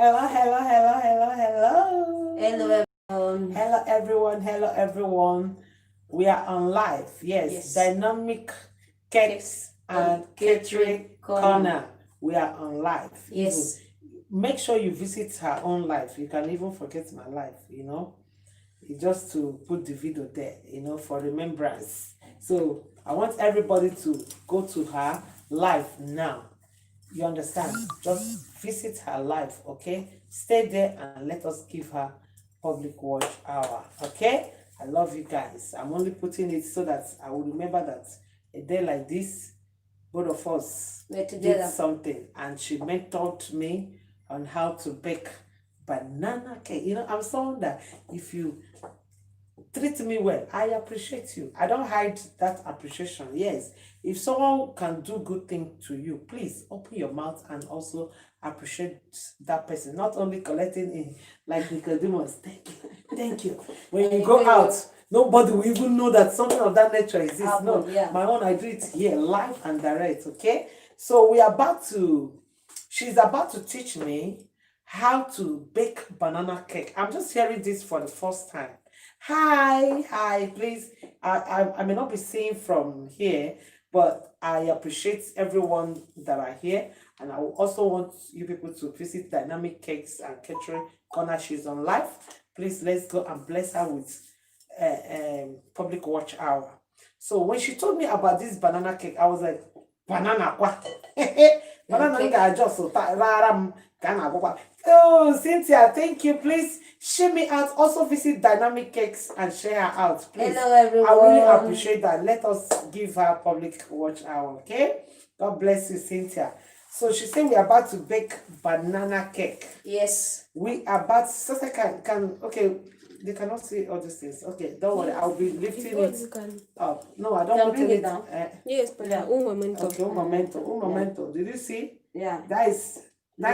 Hello, hello, hello, hello, hello. Hello, everyone. Hello, everyone. Hello, everyone. We are on live. Yes. Dynamic Cakes and Catering Corner. We are on live. Yes. Make sure you visit her own life. You can even forget my life, just to put the video there, for remembrance. So I want everybody to go to her live now. You understand? Just visit her live, okay? Stay there and let us give her public watch hour, okay? I love you guys. I'm only putting it so that I will remember that a day like this, both of us did something, and she mentored me on how to bake banana cake. I'm someone that if you treat me well, I appreciate you. I don't hide that appreciation. Yes, if someone can do good thing to you, please open your mouth and also appreciate that person. Not only collecting in like Nicodemus. Thank you. When you go out, nobody will even know that something of that nature exists. No, my own, I do it here live and direct. Okay, so she's about to teach me how to bake banana cake. I'm just hearing this for the first time. Hi, please. I may not be seeing from here, but I appreciate everyone that are here, and I also want you people to visit Dynamic Cakes and Catering Corner. She's on live. Please, let's go and bless her with public watch hour. So when she told me about this banana cake, I was like, banana what? Banana I just so oh, Cynthia, thank you. Please share me out. Also visit Dynamic Cakes and share her out, please. Hello, everyone. I really appreciate that. Let us give her public watch hour, okay? God bless you, Cynthia. So she said we're about to bake banana cake. Yes. We are about Sister can okay. They cannot see all these things. Okay, don't worry. I'll be lifting it up. No, I don't want bring it down. Yes, but un momento. Okay, un momento. Did you see? Yeah. That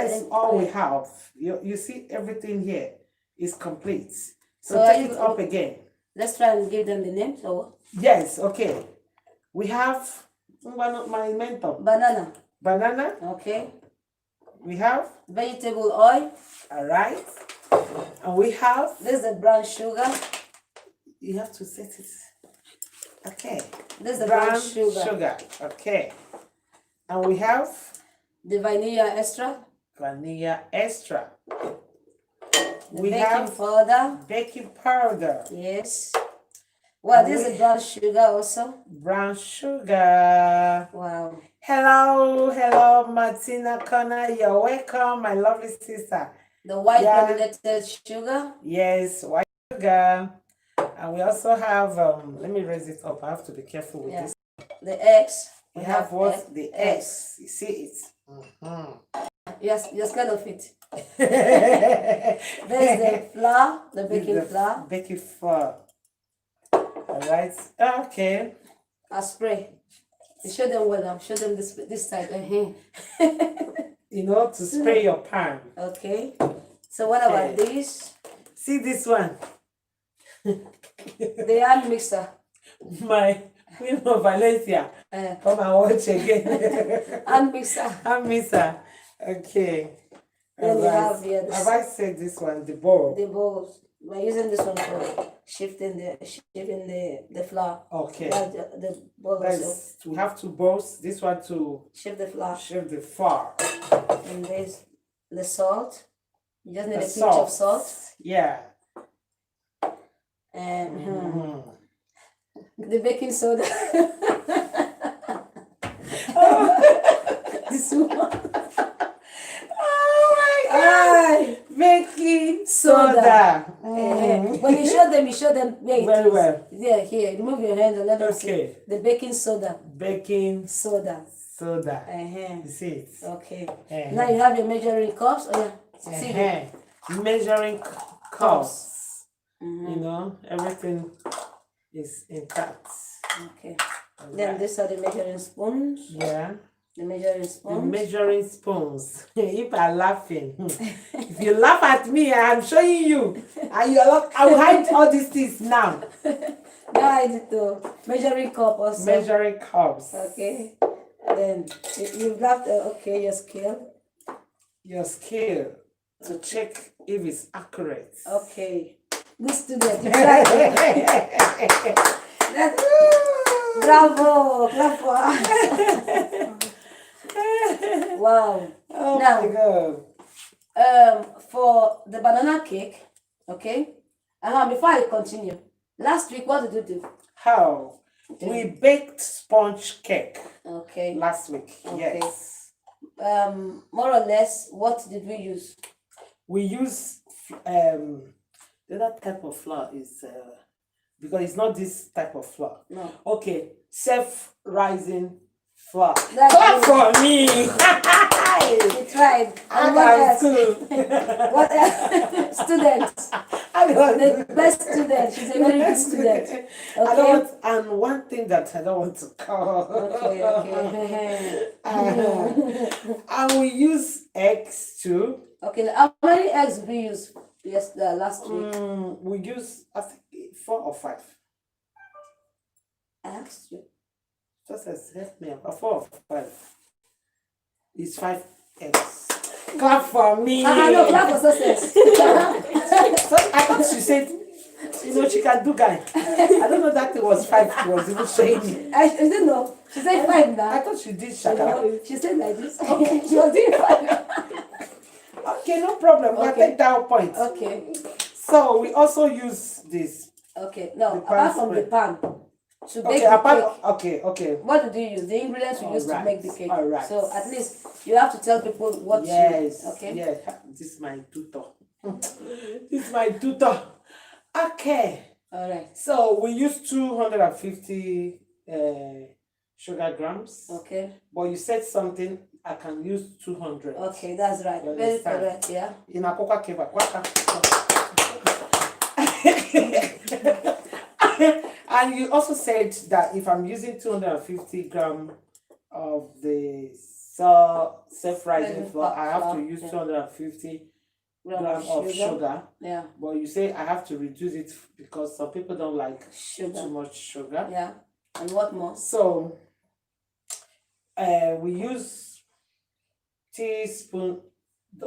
is all we have. You see everything here is complete. So take it up again. Let's try and give them the name. So yes, okay. We have my mentor. Banana. Okay. We have vegetable oil. All right. And we have this is the brown sugar. You have to set it. Okay. This is the brown sugar. Okay. And we have the vanilla extra. We baking have powder. Baking powder. Yes. Well, this is brown sugar also. Brown sugar. Wow. Hello, Martina Connor. You're welcome, my lovely sister. The white granulated sugar. Yes, white sugar. And we also have, let me raise it up. I have to be careful with this. The eggs. We have what? The eggs. You see it? Yes, you're scared of it. There's the flour, the baking flour. Baking flour. All right. Okay. A spray. Show them well now. Show them this side. To spray your pan. Okay. So what about this? See this one? The hand mixer. My Queen of Valencia. Come and watch again. Hand mixer. Hand mixer. Okay. Then we have here. Have I said this one? The bowl. The bowls. We're using this one for shifting the flour. Okay. The bowls. We have two bowls. This one to shift the flour. Shift the flour. And this the salt. You just need a pinch of salt. Yeah. And the baking soda. This one. Oh my God! Baking soda. When you show them. Wait, very well. Yeah, here. Remove your hands and let them see. The baking soda. Baking soda. You see it? Okay. Now you have your measuring cups. Measuring cups. Everything is intact. Okay. Then these are the measuring spoons. Yeah. The measuring spoons. If I'm laughing, if you laugh at me, I'm showing you. I will hide all these things now. Now I need to measuring cup also. Measuring cups. Okay. Then you've got your scale. Your scale. to check if it's accurate. Okay. Good student. You tried. That's, bravo. Clap for her. Wow. Oh Now, my god. For the banana cake, okay. Before I continue, last week what did you do? How? Okay. We baked sponge cake Okay. last week. Okay. Yes. More or less, what did we use? We use the other type of flour is because it's not this type of flour. No. Okay, self-rising flour. That's Clap good. for me. We tried. I And what got else? school. What else? Students. I got The best student. She's a very good student. I don't Okay. want, and one thing that I don't want to call. Okay. And we use eggs too. Okay. How many eggs did we use? Yes, last week. We use, I think, 4 or 5. I asked you. Just as help me out. 4 or 5. It's 5 eggs. Clap for me. No, clap for success. So I thought she said, she can do guy. I don't know that it was 5. She was even saying. I didn't know. She said 5 I now. thought she did shakara. She said like this. She was doing 5. Okay, no problem. We'll Okay. take that point. Okay. So we also use this. Okay. Now, The pan apart from the spread. pan, to bake Okay, the apart. cake, Okay. what did you use? The ingredients you used to Alright, make the cake. alright. So at least you have to tell people what Yes. you. Okay. Yes. This is my tutor. This is my tutor. Okay. All right. So we use 250 sugar grams. Okay. But you said something. I can use 200. Okay, that's right. You Very understand? correct. Yeah. In a coca keva. And you also said that if I'm using 250 gram of the self-rising flour, I have to use Yeah. 250 Gram gram of sugar. Yeah. But you say I have to reduce it because some people don't like too Sugar. much sugar. Yeah. And what more? So we use teaspoon,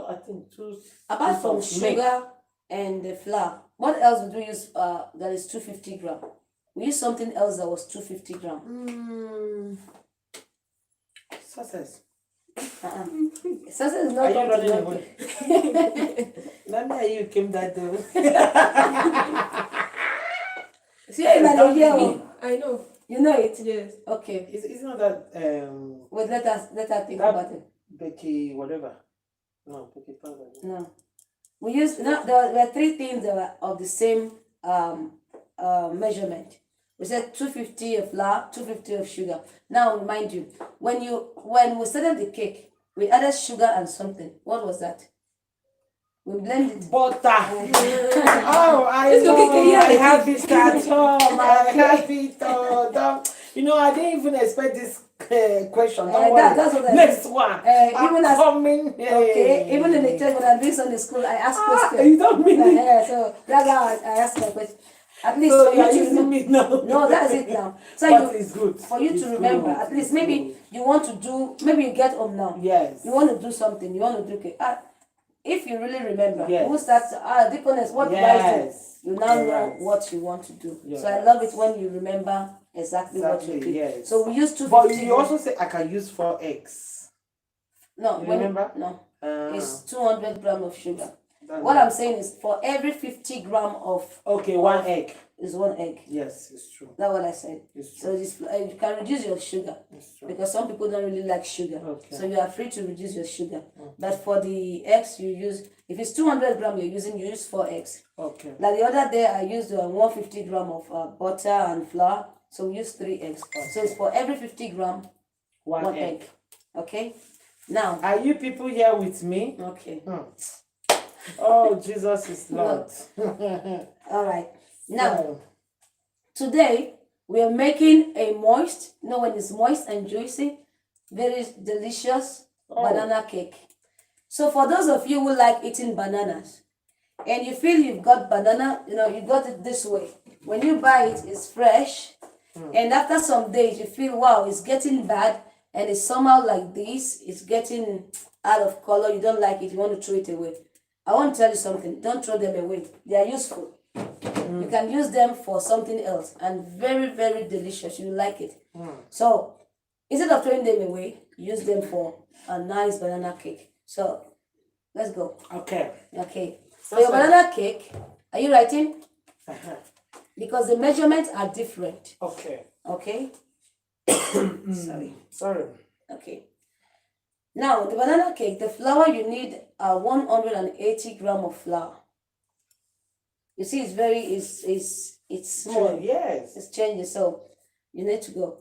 I think 2 Apart from teaspoons of milk. sugar and the flour, what else would we use? That is 250 gram. We used something else that was 250 gram. Success. Success is Are not you going running to away? Let me hear you came that day. See, in Nigeria, I know. you know it. Yes. Okay. It's not that Wait, let us think That- about it. Becky whatever. No, Becky powder. No. We use no, there were 3 things that were of the same measurement. We said 250 of flour, 250 of sugar. Now mind you, when we started the cake, we added sugar and something. What was that? We blended. Butter. Oh, I It's know. okay, yeah. I have it at home. I have it. I didn't even expect this question. Don't worry. That's what I Next one. even as- coming. Okay, even in the church when I'm doing Sunday school, I ask questions. You don't mean it. Yeah, so that's how I ask my question. At least So for you are you to using me now. no, that's it now. So But you it's good. for you It's to remember, good. at least It's maybe good. you want to do, maybe you get home now. Yes. You want to do something, you want to do cake. If you really remember, Yes. who starts, deaconess, what did I do? Yes. You now know Alright. what you want to do. Yes. So I love it when you remember exactly what you Exactly, did. yes. So we use 250. But you also say I can use 4 eggs. no, you remember? No, Ah, it's 200 gram of sugar. that's What it. I'm saying is for every 50 gram of Okay, 1 egg. is 1 egg. Yes, it's true. That's what I said. It's So true. you can reduce your sugar It's true. because some people don't really like sugar. Okay. So you are free to reduce your sugar. But for the eggs you use, if it's 200 gram you use 4 eggs. Okay. Like the other day I used 150 gram of butter and flour. So we use 3 eggs. So it's for every 50 gram, 1 1 egg. egg. Okay? Now, Are you people here with me? okay. Oh, Jesus is Lord. All right. Now, So, today we are making a moist, when it's moist and juicy, very delicious banana cake. So for those of you who like eating bananas and you feel you've got banana, you got it this way. When you buy it, it's fresh. And after some days you feel, wow, it's getting bad and it's somehow like this, it's getting out of color, you don't like it, you want to throw it away. I want to tell you something. Don't throw them away. They are useful. You can use them for something else and very, very delicious. You like it. So instead of throwing them away, use them for a nice banana cake. So let's go. Okay. Okay. For your banana cake, are you writing? Because the measurements are different. Okay. Okay. Sorry. Okay. Now the banana cake, the flour you need 180 gram of flour. You see, it's small. Yes. It's changing, so you need to go.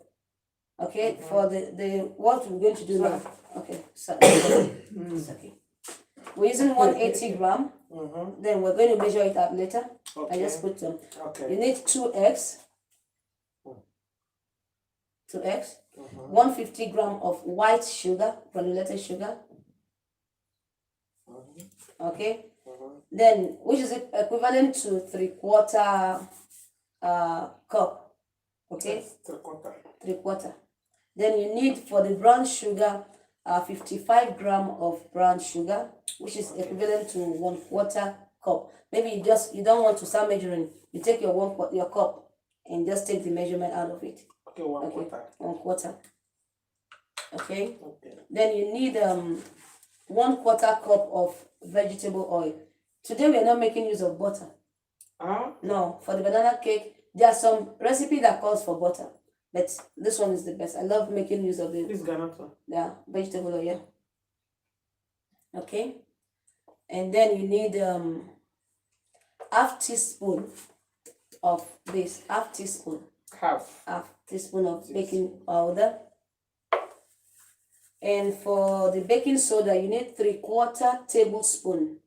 Okay, for the what we're going to do now. Okay, so it's okay. We're using 180 gram. Then we're going to measure it out later. Okay. I just put them. Okay. You need 2 eggs. 2 eggs. 150 gram of white sugar, granulated sugar. Okay. Then, which is equivalent to 3/4 cup. Okay. 3/4. 3/4. Then you need for the brown sugar 55 gram of brown sugar, which is equivalent to 1/4 cup. Maybe you don't want to start measuring. You take your cup and just take the measurement out of it. Okay, 1/4. 1/4. Okay. Okay. Then you need 1/4 cup of vegetable oil. Today we are not making use of butter. No, for the banana cake, there are some recipe that calls for butter, but this one is the best. I love making use of This Ghana. vegetable oil. Yeah. Okay. And then you need half teaspoon of this, half teaspoon of baking powder. And for the baking soda, you need 3/4 tablespoon.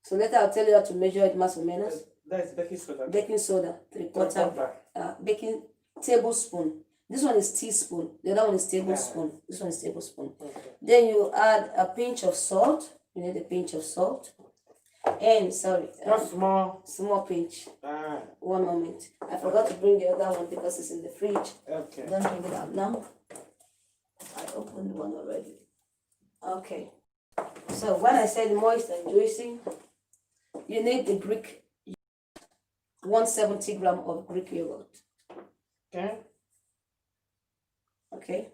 So later I'll tell you how to measure it, más o menos. That's baking soda. Baking soda, 3/4 baking tablespoon. This one is teaspoon. The other one is tablespoon. This one is tablespoon. Okay. Then you add a pinch of salt. You need a pinch of salt. And sorry, Just small pinch. 1 1 moment. I forgot to bring the other one because it's in the fridge. Okay. Don't bring it out now. I opened one already. Okay. So when I said moist and juicy, you need the Greek 170 gram of Greek yogurt. Okay. Okay.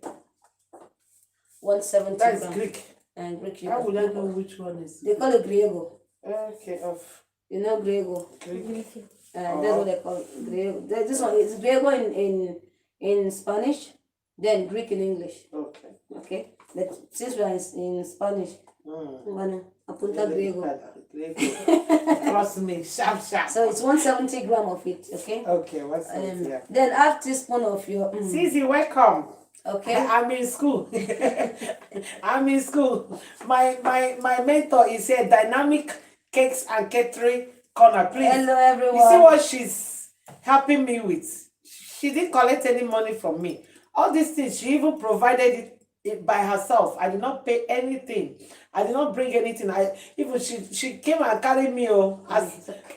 170 That's gram. Greek. And Greek How yogurt. would I know which one is? They call it griego. Okay, of You know griego. Greek. That's what they call it, griego. This one is griego in Spanish, then Greek in English. Okay. Okay. But since we are in Spanish, bueno, apunta griego. Trust me, sharp. So it's 170 gram of it. Okay. Okay, what's it? Yeah. Then half teaspoon of your. Sisi, welcome. Okay. I'm in school. I'm in school. My mentor is here, Dynamic Cakes and Catering Corner. Please. Hello everyone. You see what she's helping me with? She didn't collect any money from me. All these things, she even provided it by herself. I did not pay anything. I did not bring anything. She came and carried me,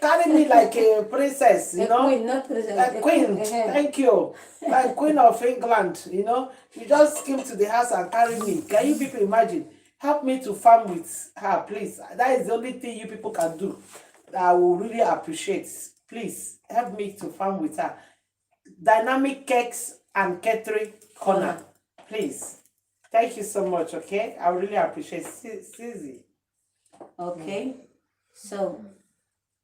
carried me like a princess, you know. Queen, not president. A queen, thank you. Like Queen of England, you know. You just came to the house and carried me. Can you people imagine? Help me to farm with her, please. That is the only thing you people can do that I will really appreciate. Please, help me to farm with her. Dynamic Cakes and Catering Corner, please. Thank you so much, okay? I really appreciate Susie. Okay. So,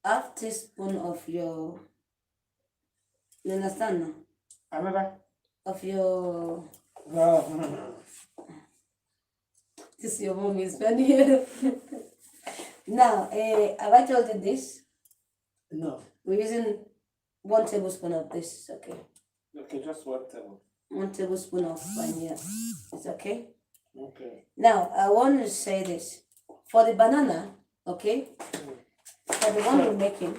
half teaspoon of your. You understand now? Another? Of your. This your mom is funny. Now, have I told you this? No. We're using 1 tablespoon of this, okay? Okay, just 1 table. 1 tablespoon of vanilla. It's okay? Okay. Now, I want to say this. For the banana, okay? For the one we're making,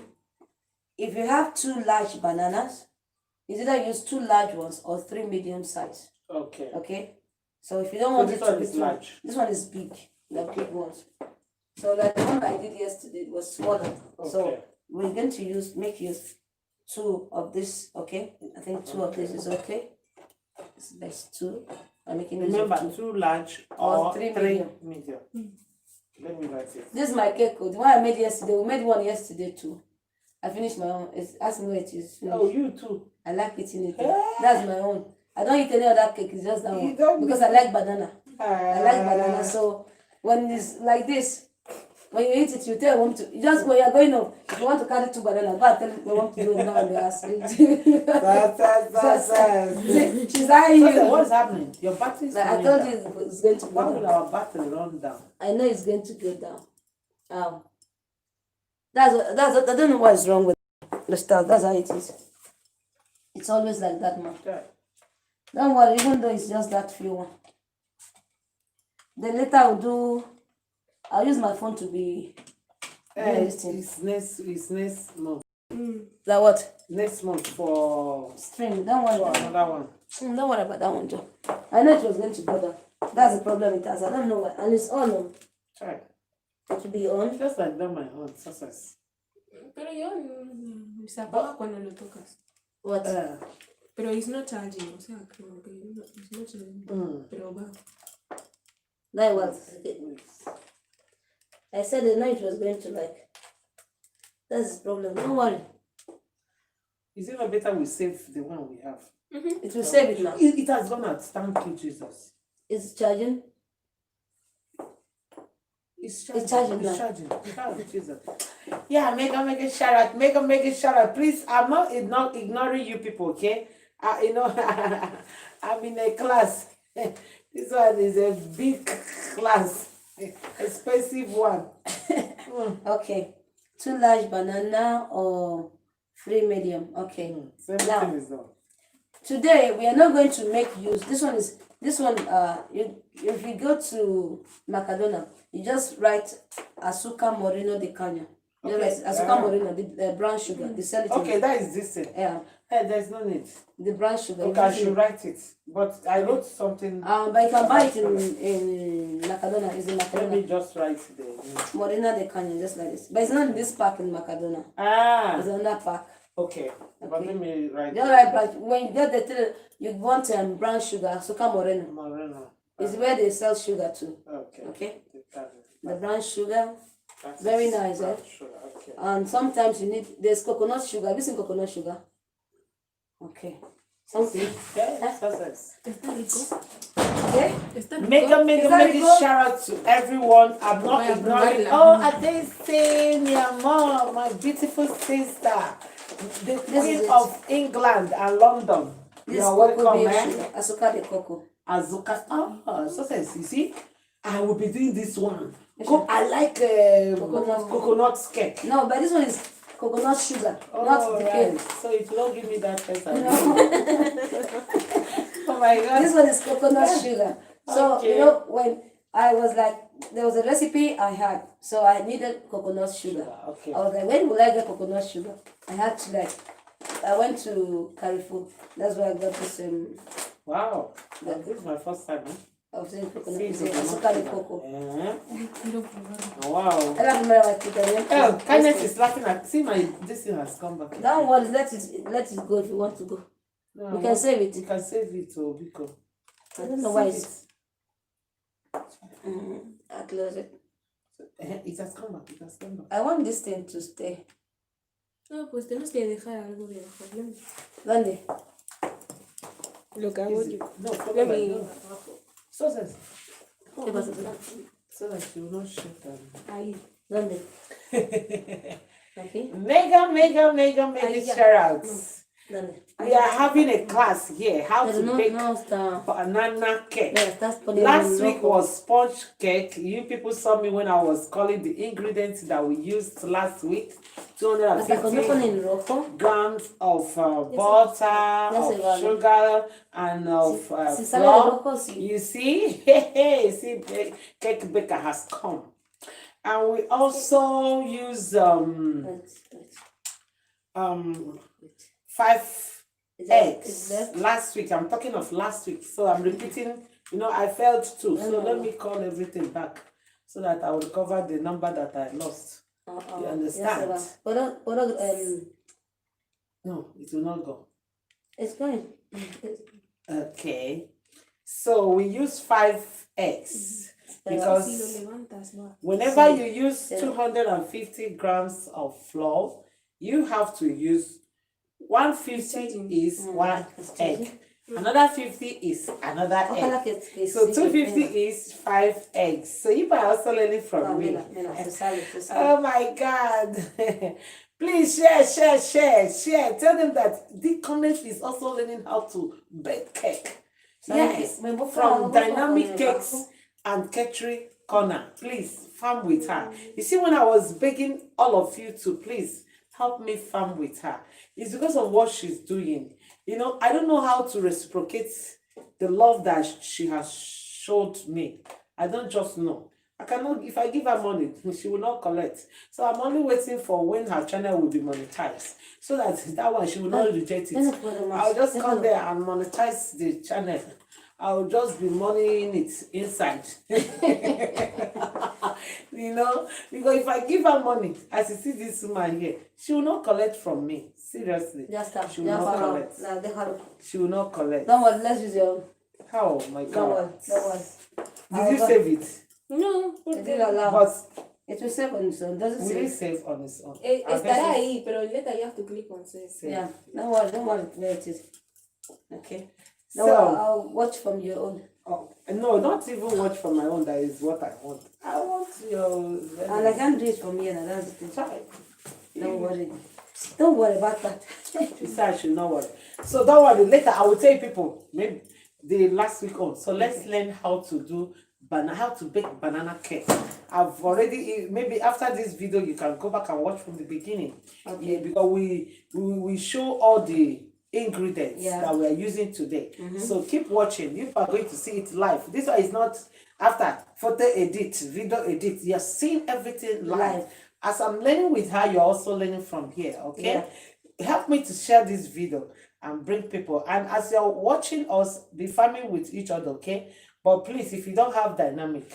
if you have 2 large bananas, it's either use 2 large ones or 3 medium size. Okay. Okay? So if you don't want this it to one be is too large. this one is big, the big ones. So like the one I did yesterday was smaller. So Okay. we're going to make use 2 of this, okay? I think 2 of this is okay. It's best 2. I'm making use Remember, of 2. 2 large Or or 3 3 medium. Let me write it. This is my cake. The one I made yesterday. We made one yesterday too. I finished my own. Ask me where it is. Oh, you too. I like eating it. Eh? That's my own. I don't eat any other cake. It's just that You one don't because I like banana. I like Ah. banana. So when it's like this, when you eat it, you tell your mom to. You just when you're going up, if you want to carry 2 bananas, go and tell your mom to do it now in the house. She's eyeing So, you. what's happening? Your battery is Like I running told down. you, it's going to Why go will down. our battery run down? I know it's going to go down. That's I don't know what is wrong with the stuff. That's how it is. It's always like that, man. Okay. Don't worry, even though it's just that few one. Then later I'll use my phone to be doing this thing. It's next month. That what? Next month for Stream. Don't worry. another one. Don't worry about that one, Joe. I know it was going to go down. That's the problem with us. I don't know why. And it's on. Try. To be on. Just like that, my own success. Pero yo se apaga cuando lo tocas. What? Pero it's not charging, o sea, como que no, it's not charging. Pero va. That was. I said I know it was going to like. That's the problem. Don't worry. Is it not better we save the one we have? It will save it now. It has gone out. Thank you, Jesus. It's charging. It's charging. It's charging It's now. charging. Thank you, Jesus. Yeah, make a shout out. Make a shout out. Please, I'm not ignoring you people, okay? You know, I'm in a class. This one is a big class. Expensive one. Okay. 2 large banana or 3 medium. Okay. So Now- everything is done. Today we are not going to make use. This one. If you go to Macadona, you just write Azúcar Moreno de Caña. You know, like Okay. Azúcar Moreno, the brown sugar. They sell it. Okay, that is this thing. Yeah, Hey, there's no need. the brown sugar. Okay, I should write it. But I wrote something. But you can buy it in Macadona. It's in Let me Macadona. just write the. Morena de Caña, just like this. But it's not in this pack in Macadona. Ah, It's another pack. okay. But Okay. let me write. The other branch, when you get you want brown sugar, Azúcar Moreno. Moreno. It's where they sell sugar too. Okay. Okay. That The brown sugar. is- Very nice, eh? Sure, okay. And sometimes there's coconut sugar. Have you seen coconut sugar? Okay. See? Yeah, success. Está rico. Okay. Está rico. Make Is that a because- shout out to everyone. I'm not Voy a ignoring. probarla. Oh, Adese, my mom, my beautiful sister, the is Queen it. of England and London. This You're cocoa welcome, bean man. sugar. Azúcar de coco. Azuka. Oh, success. You see, I will be doing this one. Which I like Coconut. coconut cake. No, but this one is coconut sugar, Oh, not the cane. right. So it will not give me that taste. No. Oh my God. This one is coconut sugar. So Okay. you know when I was like, there was a recipe I had, so I needed coconut sugar. Okay. I was like, when will I get coconut sugar? I had to like, I went to Carrefour. That's where I got this. Wow. This is my first time. I was saying coconut. Sí, It's coconut azúcar de sugar. coco. Quiero probarlo. Wow. I don't remember like it. Oh, kindness is laughing at. See, my this thing has come back. That one, let it go if you want to go. No, We can save it. You can save it, oh, Biko. I don't know why Save it's. I close it. It has come back. It has come back. I want this thing to stay. No, pues tenemos que dejar algo de problema. ¿Dónde? Lo que hago Is yo. it? No, follow Let like me. no. So says. ¿Qué pasa? So that you will not shake them. Ahí. ¿Dónde? Aquí. Mega ya. shout outs. ¿Dónde? We are having a class here how Pero to no, bake no está. banana cake. Mira, estás poniendo Last el week rojo. was sponge cake. You people saw me when I was calling the ingredients that we used last week. O sea, cuando 250 ponen rojo, grams of butter, Ya se of vale. sugar, and of si sale de flour. rojo, sí. You see, see, cake baker has come, and we also use Wait. 5 Is that- eggs is that- last week. I'm talking of last week, so I'm repeating. You know, I failed too. So No. let me call everything back so that I will recover the number that I lost. You understand? Ya se va. Puedo, No, it will not go. it's going. Okay. So we use 5 eggs. because Sí, lo levantas, va. whenever you use 250 grams of flour, you have to use 150 is one egg. Another 50 is another egg. Ojalá que So sí, 250 mira. is 5 eggs. So you are also learning from No, me. mira, se sale. Oh my God. Please share. Tell them that Deaconess is also learning how to bake cake. Yes, from Dynamic Cakes and Catering Corner. Please farm with her. You see, when I was begging all of you to please help me farm with her, it's because of what she's doing. You know, I don't know how to reciprocate the love that she has showed me. I don't just know. I cannot, if I give her money, she will not collect. So I'm only waiting for when her channel will be monetized. So that one, she will not reject it. I'll just come there and monetize the channel. I'll just be moneying it inside. You know, because if I give her money, as you see this woman here, she will not collect from me. Seriously. She will not collect. She will not collect. Don't worry, let's use your. Oh my Don't God. worry. Did you save it? No, It porque will allow. But It will save on its own. Doesn't will it save. save on its own? estará ahí, pero later you have to click on save. Yeah. Don't worry. Where it is. Okay. No, So, I'll watch from your own. oh, no, not even watch from my own. That is what I want. I want your. And I can't do it from here. Now, that's the thing. Try. Don't worry. Don't worry about that. She said I should not worry. So don't worry. Later I will tell you people. Maybe the last week on. So let's learn how to do how to bake banana cake. I've already maybe after this video you can go back and watch from the beginning. Okay. Yeah, because we show all the ingredients that we are using today. So keep watching. You are going to see it live. This one is not after photo edit, video edit. You're seeing everything live. As I'm learning with her, you're also learning from here. Okay. Help me to share this video and bring people. And as you're watching us, be farming with each other. Okay. But please, if you don't have Dynamic,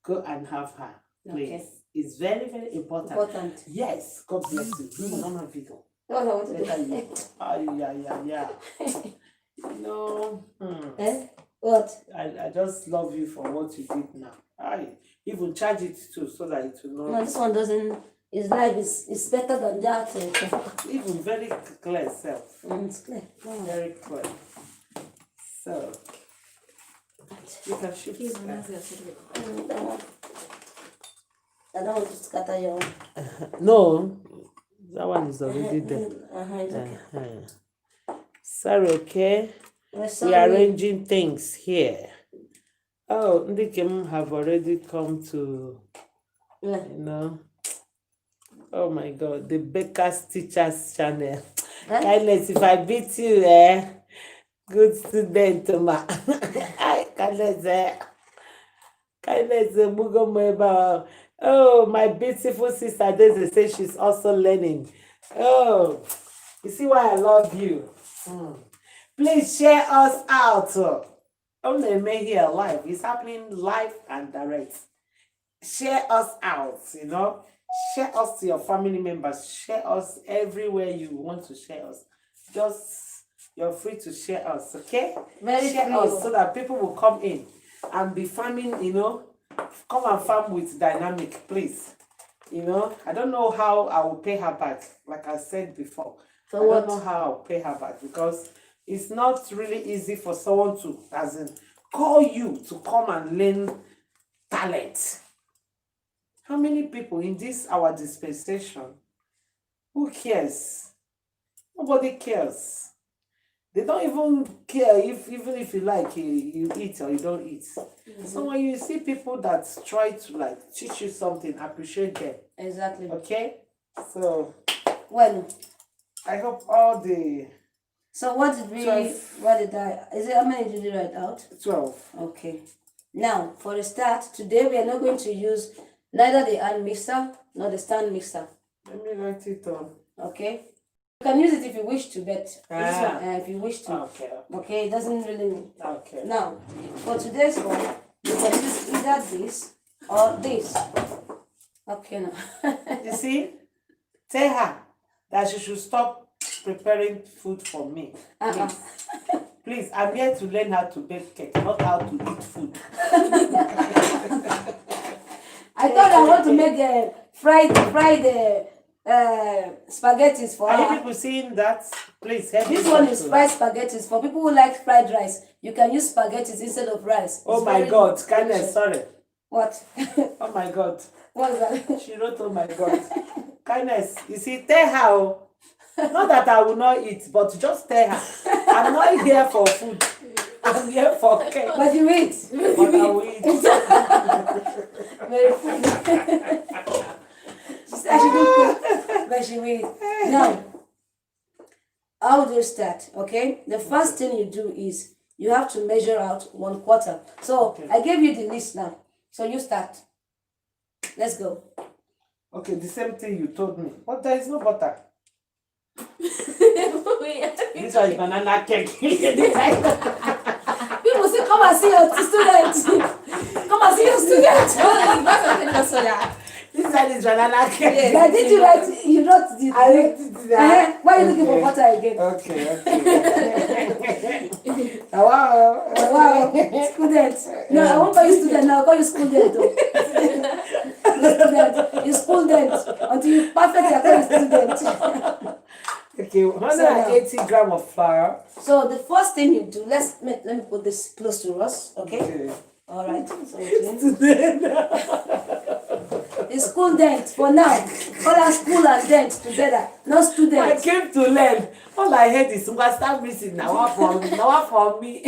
go and have her. Please. Okay. It's very, very important. Yes. God bless you. Do another video. What I want to do. Yeah. You know, What? I just love you for what you did now. I even charge it too so that it will No, not. this one doesn't. His life is better than that. Even very clear self. It's clear. Very clear. So you can shift. Sí, van a hacer. I don't want to scatter your. No, that one is already there. It's okay. Sorry, okay. We're We sorry. are arranging things here. Oh, Ndikem have already come to, Yeah. you know. Oh my God, the Baker's Teachers channel. Kindness, if I beat you, good student, ma. Kindness, Mugo. Oh, my beautiful sister Daisy says she's also learning. Oh, you see why I love you. Please share us out. Only me here live. It's happening live and direct. Share us out, you know. Share us to your family members. Share us everywhere you want to share us. Just, you're free to share us, okay? Share free. us so that people will come in and be farming, you know. Come and farm with Dynamic, please. You know, I don't know how I will pay her back, like I said before. I don't know how I'll pay her back because it's not really easy for someone to, as in, call you to come and learn talent. How many people in this our dispensation? Who cares? Nobody cares. They don't even care even if you like you eat or you don't eat. So when you see people that try to like teach you something, appreciate them. Exactly. Okay? So Well, I hope all the so what did we? 12. What did I? Is it how many did you write out? 12. Okay. Now, for a start, today we are not going to use neither the hand mixer nor the stand mixer. Let me write it on. Okay. You can use it if you wish to, but this Ah. one, if you wish to. Okay. Okay, it doesn't really. Okay. Now, for today's one, you can use either this or this. Okay, now. You see? Tell her that she should stop preparing food for me. Uh-uh. Please. Please, I'm here to learn how to bake cake, not how to eat food. I thought I want to make fried spaghettis for Are you her. people seeing that? Please help me. This one is to- fried spaghettis. For people who like fried rice, you can use spaghettis instead of rice. Oh It's my very God, delicious. kindness, sorry. What? Oh my God. What is that? She wrote, oh my God. Kindness, you see, tell her. Oh, not that I will not eat, but just tell her. I'm not here for food. I'm here for cake. But you eat. But I will eat. Very funny. She said she don't cook, but she will eat. Now, how do you start? Okay? The first thing you do is you have to measure out 1/4. So Okay. I gave you the list now. So you start. Let's go. Okay, the same thing you told me. But there is no butter. This one is banana cake. People say, come and see your student. Come and see your student. This one is banana cake. Like, did you write? You wrote the. I looked it down. Why are you looking for Okay. butter again? Okay. Wow. Wow, student. No, I won't call you student now. I'll call you student. Though. Student. You student until you perfect. I call you student. Okay, 180 gram of flour. So the first thing you do, let me put this close to us. Okay. Okay. All right. So, it's school dent for now. Call us school and dent together. No I student. came to learn. All I heard is "Unga start missing now for me."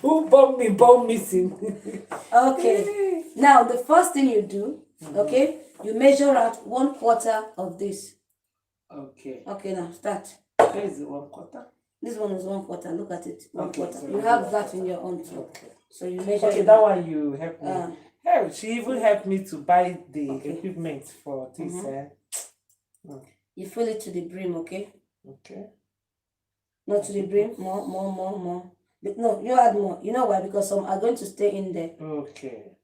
Who bomb missing? Okay. Now the first thing you do, okay, you measure out 1/4 of this. Okay. Okay, now start. Where is the 1/4? This one is 1/4. Look at it. 1/4. Okay, so You have that in your own too. Okay. So you measure Okay, it. that one you helped me. Uh, Hey, she even helped me to buy the Okay. equipment for this. You fill it to the brim, okay? Okay. Not to the brim. More. No, you add more. You know why? Because some are going to stay in there. Okay.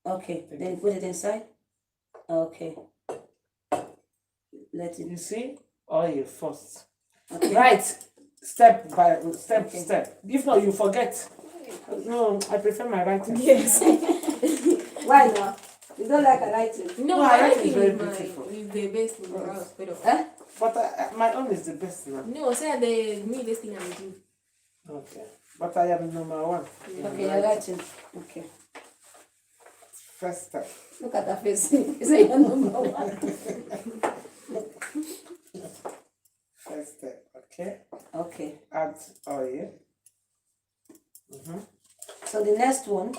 Okay. Then you put it inside. Okay. Let it. You see, oil first. Okay. Right. Step by step. Okay. Step. If not, you forget. No, I prefer my writing. Yes. Why now? You don't like a writing? No, No, my I think writing it's very is beautiful. is the best in the house. But Huh? But my own is the best now. no, say the me this thing I do. Okay. But I am number one. Okay, you're writing. Okay. First step. Look at her face. You say you're number one. First step. Okay. Okay. Add oil. So the next one,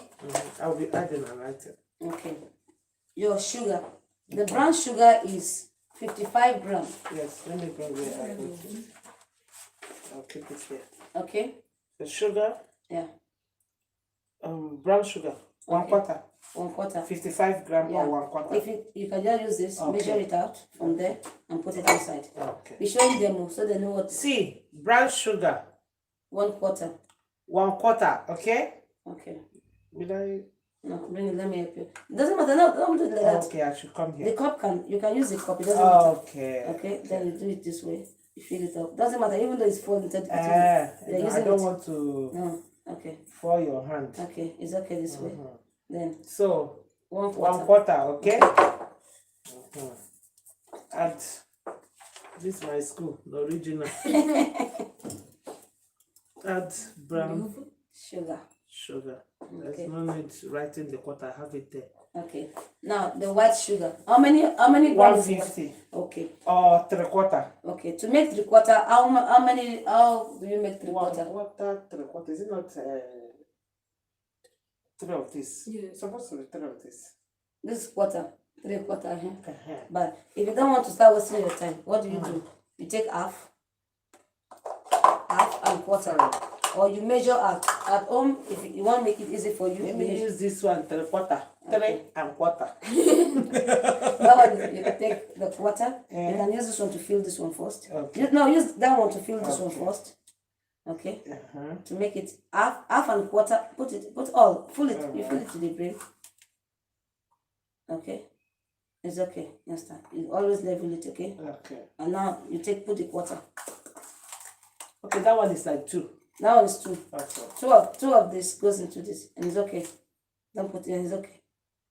I'll be adding and writing. okay. Your sugar. The brown sugar is 55 grams. Yes, let me bring where I put it. I'll keep it here. Okay? The sugar, Yeah. brown sugar, 1/4, 1/4. 55 gram Yeah. or 1/4. If you can just use this, Okay. measure it out from there and put it inside. Okay. Be showing them so they know what See, brown sugar, 1/4. 1/4, okay? Okay. Will I? No, bring it, let me help you. It doesn't matter, no, don't do it like that. Okay, I should come The here. cup you can use the cup, it doesn't matter. Okay. Okay, then you do it this way. You fill it up. Doesn't matter, even though it's full, it's No, They're I using don't it. want to No, okay, fall your hand. okay, it's okay this way. Then So, 1/4. 1/4, okay? Add this my school, the original. Add brown Sugar. sugar. Okay. There's no need writing the quarter. I have it there. Okay. Now the white sugar. How many grams? is it? 150 Okay. or 3/4. Okay. To make 3/4, how do you make 3/4? 1/4, 3/4. Is it not 3 of this? Yeah. It's supposed to be 3 of this. This is quarter. 3/4 here. Uh-huh. But if you don't want to start wasting your time, what do? You take half and quarter. Or you measure at home if you want to make it easy for you. Let me measure. use this one, 3/4. 3 1/4. That one you can take the quarter. Yeah. You can use this one to fill this one first. Okay. No, use that one to fill this one Okay. first. Okay. Uh-huh. To make it half and quarter, put all, fill it. You fill it to the brim. Okay. It's okay. Yes, sir. You always level it, okay? Okay. And now you put the quarter. Okay, that one is like 2. That one is 2. Okay. Two of this goes into this, and it's okay. Don't put it in, it's okay.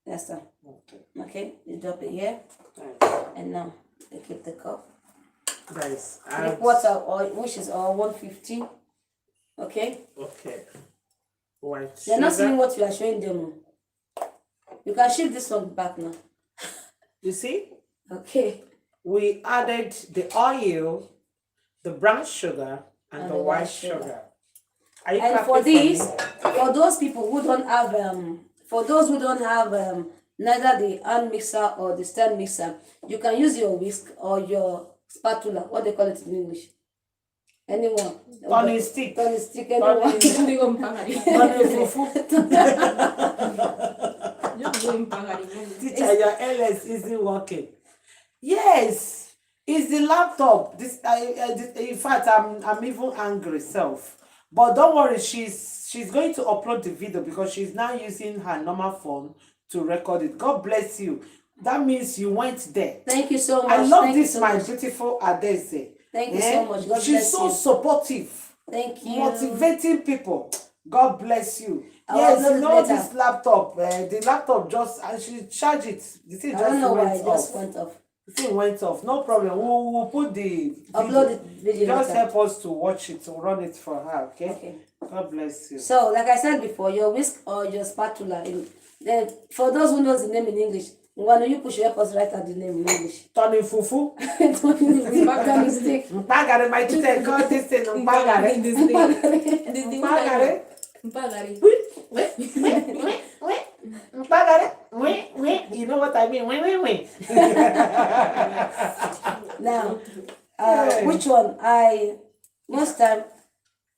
That's done. Okay. Okay, you drop it here, Nice. and now you keep the cup. Nice. Drink water, or which is 150. Okay? Okay. White They're not sugar. seeing what you are showing them. You can shift this one back now. You see, Okay. we added the oil, the brown sugar, and the white sugar. Are you And clapping for this, me? for those people who don't have for those who don't have neither the hand mixer or the stand mixer, you can use your whisk or your spatula. What they call it in English? Anyone? Turning stick. Turning stick. Anyone? They go mpagari. Turning fufu. Just go mpagari. Teacher, your LS isn't working. Yes, it's the laptop. In fact, I'm even angry self. But don't worry, she's going to upload the video because she's now using her normal phone to record it. God bless you. That means you went there. Thank you so much. I love Thank you this, so my much. beautiful Adese. Thank you so much. God She's bless so you. supportive, Thank you. motivating people. God bless you. I'll Yes, upload you it know later. this laptop. The laptop just she charged it. The thing I just don't know why went it just off. went off. The thing went off. No problem. We'll put the Upload the video Just later. help us to watch it, to run it for her. Okay. Okay. God bless you. So, like I said before, your whisk or your spatula. Then, for those who knows the name in English, why don't you push your help us write out the name in English? Turning fufu. Turning stick. Mpagare, my teacher called this thing mpagare. This thing. Mpagare. Mpagari. Mpagare. You know what I mean? Now, Hey. which one? Most time,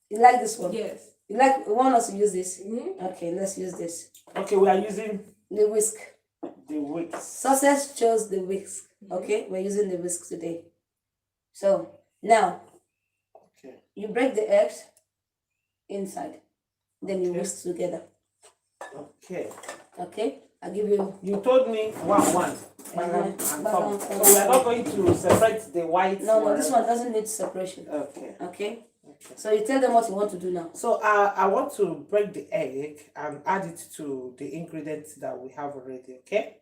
you like this one? Yes. You want us to use this? Mm-hmm. Okay, let's use this. Okay, we are using The whisk. the wicks. Success chose the whisk. Okay, we're using the whisk today. So, now, Okay. you break the eggs inside. Then you Okay. whisk together. Okay. Okay, I'll give you. You told me one. And Bang. so we are not going to separate the white. No, this one doesn't need separation. Okay. Okay, so you tell them what you want to do now. So I want to break the egg and add it to the ingredients that we have already. Okay.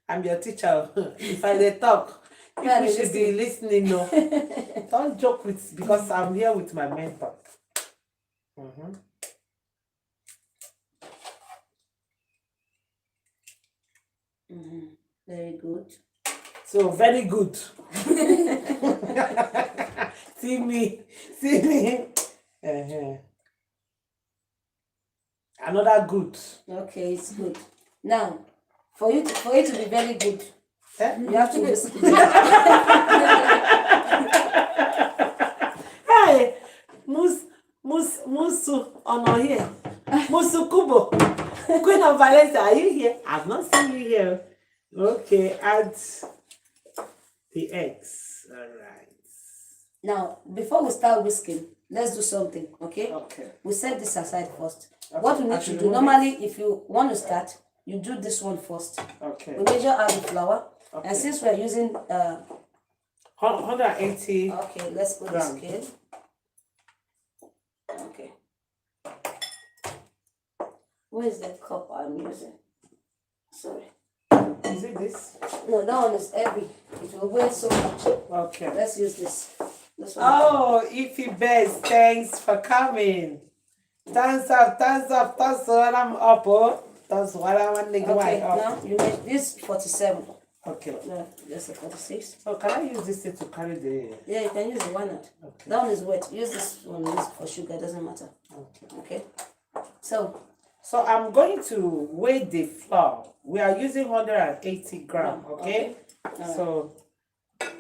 I'm your teacher. If I dey talk, Yeah, people should be listening. No, don't joke with because I'm here with my mentor. Mm-hmm. Very good. So very good. See me. Uh-huh. Another good. Okay, it's good. Now, for it to be very good, Eh? you have to whisk. Hey, Musu on here. Musu Kubo. Queen of Valencia, are you here? I've not seen you here. Okay, add the eggs. All right. Now, before we start whisking, let's do something. Okay. Okay. We set this aside first. Okay, What we need I to should do remove normally, if you want to start, you do this one first. Okay. We measure out the flour, Okay. and since we are using 180. okay, let's put the Gram. scale. Okay. Where is the cup I'm using? Sorry. Is it this? No, that one is heavy. It will weigh so much. Okay. Let's use this. This one. Oh, Ify Best, thanks for coming. Thumbs up. That's what I'm up. Oh. That's what I want to Okay, up. now you make this 47. Okay. No, just a 46. So can I use this thing to carry the? Yeah, you can use it. Why not? Okay. That one is wet. Use this one. Use it for sugar. Doesn't matter. Okay. Okay. So So I'm going to weigh the flour. We are using 180 gram. Okay. Alright. So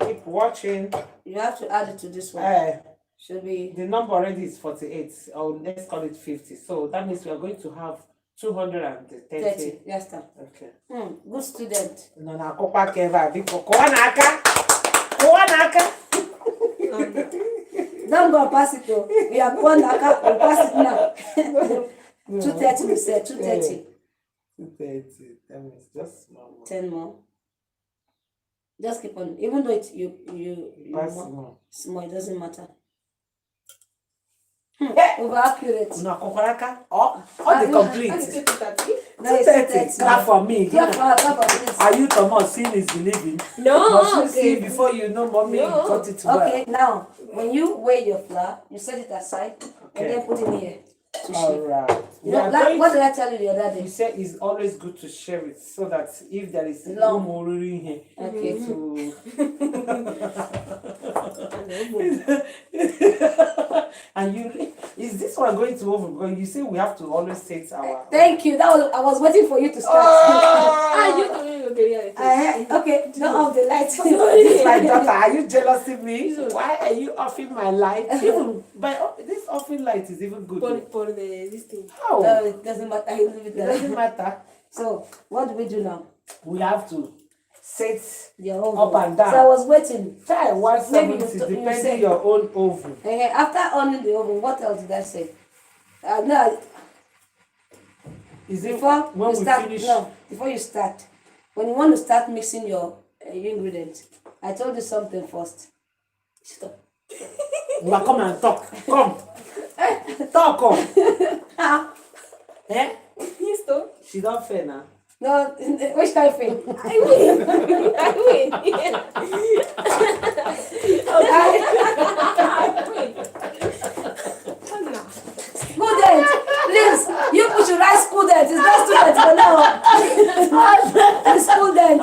keep watching. you have to add it to this one. Should be The number already is 48. Or let's call it 50. So that means we are going to have 230. 30. Yes, sir. Okay. Good student. No, na kopa keva biko koanaka. Koanaka. Don't go and pass it though. We have one naka. We'll pass it now. 230 we said. 230. 230. That means just small more. 10 more. Just keep on. Even though you Pass more, more. small, it doesn't matter. Over accurate. No, kokoraka. All the complete. No, it's 230. Clap for me. Clap for this. Are you Thomas? Seeing is believing. No, Must you okay. see before you know mommy No. got it well? Okay, now when you weigh your flour, you set it aside Okay. and then put it here to All shape. right. You know, like, what did I tell you the other You day? say it's always good to share it so that if there is Long. no more in here, Okay. to and you is this one going to oven? Because you say we have to always set our. Thank you. I was waiting for you to start. Ah, you told me okay, yeah. Okay, turn off the lights. My daughter, are you jealous of me? Why are you offing my light? Even this offing light is even good. For the this thing. How? No, it doesn't matter. You leave it It there. doesn't matter. So, what do we do now? We have to set Your oven. up and down. So I was waiting. Try Maybe 170 you depending say- your own oven. After on the oven, what else did I say? No, Is it before when you we start. finish? No, before you start, when you want to start mixing your ingredients, I told you something first. Stop. Well, come and talk. Come. Talk. Come. Eh? Yes, though. She don't fail now. No, which kind of thing? I win. I win. Student, please, you put your right student. It's not student for now. It's student.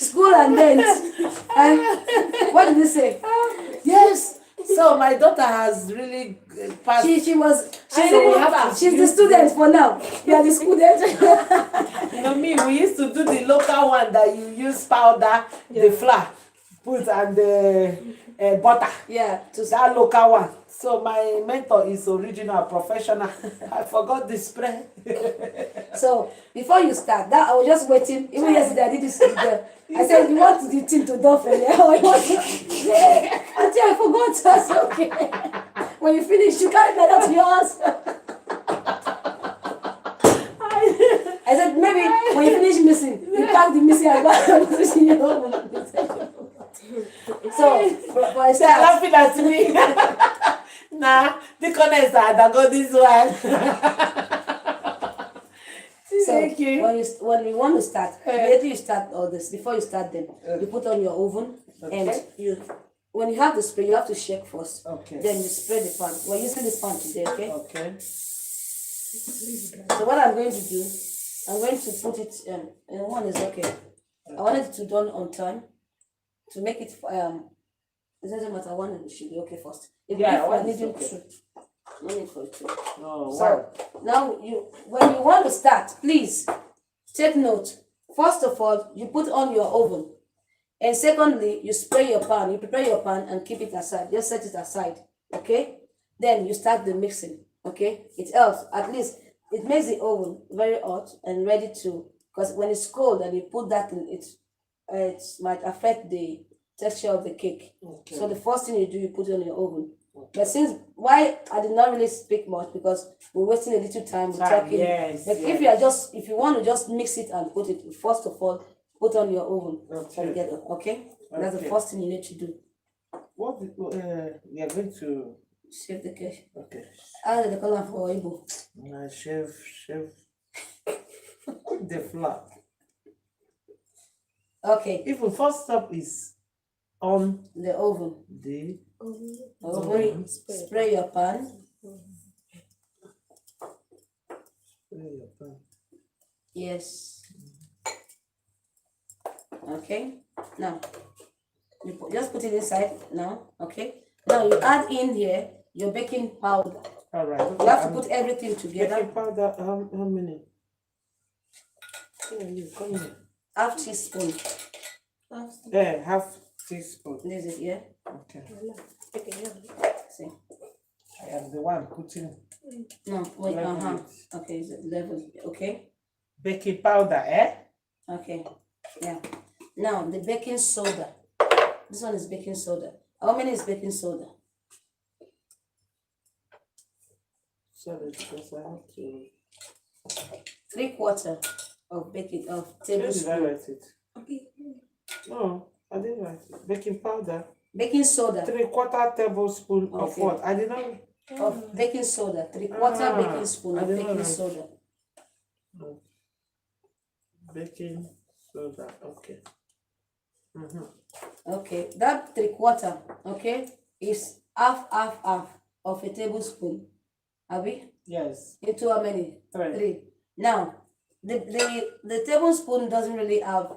School and dance. What did you say? Yes. So my daughter has really passed. She was. I So we really have have to She's the use student for now. You are the student. You know me, we used to do the local one that you use powder, the flour, put and the butter. Yeah. To that local one. So my mentor is original professional. I forgot the spray. So before you start, that I was just waiting. Even yesterday I did this with them. I said, you want the thing to do for me? Yeah. Until I forgot. I said, okay. When you finish, you carry that out to your house. I said, maybe when you finish missing, you pack the missing and go put in your own. So, for a They are start, laughing at me. Nah, the corners are that go this one. so Thank you. when you want to start, immediately you start all this. Before you start them, you put on your oven and Okay. when you have the spray, you have to shake first. Okay. Then you spray the pan. We're using this pan today, okay? Okay. So what I'm going to do, I'm going to put it in one is okay. I wanted it to done on time to make it it doesn't matter, one should be okay first. If Yeah, I one need is it okay. to, no need for it to. Oh, wow. So now when you want to start, please take note. First of all, you put on your oven. And secondly, you spray your pan, you prepare your pan and keep it aside. Just set it aside. Okay? Then you start the mixing. Okay? It helps. At least it makes the oven very hot and ready to, because when it's cold and you put that in it might affect the texture of the cake. Okay. So the first thing you do, you put it on your oven. But since why I did not really speak much because we're wasting a little time Time, talking. yes, But yes. if you want to just mix it and put it, first of all, put on your oven Okay. together. Okay? That's the Okay. first thing you need to do. What we are going to Shave the cake. okay. How do they call it for Igbo? Chef the flour. Okay, Even first step is on the oven. the Oven. Spray your pan. Yes. Okay. Now, just put it inside now. Okay. Now you add in here your baking powder. all right. You have to put everything together. baking powder. How many? Yeah, you come here. Half teaspoon. Yeah, half teaspoon. This is here. Okay. See. I am the one putting No, wait. level it. Okay, is it level? Okay. Baking powder, eh? Okay. Yeah. Now the baking soda. This one is baking soda. How many is baking soda? Sorry, because I have to. 3/4 of baking of Where did I tablespoon. write it? No, I didn't write it. Baking powder. Baking soda 3/4 tablespoon of Okay. what? I did not. of baking soda, 3/4 Ah, baking spoon I of didn't know baking that. soda. Baking soda. Okay. Okay, that 3/4, okay, is half of a tablespoon. Abi? Yes. Into how many? 3. 3. Now, the tablespoon doesn't really have.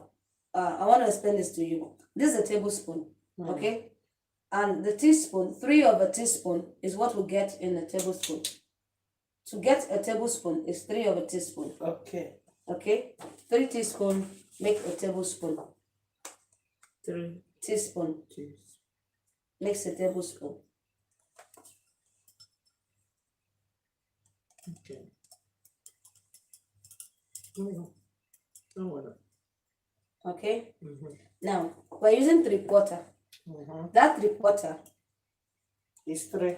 I want to explain this to you. This is a tablespoon, okay, and the teaspoon, 3 of a teaspoon is what we get in a tablespoon. To get a tablespoon is 3 of a teaspoon. Okay. Okay, 3 teaspoon make a tablespoon. 3 Teaspoon teaspoons. makes a tablespoon. Okay. No. No worry. Okay. Mm-hmm. Now we're using 3/4. Mm-hmm. That 3/4. It's 3.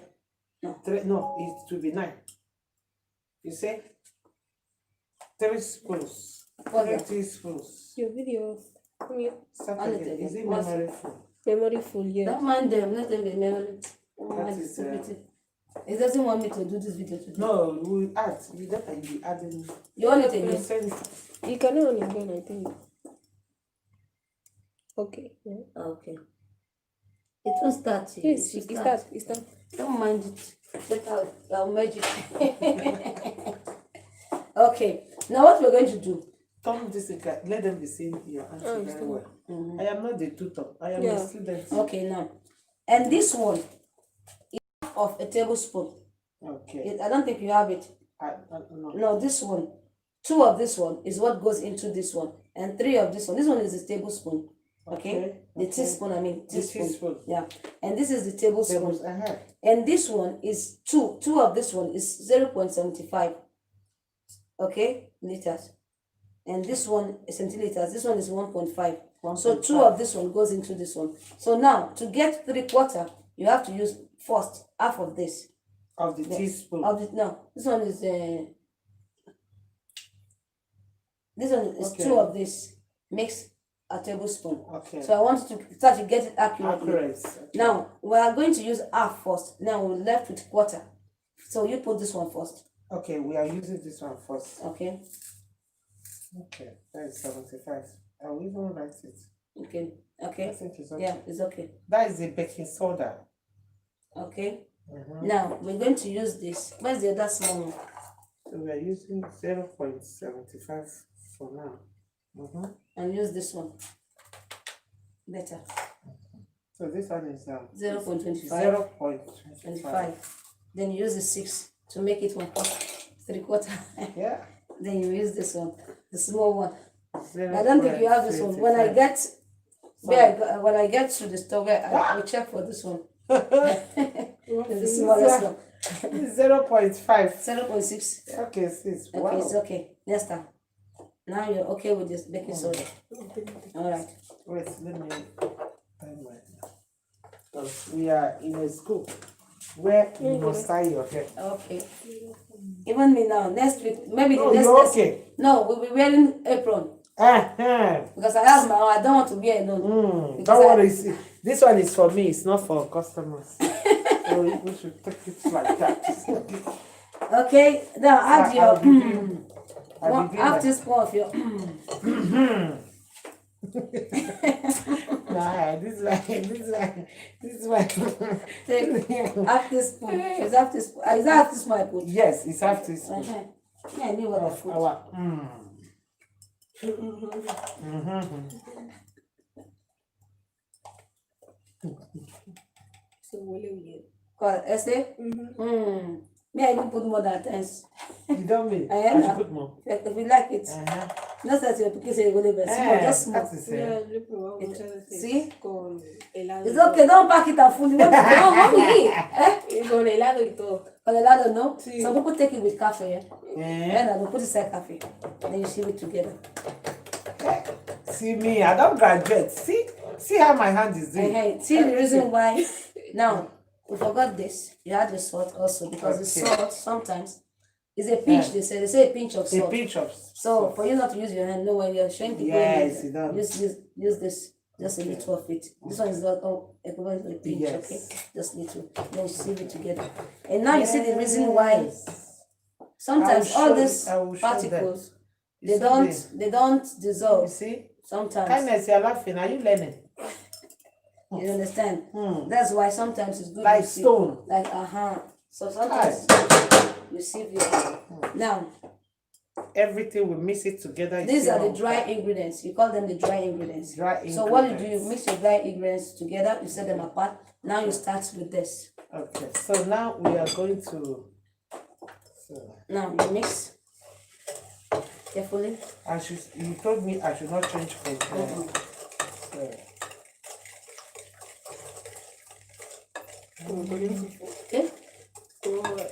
No. 3. No, it should be 9. You say 3 spoons. What's 3 that? teaspoons. Your video. Come here. Start On it again. Is it again. What's- memory full? Memory full, yeah. Don't mind them. Let them be memory. Don't mind That the is, stupidity. It doesn't want me to do this video today. No, we add. You definitely be adding. You want it You again? send You can on again, I think. Okay. Yeah. Okay. It will start. Yes, will it starts. It starts. Don't mind it. Let I'll merge it. Okay. Now what we're going to do? turn this again. Let them be seeing your answer Oh, very it's well. Mhm. I am not the tutor. I am Yeah. a student. Okay, now. And this one is half of a tablespoon. Okay. I don't think you have it. No. No, this one. 2 of this one is what goes into this one. And 3 of this one. This one is a tablespoon. Okay? The teaspoon, I mean, The teaspoon. teaspoon. Yeah. And this is the tablespoon. Tables ahead. And this one is 2. 2 of this one is 0.75. Okay? Liters. And this one is centiliters. This one is 1.5. So 2 of this one goes into this one. So now, to get 3/4, you have to use first half of this. Of the teaspoon. No, this one is this one is Okay. 2 of this makes a tablespoon. Okay. So I want you to start to get it accurately. Accurate. Okay. Now we are going to use half first. Now we're left with quarter. So you put this one first. Okay, we are using this one first. Okay. Okay, that is 75. I will even write it. Okay. I Okay. think it's okay. Yeah, it's okay. That is the baking soda. Okay. Mhm. Now we're going to use this. Where's the other small one? So we are using 0.75 for now. Mhm. And use this one. Better. So this one is 0.25. 0.25. 25. Then you use the 6 to make it 3/4. Yeah. Then you use this one, the small one. I don't think you have this one. When I 0.25. get when I get to the store, I'll check for this one. It's the smallest one. 0.5. 0.6. Okay, sis. Okay, Wow. it's okay. Next time. Now you're okay with this baking soda. All right. Wait, let me find my. Because we are in a school where you must tie your hair. Okay. Even me now, next week, maybe No, the next you're lesson- okay. No, we'll be wearing apron because I have my own. I don't want to be alone. Because Don't worry. See, this one is for me. It's not for customers. So we should take it like that. Okay, now add your I'll begin half like- teaspoon of your Nah, this one. take half teaspoon. Is half teaspoon? Is that half teaspoon I put? Yes, it's half teaspoon. Yeah, I knew what I put. Our, So, weird. Cause essay. Me, I didn't put more than 10. You don't mean? I I am should now. put more. If you like it, Uh-huh. not that your pikin say you go live small, just small. That is Yeah, look what See? Con helado. It's okay. Don't pack it and fully. What we eat? Eh? Con helado y todo. For the ladder, no. Sí. Some people take it with cafe. Yeah. Eh? Then I will put it inside cafe. Then you shave it together. See me, I don't graduate. See how my hand is doing. Hey, see the reason why. Now we forgot this. You add the salt also because the Okay. salt sometimes is a pinch. Yeah. They say a pinch of A salt. pinch of So for you not to use your hand, no, when you're showing people, Yes, you don't. use this. Just a Okay. little of it. This one is not all equivalent to a pinch, Yes. okay? Just little. Then you sieve it together. And now you see the reason why Yes. sometimes I will all show these you- I will show them. particles You they see don't the- they don't You dissolve see? sometimes. Kindness, you're laughing. Are you learning? You understand? Hmm. That's why sometimes it's good Like to sieve. stone. Like So sometimes you sieve your now Everything we mix it together. you these see are the how- dry ingredients. You call them the dry ingredients. Dry So what you do, you ingredients. mix your dry ingredients together, you set them apart. Now you start with this. Okay, so now we are going to. So, Now you mix carefully. you told me I should not change from there. So, Okay?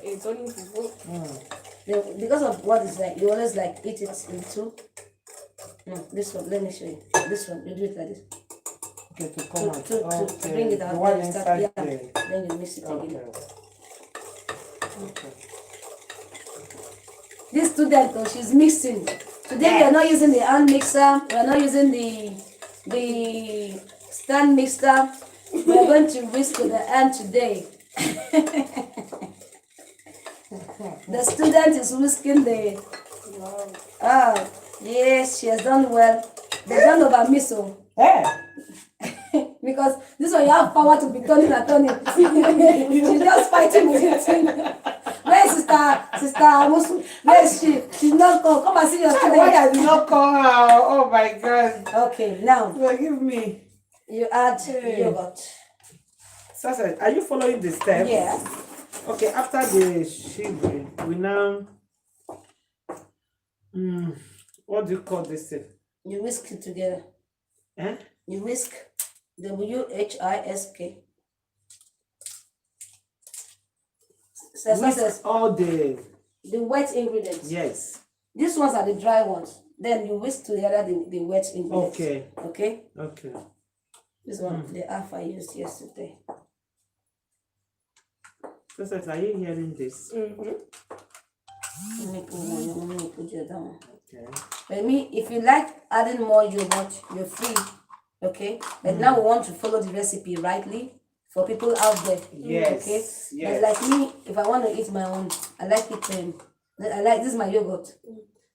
It's only fufu. Because of what is like, you always like eat it in two. No, this one, let me show you. This one, you do it like this. okay, to come out. To bring it out, The one then you start, inside yeah. the. Then you mix it Okay. again. Okay. This student though, she's mixing. Today we are not using the hand mixer, we are not using the stand mixer. We are going to whisk with the hand today. The student is whisking the yes, she has done well. They done over me so Hey! because this one you have power to be turning and turning. She's just fighting with it. Where is sister Amusu? Where is she? She's not come and see your Why student. I did not call her? Oh my God! Okay, now Forgive me. you add Hey. yogurt. Sasa, are you following the steps? Yeah. Okay, after the shivering, we now. What do you call this thing? You whisk it together. Eh? You whisk. WHISK. Whisk all the. The wet ingredients. Yes. These ones are the dry ones. Then you whisk together the wet ingredients. Okay. Okay. Okay. This one, the half I used yesterday. Sasa, are you hearing this? Let me put you down. Okay. But me, if you like adding more yogurt, you're free. Okay. But now we want to follow the recipe rightly for people out there. Yes. Okay. Yes. But like me, if I want to eat my own, I like it. I like this is my yogurt.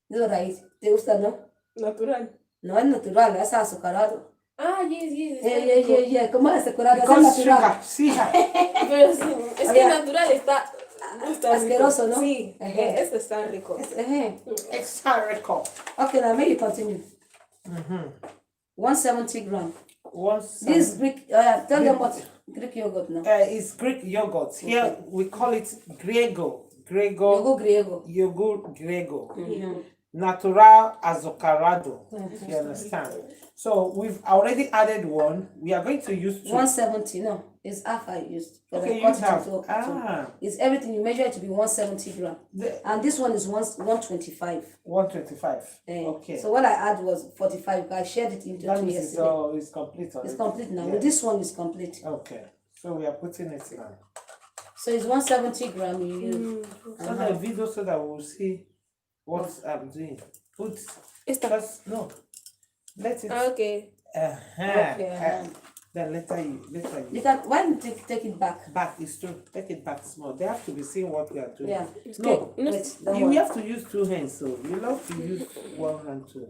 This is what I eat. ¿Te gusta, no? Natural. No es natural, es azucarado. Ah, yes. Yeah. ¿Cómo es azucarado? Es Because natural. sugar, see her. Pero sí, es que natural está Asqueroso, rico. ¿no? Sí, Ajá. este está rico. Extra record. Okay, now maybe continue. 170 grams. Once. This Greek, tell them what Greek yogurt now. It's Greek yogurt. Here we call it Grego. Yogo griego. Yogurt Grego. Natural azucarado. You understand? So we've already added one. We are going to use two. 170, no, it's half I used. Because Okay, I you cut it have. into it's everything, you measure it to be 170 grams. And this one is 125. 125. Eh, Okay. So what I add was 45. I shared it into That two means it's, yesterday. it's complete already. It's complete now. Yeah. With this one is complete. Okay. So we are putting it now. So it's 170 grams you use. So the video so that we'll see what I'm doing. Put Esta. just no. Let it. Okay. Okay, Then later you. You can, why don't you take it back? Back is true. Take it back small. They have to be seeing what we are doing. Yeah. No, Wait, don't you worry. have to use two hands. So you love to use one hand too.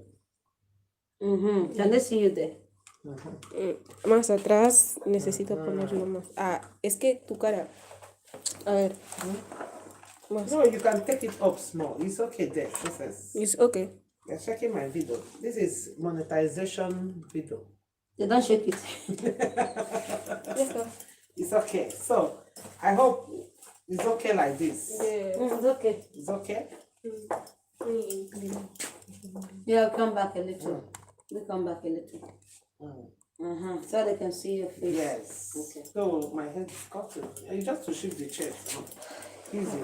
Can they see you there? Más atrás necesito ponerlo más. Ah, es que tu cara. A ver. Más. No, you can take it up small. It's okay there. This is. It's okay. You're checking my video. This is monetization video. They don't shake it. Ya está. It's okay. So I hope it's okay like this. Yeah. It's okay. It's okay. Yeah, come back a little. We come back a little. So they can see your face. Yes. Okay. So my head is cut. You just to shift the chair. Easy.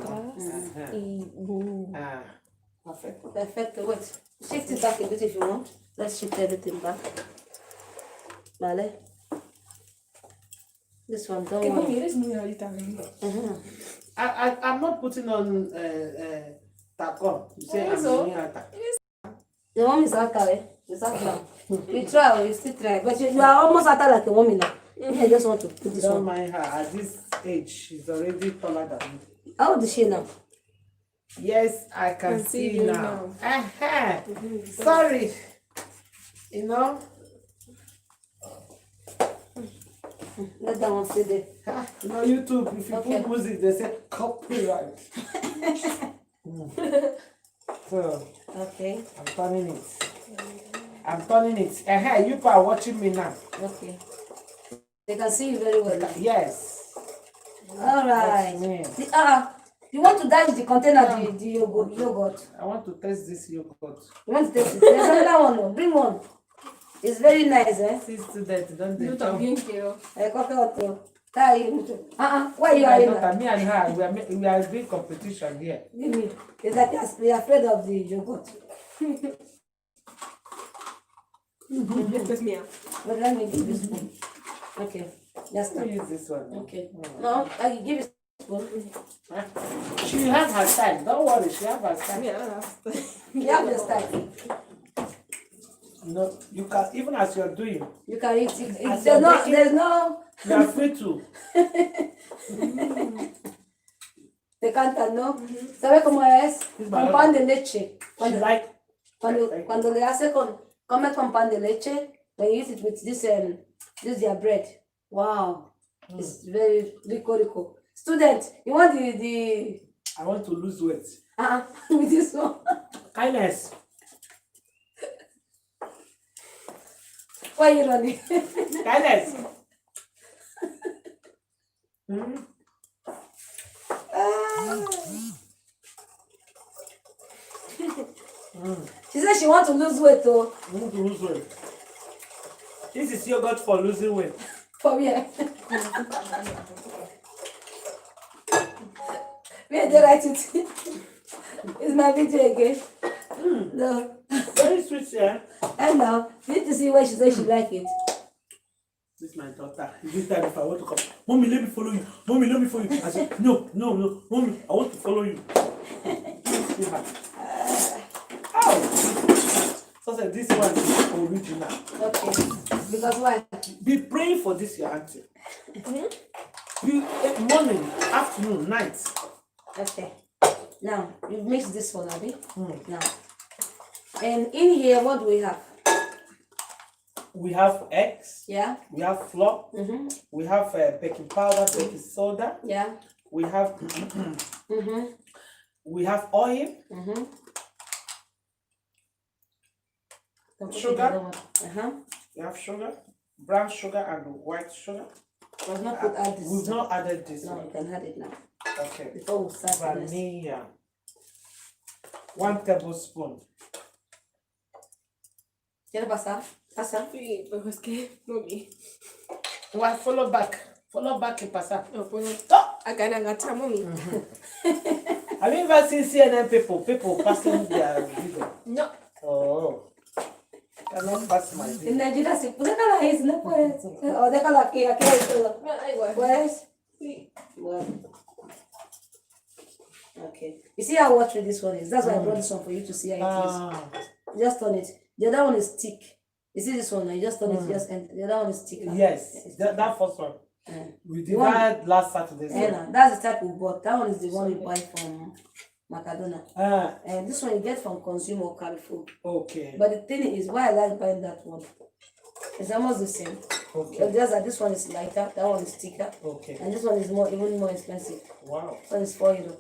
Perfect. Perfect. Wait. Shift it back a bit if you want. Let's shift everything back. Vale. This one, don't Que worry. mami, eres muy ahorita. I'm not putting on tacon. You say I'm Also- doing attack. The one is Aka, eh? It's Aka. You try, you still try. But you are almost at her like a woman now. I just want to put this Don't one. mind her. At this age, she's already taller than me. How old is she now? Yes, I can see you now. Sorry. You know? Let that one stay there. You know, YouTube, if you Okay. put music, they say copyright. So, Okay, I'm turning it. I'm turning it. You people are watching me now. okay. They can see you very well now. Yes. All right. Me. You want to dash the container, the yogurt. I want to taste this yogurt. You want to taste it? There's another one. No? Bring one. It's very nice, eh? See students, don't they Yo jump? también quiero. Coffee hot. Why you My are in daughter, that? me and her, we are doing competition here. Give me. It's like you're afraid of the yogurt. Esta es mía. But let me give you spoon. Okay. Just Let now. me use this one. Okay. No, I can give you spoon. Huh? She have her time. Don't worry, she have her time. Mira, You have your style. No, you can, even as you're doing, You can eat it. As There's you're no, making- there's no, you are free to. te canta, ¿no? ¿Sabe cómo es? Es Con barato. pan de leche. She Cuando, like, cuando le hace come con pan de leche, when you eat it with this their bread. Wow. It's very rico. Student, you want the I want to lose weight. with this one? Kindness. Why you running? Kindness. She said she want to lose weight though. I want to lose weight. This is yogurt for losing weight. For me. Where they write it? It's my video again. No. Very sweet, yeah. And now, you need to see where she said she like it. This is my daughter. This time if I want to come, Mommy, let me follow you. Mommy, let me follow you. I said, no. Mommy, I want to follow you. See her. Ow! So said, this one is original. Okay. Because why? Be praying for this, your auntie. Morning, afternoon, night. Okay. Now, you mix this one, Abby. Now. And in here, what do we have? We have eggs. Yeah? We have flour. Mm-hmm. We have baking powder, baking soda. Yeah? We have Mm-hmm. we have oil, Mm-hmm. Sugar? Uh-huh. we have sugar, brown sugar and white sugar. We've not put add this. We've not added this No, one. you can add it now. Okay. Before we start the rest. Vanilla. 1 tablespoon. ¿Quieres pasar? Pasa. Sí, pero es que no vi. Well, follow back y pasar. No puedo. Oh! Acá en agacha, mami. Have you ever seen CNN people passing their video? No. Oh. Cannot pass my video. En Nigeria, sí, pues déjala ahí, si no puedes. O déjala aquí hay todo. No, da igual. Pues, Sí. well. Okay. You see how watery this one is? That's why I brought this one for you to see how it is. Just turn it. The other one is thick. You see this one? You just turn it, just enter. The other one is thicker. Yes, that first one. We did one- that last Saturday. And that's the type we bought. That one is the one we buy from Macadona. And this one you get from Consumer or Carrefour. Okay. But the thing is, why I like buying that one, it's almost the same. Okay. But just that this one is lighter, that one is thicker, Okay. and this one is even more expensive. Wow. So it's €4.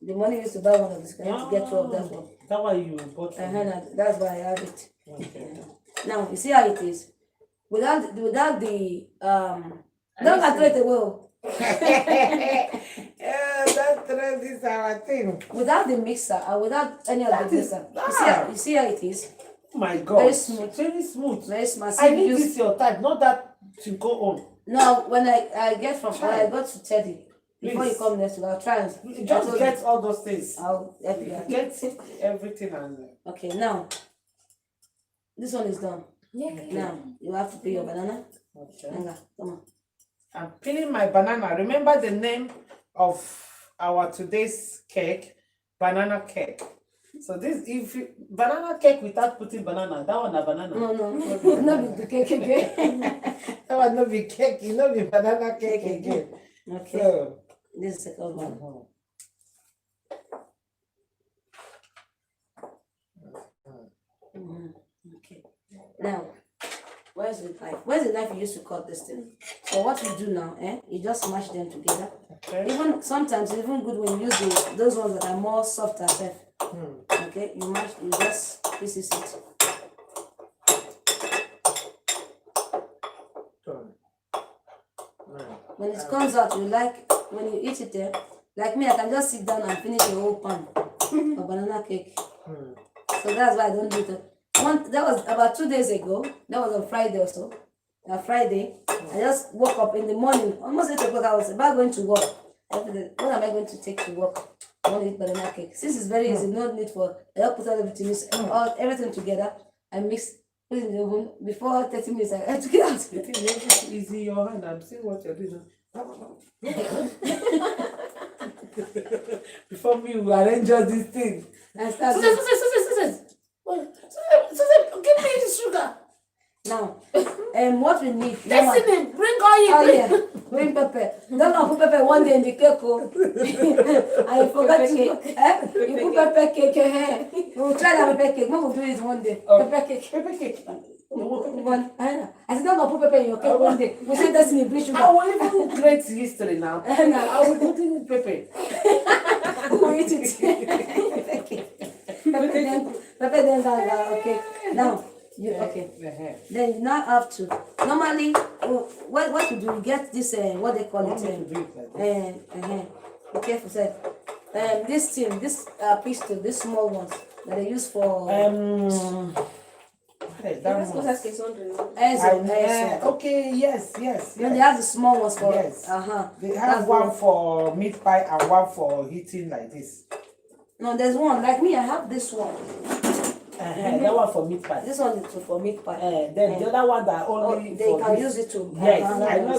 The money used to buy one of this, I have to get two of that one. That why you bought from me. And that's why I have it. Okay. Now you see how it is. Without the don't throw it away. Oh. Yeah, that trend is our thing. Without the mixer and without any of That the is- mixer. ah. You see how it is? Oh my God. Very smooth. Very smooth. Very smart. I need Use- this your type, not that to go on. No, when I get from when I go to Teddy, before you Please. come next week, I'll try and Just get all those things. I'll help you. Get everything and Okay, now this one is done. Now you have to peel your banana. okay. Hanga, come on. I'm peeling my banana. Remember the name of our today's cake, banana cake. So this, if you, banana cake without putting banana, that one a banana. No, not the cake again. That one no be cake, it no be banana cake again. Okay, So, this is the second one. Okay. Now, where's the knife? Where's the knife you used to cut this thing? So what you do now, you just smash them together. okay. Even sometimes it's even good when you use those ones that are more softer. Okay, you just pieces it. When it comes out, you like when you eat it there. Like me, I can just sit down and finish a whole pan of banana cake. So that's why I don't do it. That was about 2 days ago. That was on Friday or so. Friday, I just woke up in the morning, almost 8 o'clock. I was about going to work. What am I going to take to work? I want to eat banana cake. Since it's very easy, no need for. I just put everything together. I mix, put it in the oven. Before 30 minutes, I took it out. The thing is easy in your hand. I'm seeing what you're doing. Before me, we arrange all these things. And start. Susan, give me the sugar. Now, what we need. Listening, bring oil. Oh yeah, bring pepper. Don't know put pepper one day in the cake. Oh. I forgot to. You put pepper cake. We will try that pepper cake. We will do it one day. Pepper cake. Pepper cake. I said, don't go put pepper in your cake one day. We say that's in the sugar. I will even create history now. I will put in pepper. We will eat it. Pepper then okay. Now. Okay. Then you now have to. Normally, what you do, you get this what they call it. Be careful, sir. This thing, this pistol, this small ones that they use for. Okay, yes. Then they have the small ones for. Yes. They have one for meat pie and one for heating like this. No, there's one like me. I have this one. That one for meat pie. This one is for meat pie. Then the other one that only they can use it to. Yes, I know.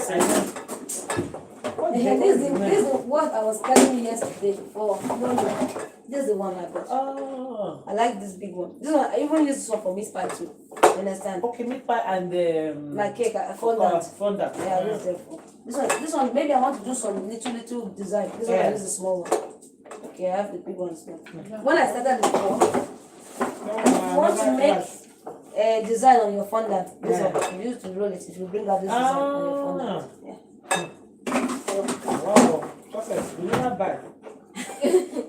This is what I was telling you yesterday before. No. This is the one I bought. Oh. I like this big one. This one I even use this one for meat pie too. You understand? Okay, meat pie and my cake. I fondant. Fondant. Yeah, I use it for. This one. Maybe I want to do some little design. This one I use the small one. Okay, I have the big ones now. When I started before. You want to make a design on your fondant. This one, you use to roll it. If you bring out this design on your fondant. Yeah. Wow. Perfect. You're not bad.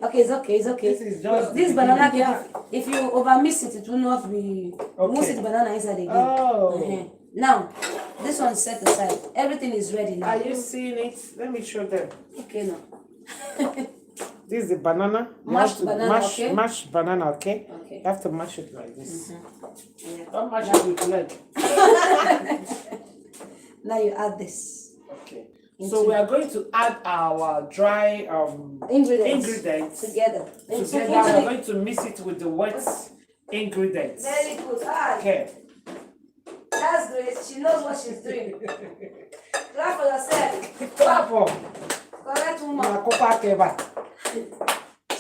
Okay, it's okay. This is just this banana cake. If you over mix it, it will not be. Okay. Mix the banana inside again. Oh. Now, this one is set aside. Everything is ready now. Are you seeing it? Let me show them. Okay, now. This is the banana. Mashed banana, okay? Mashed banana, okay? Okay. You have to mash it like this. Yeah. Don't mash it with leg. Now you add this. Okay. So we are going to add our dry ingredients together. We are going to mix it with the wet ingredients. Very good. Okay. That's great. She knows what she's doing. Clap for yourself. Clap for. Correct woman.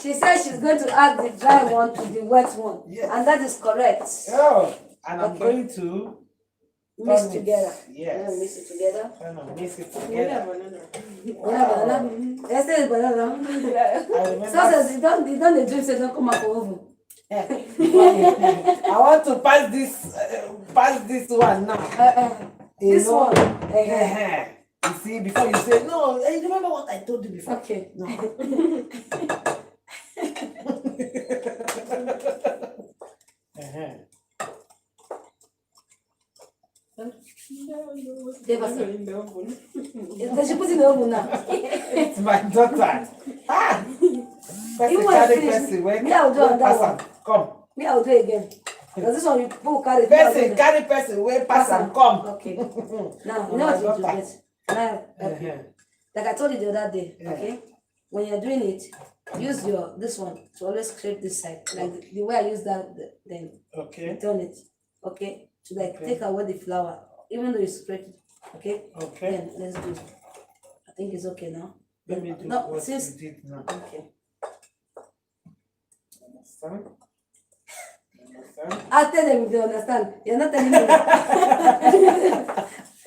She says she's going to add the dry one to the wet one. Yes. And that is correct. Oh, and I'm going to mix together. Yes. Mix it together. Mix it together. Banana. Yesterday banana. So says you don't the drink say don't come out for oven. I want to pass this one now. This one. You see, before you say no, you remember what I told you before. Okay. No. Does she put in the oven now? It's my daughter. Even when I finish, me I will do on that one. Come. Me I will do it again. Because this one you people carry. Carry person, wait, pass and come. Okay. Now, you know what you do get. Now, like I told you the other day, okay? When you're doing it, use this one to always scrape this side. Like the way I use that, then turn it, okay? To take away the flour, even though you scrape it, okay? Okay. Then let's do it. I think it's okay now. Let me do no, what since you did now. okay. Understand? Understand? I'll tell them if they understand. You're not telling me.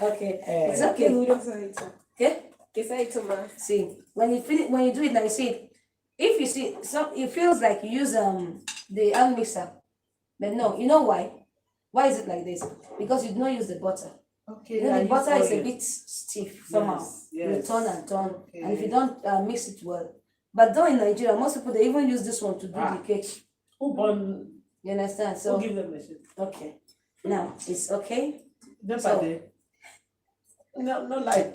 Okay, it's Qué okay. duro se ha hecho. Okay. Que se ha hecho más. See, when you finish, when you do it like see, if you see, so it feels like you use the hand mixer, but no, you know why? Why is it like this? Because you do not use the butter. Okay. You know, I the use butter is a oil. bit stiff somehow. Yes, You turn and turn, and if you Okay. don't mix it well. But though in Nigeria, most people they even use this one to do Ah. the cake. Who born? You understand? Who So give them the shit? okay, now it's okay. Never So- dey. No, no like.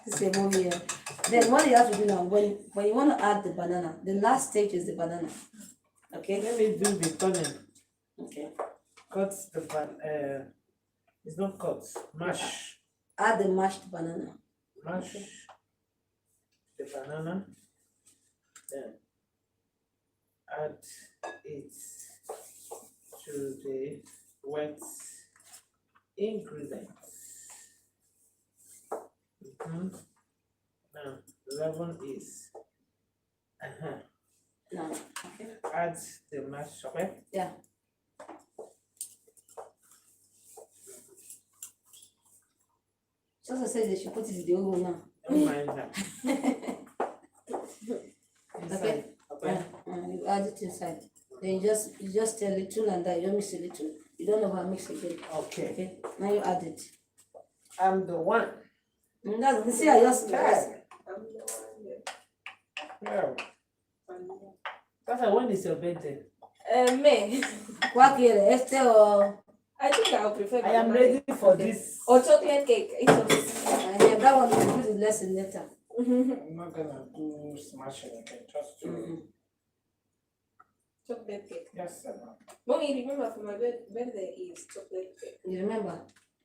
This is a movie. Yeah. Then what you have to do now, when you want to add the banana, the last stage is the banana. Okay. Let me do the turning. Okay. Cut the it's not cut. Mash. Add the mashed banana. Mash the banana. Then add it to the wet ingredients. Now, 11 is. No. Okay. Add the mash, okay? Yeah. Just say they should put it in the oven now. Don't mind that. Okay. Okay. You add it inside. Then you just tell little and that you mix a little. You don't over mix again. Okay. Okay. Now you add it. I'm the one. That's see I just Okay. Yeah. That's why when is your birthday? Me. what quiere este o I think I'll prefer I am banana ready cake. for Okay. this. Or chocolate cake. It's okay. that one we do the lesson later. I'm not gonna do smashing again. Just do Chocolate cake. yes, sir. Mommy, remember for my birthday is chocolate cake. You remember?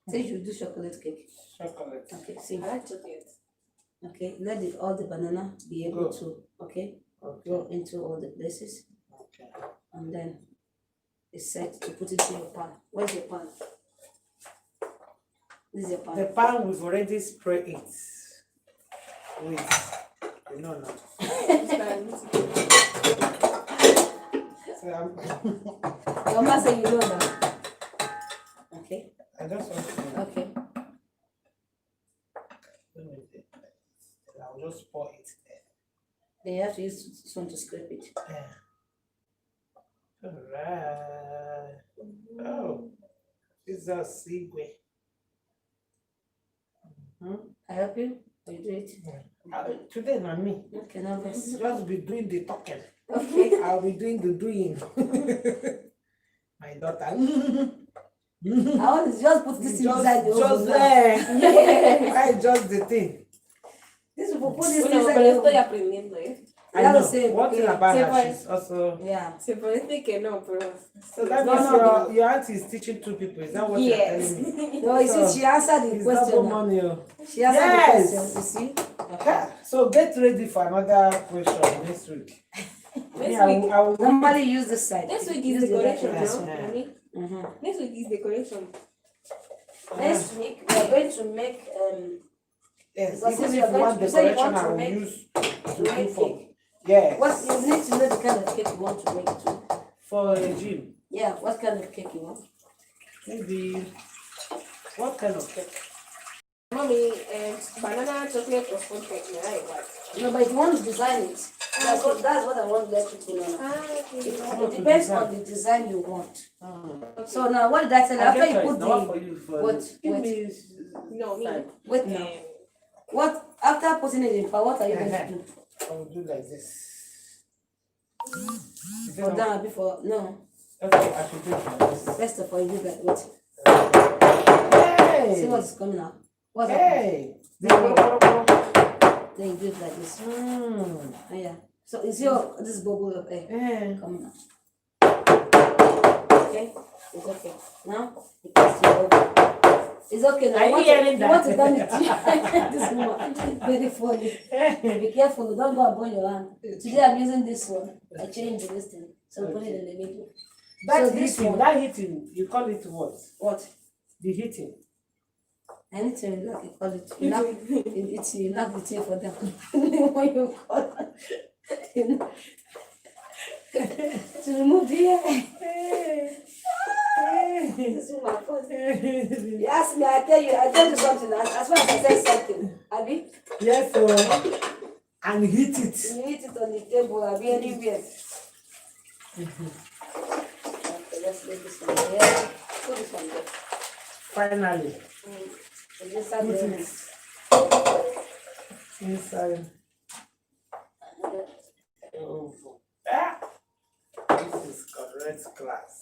Say you do chocolate cake. Chocolate. Okay, see. I like chocolate. Okay, let all the banana be able Go. to Okay. go into all the places, Okay. and then it's set to put it in your pan. Where's your pan? This is your pan. The pan we've already sprayed it with. You know now. So Your mama say you know that. Okay, I just want to. okay. I'll just pour it there. Then you have to use this one to scrape it. Yeah. Alright. Oh, this is a segue. I help you? Or you do it? Today, not me. Okay, now this. Just be doing the talking. Okay. I'll be doing the doing. My daughter. I want to just put this inside the just oven. now. there. Why just the thing? This will put this Bueno, inside pero the estoy oven. aprendiendo, ¿eh? I That's know. the same, One thing okay. about her, Separate. she's also. Yeah. Se parece que no, pero... So that No, means no. your auntie is teaching two people. Is that what you're Yes. telling me? No, you see, she answered the It's question. double now. money. Oh. She answered Yes. the question. You see? Okay. Ha, so get ready for another question next week. Me, Next I week. will- I will- Normally use this side. Next week Use is the decoration, right Yes. no? Yeah. Mommy? Mm-hmm. Next week is decoration. Next week we are going to make Yes, Because even since if you're you want going to- you say you decoration, want to I will make- use to make for. cake. Yes. What you need to know the kind of cake you want to make too. For a gym. Yeah, what kind of cake you want? Maybe. What kind of cake? Mommy, banana chocolate or spoon cake, me da igual. No, but if you want to design it, that's what I want to let you to know. Ah, okay. It depends on the design you want. Okay. So now what did I tell you? I After get you it. put Now what the for you for wait, give wait. me No, me. side. wait now. What after putting it in pan, what are you going to do? I will do like this. For down before no. Okay, I should do it like this. First of all you do that wait. See Hey! what's coming out. What's happening? Hey! Then you do it like this. Mm. Oh, yeah. So is your this bubble of air Eh. coming out? Okay? It's okay. Now you pass it over. It's okay now. Are you want to- hearing you want to that? done it. This one. Very funny. Be careful, don't go and burn your hand. Today I'm using this one. I changed this thing. So put it in the middle. That So this heating, one- that heating, you call it what? What? The heating. Anything like you call it. You knock you knock the thing for them. When you call it. You know. to remove the hair. This is my fault. You ask me, I tell you something. As far as I say something, Abi, Yes, so and hit it. you eat it on the table, Abi, anywhere. Okay, let's leave this one here. Put this one there. Finally, It's inside put there. it inside. Oh, ah, this is correct class.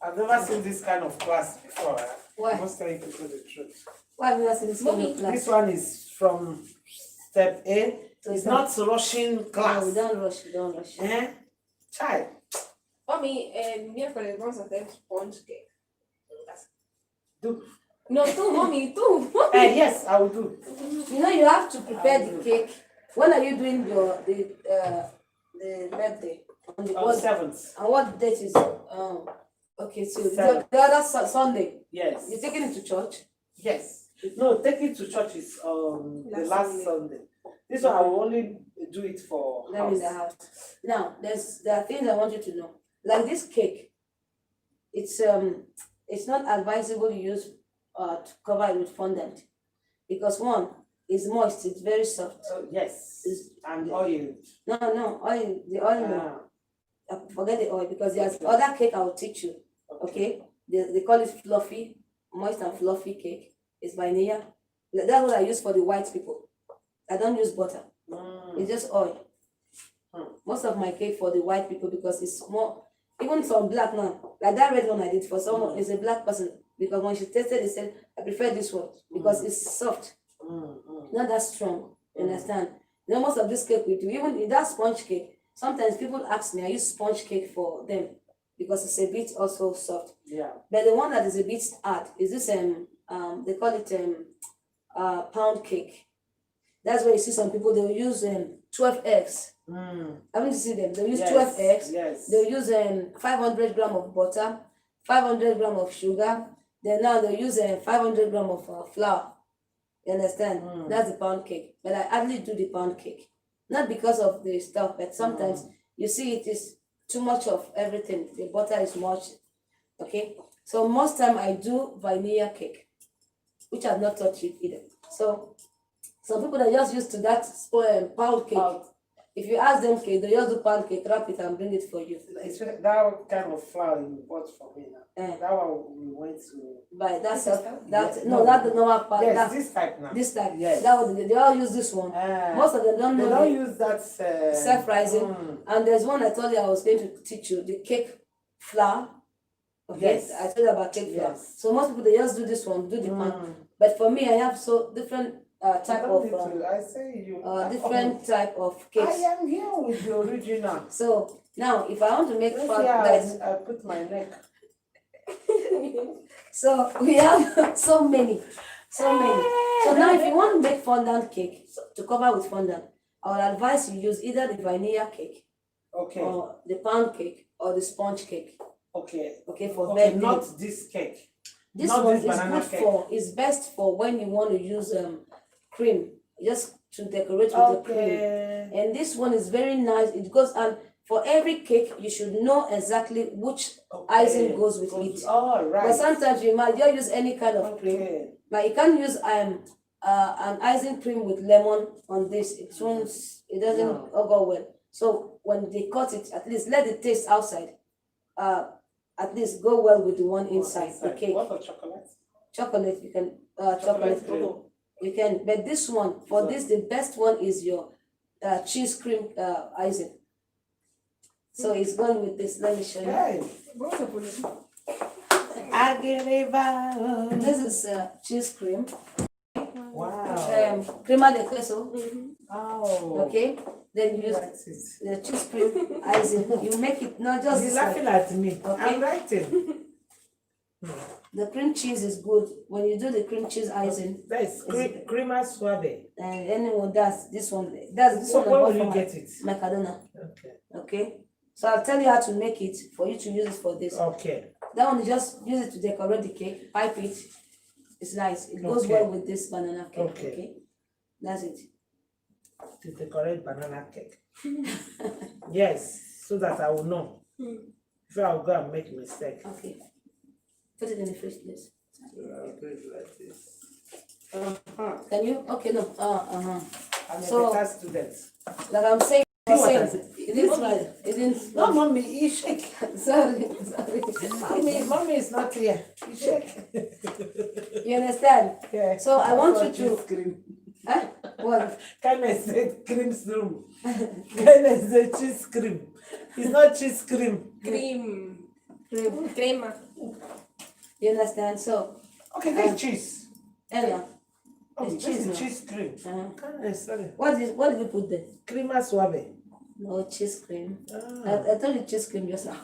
I've never seen this kind of class before. Why? I must tell you people the truth. Why have you not seen this kind of class? This one is from step A. So It's not rushing class. No, we don't rush, we don't rush. Eh? Child. Mommy, miércoles vamos a hacer sponge cake. Do. No, tú, mommy, tú. Yes, I will do. You know, you have to prepare the cake. When are you doing the birthday? On the On what? 7th. And what date is? Okay, so Seven. the other Sunday. Yes. You're taking it to church. Yes. No, take it to church is the last Sunday. This one I will only do it for Them in the house. house. Now, there are things I want you to know. Like this cake, it's not advisable to use to cover it with fondant because one is moist, it's very soft. Yes. It's- And oil. No, oil, the oil, no. Forget the oil because there's other cake I will teach you. Okay, they call it fluffy, moist and fluffy cake. It's vanilla. That's what I use for the white people. I don't use butter. It's just oil. Most of my cake for the white people because it's more. Even some black now, like that red one I did for someone is a black person because when she tasted, they said I prefer this one because it's soft, not that strong. You understand? You know, most of this cake we do, even in that sponge cake. Sometimes people ask me, I use sponge cake for them because it's a bit also soft. Yeah. But the one that is a bit hard is this they call it pound cake. That's where you see some people they'll use 12 eggs. Haven't you seen them? They'll use 12 eggs. Yes. They'll use 500 gram of butter, 500 gram of sugar. Then now they'll use 500 gram of flour. You understand? That's the pound cake. But I hardly do the pound cake. Not because of the stuff, but sometimes you see it is too much of everything. The butter is much. Okay? So most time I do vanilla cake, which I've not touched it either. So some people are just used to that pound cake. If you ask them cake, they just do pound cake, wrap it and bring it for you. It's that kind of flour you bought for me now. That one we went to. By that self, Yes, no, not the normal part. Yes, That, this type now. this type. Yes. That one, they all use this one. Most of them don't They know don't the use that self-rising. And there's one I told you I was going to teach you, the cake flour. Okay, Yes. I told you about cake flour. Yes. So most people they just do this one, do the pan. But for me, I have so different type of I say you. different type of I cakes. am here with the original. So now, if I want to make Let's fun, see how guys, I put my neck. so we have so many. So now, if you want to make fondant cake to cover with fondant, I would advise you use either the vanilla cake Okay. or the pound cake or the sponge cake. Okay. Okay, for Okay, birthday. not this cake. This not one this is banana good cake. for. Is best for when you want to use cream, just to decorate with the cream. Okay. And this one is very nice. It goes and for every cake you should know exactly which icing goes with it. All right. But sometimes you might just use any kind of cream. Okay. But you can't use an icing cream with lemon on this. It won't. It doesn't No. go well. So when they cut it, at least let the taste outside. At least go well with the one inside the cake. What for chocolate? Chocolate you can chocolate cream. you can. But this one for So- this the best one is your cheese cream icing. So it's going with this. Let me show you. Hey. Agriba. This is cheese cream. Wow. Crema de queso. Oh. Okay. Then you use That's it. the cheese cream icing. You make it not just You're this way. laughing at me. Okay. I'm writing. The cream cheese is good when you do the cream cheese icing. That is crema suave. And anyone that's this one. That's this So one. I where bought will you from get it? Mercadona. Okay. Okay. So I'll tell you how to make it for you to use it for this. Okay. That one you just use it to decorate the cake, pipe it. It's nice. It goes Okay. well with this banana cake. Okay. Okay. That's it. To decorate banana cake. Yes. so that I will know. If I'll go and make mistake. Okay. Put it in the fridge, please. I'll do it like this. Can you? Okay, no. I'm So- a better student. Like I'm saying, See what I said? it didn't right. It didn't. No, mommy, you shake. Sorry. Mommy is not here. You shake. You understand? Yeah. So I want That's you what to. cheese cream. Huh? What? Kindness said cream room. Kindness said cheese cream. It's not cheese cream. Cream. Cream. Crema. You understand? So, Okay, this is cheese. Ella, Oh, it's this cheese is now. cheese cream. Kindness, sorry. what did you put there? Cream suave. No, cheese cream. Ah, I told you cheese cream just now.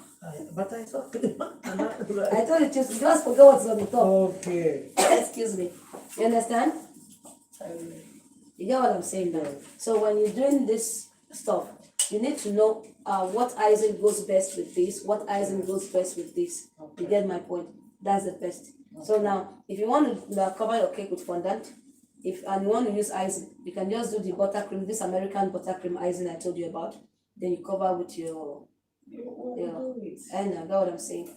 but I saw cream. I told you cheese. Just forget what's on the top. Okay. Excuse me. You understand? You get what I'm saying now? So when you're doing this stuff, you need to know what icing goes best with this, what icing goes best with this. You get my point? That's the best. So now, if you want to cover your cake with fondant, and you want to use icing, you can just do the buttercream, this American buttercream icing I told you about. Then you cover with your, and I know what I'm saying.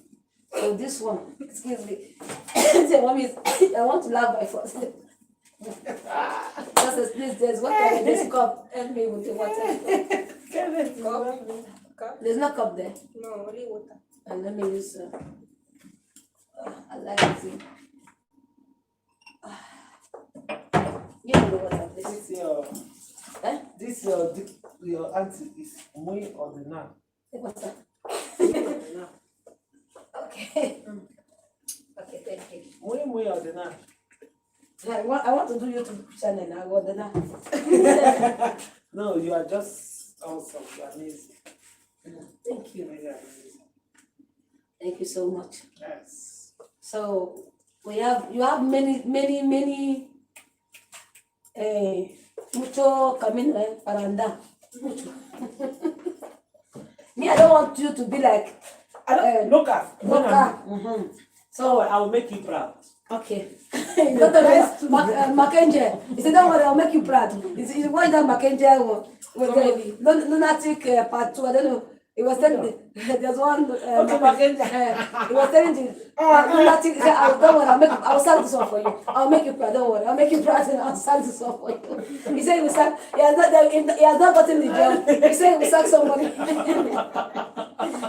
So this one, excuse me. Say, mommy, I want to laugh by force. Just please, there's water in this cup. Help me with the water. Cup? There's no cup there. No, only water. And let me use. I like it. See. Give me the water, please. Eh? This your auntie is muy ordinary. The water. Okay. Okay, thank you. Muy ordinary. I want to do YouTube channel now. What the now? No, you are just awesome. You are amazing. Thank you. Really amazing. Thank you so much. Yes. So you have many mucho camino para andar. Mucho. Me, I don't want you to be like I don't, look at. Boca. So I will make you proud. Okay. Go to Mackenzie. He said, don't worry, I'll make you proud. He watched that Mackenzie with the lunatic part 2. I don't know. He was telling me, there's one. Okay, Mackenzie. He was telling the lunatic, he said, don't worry, I'll start this one for you. I'll make you proud, don't worry. I'll make you proud and I'll start this one for you. He said, he has not gotten the job. He said, he will sack somebody. He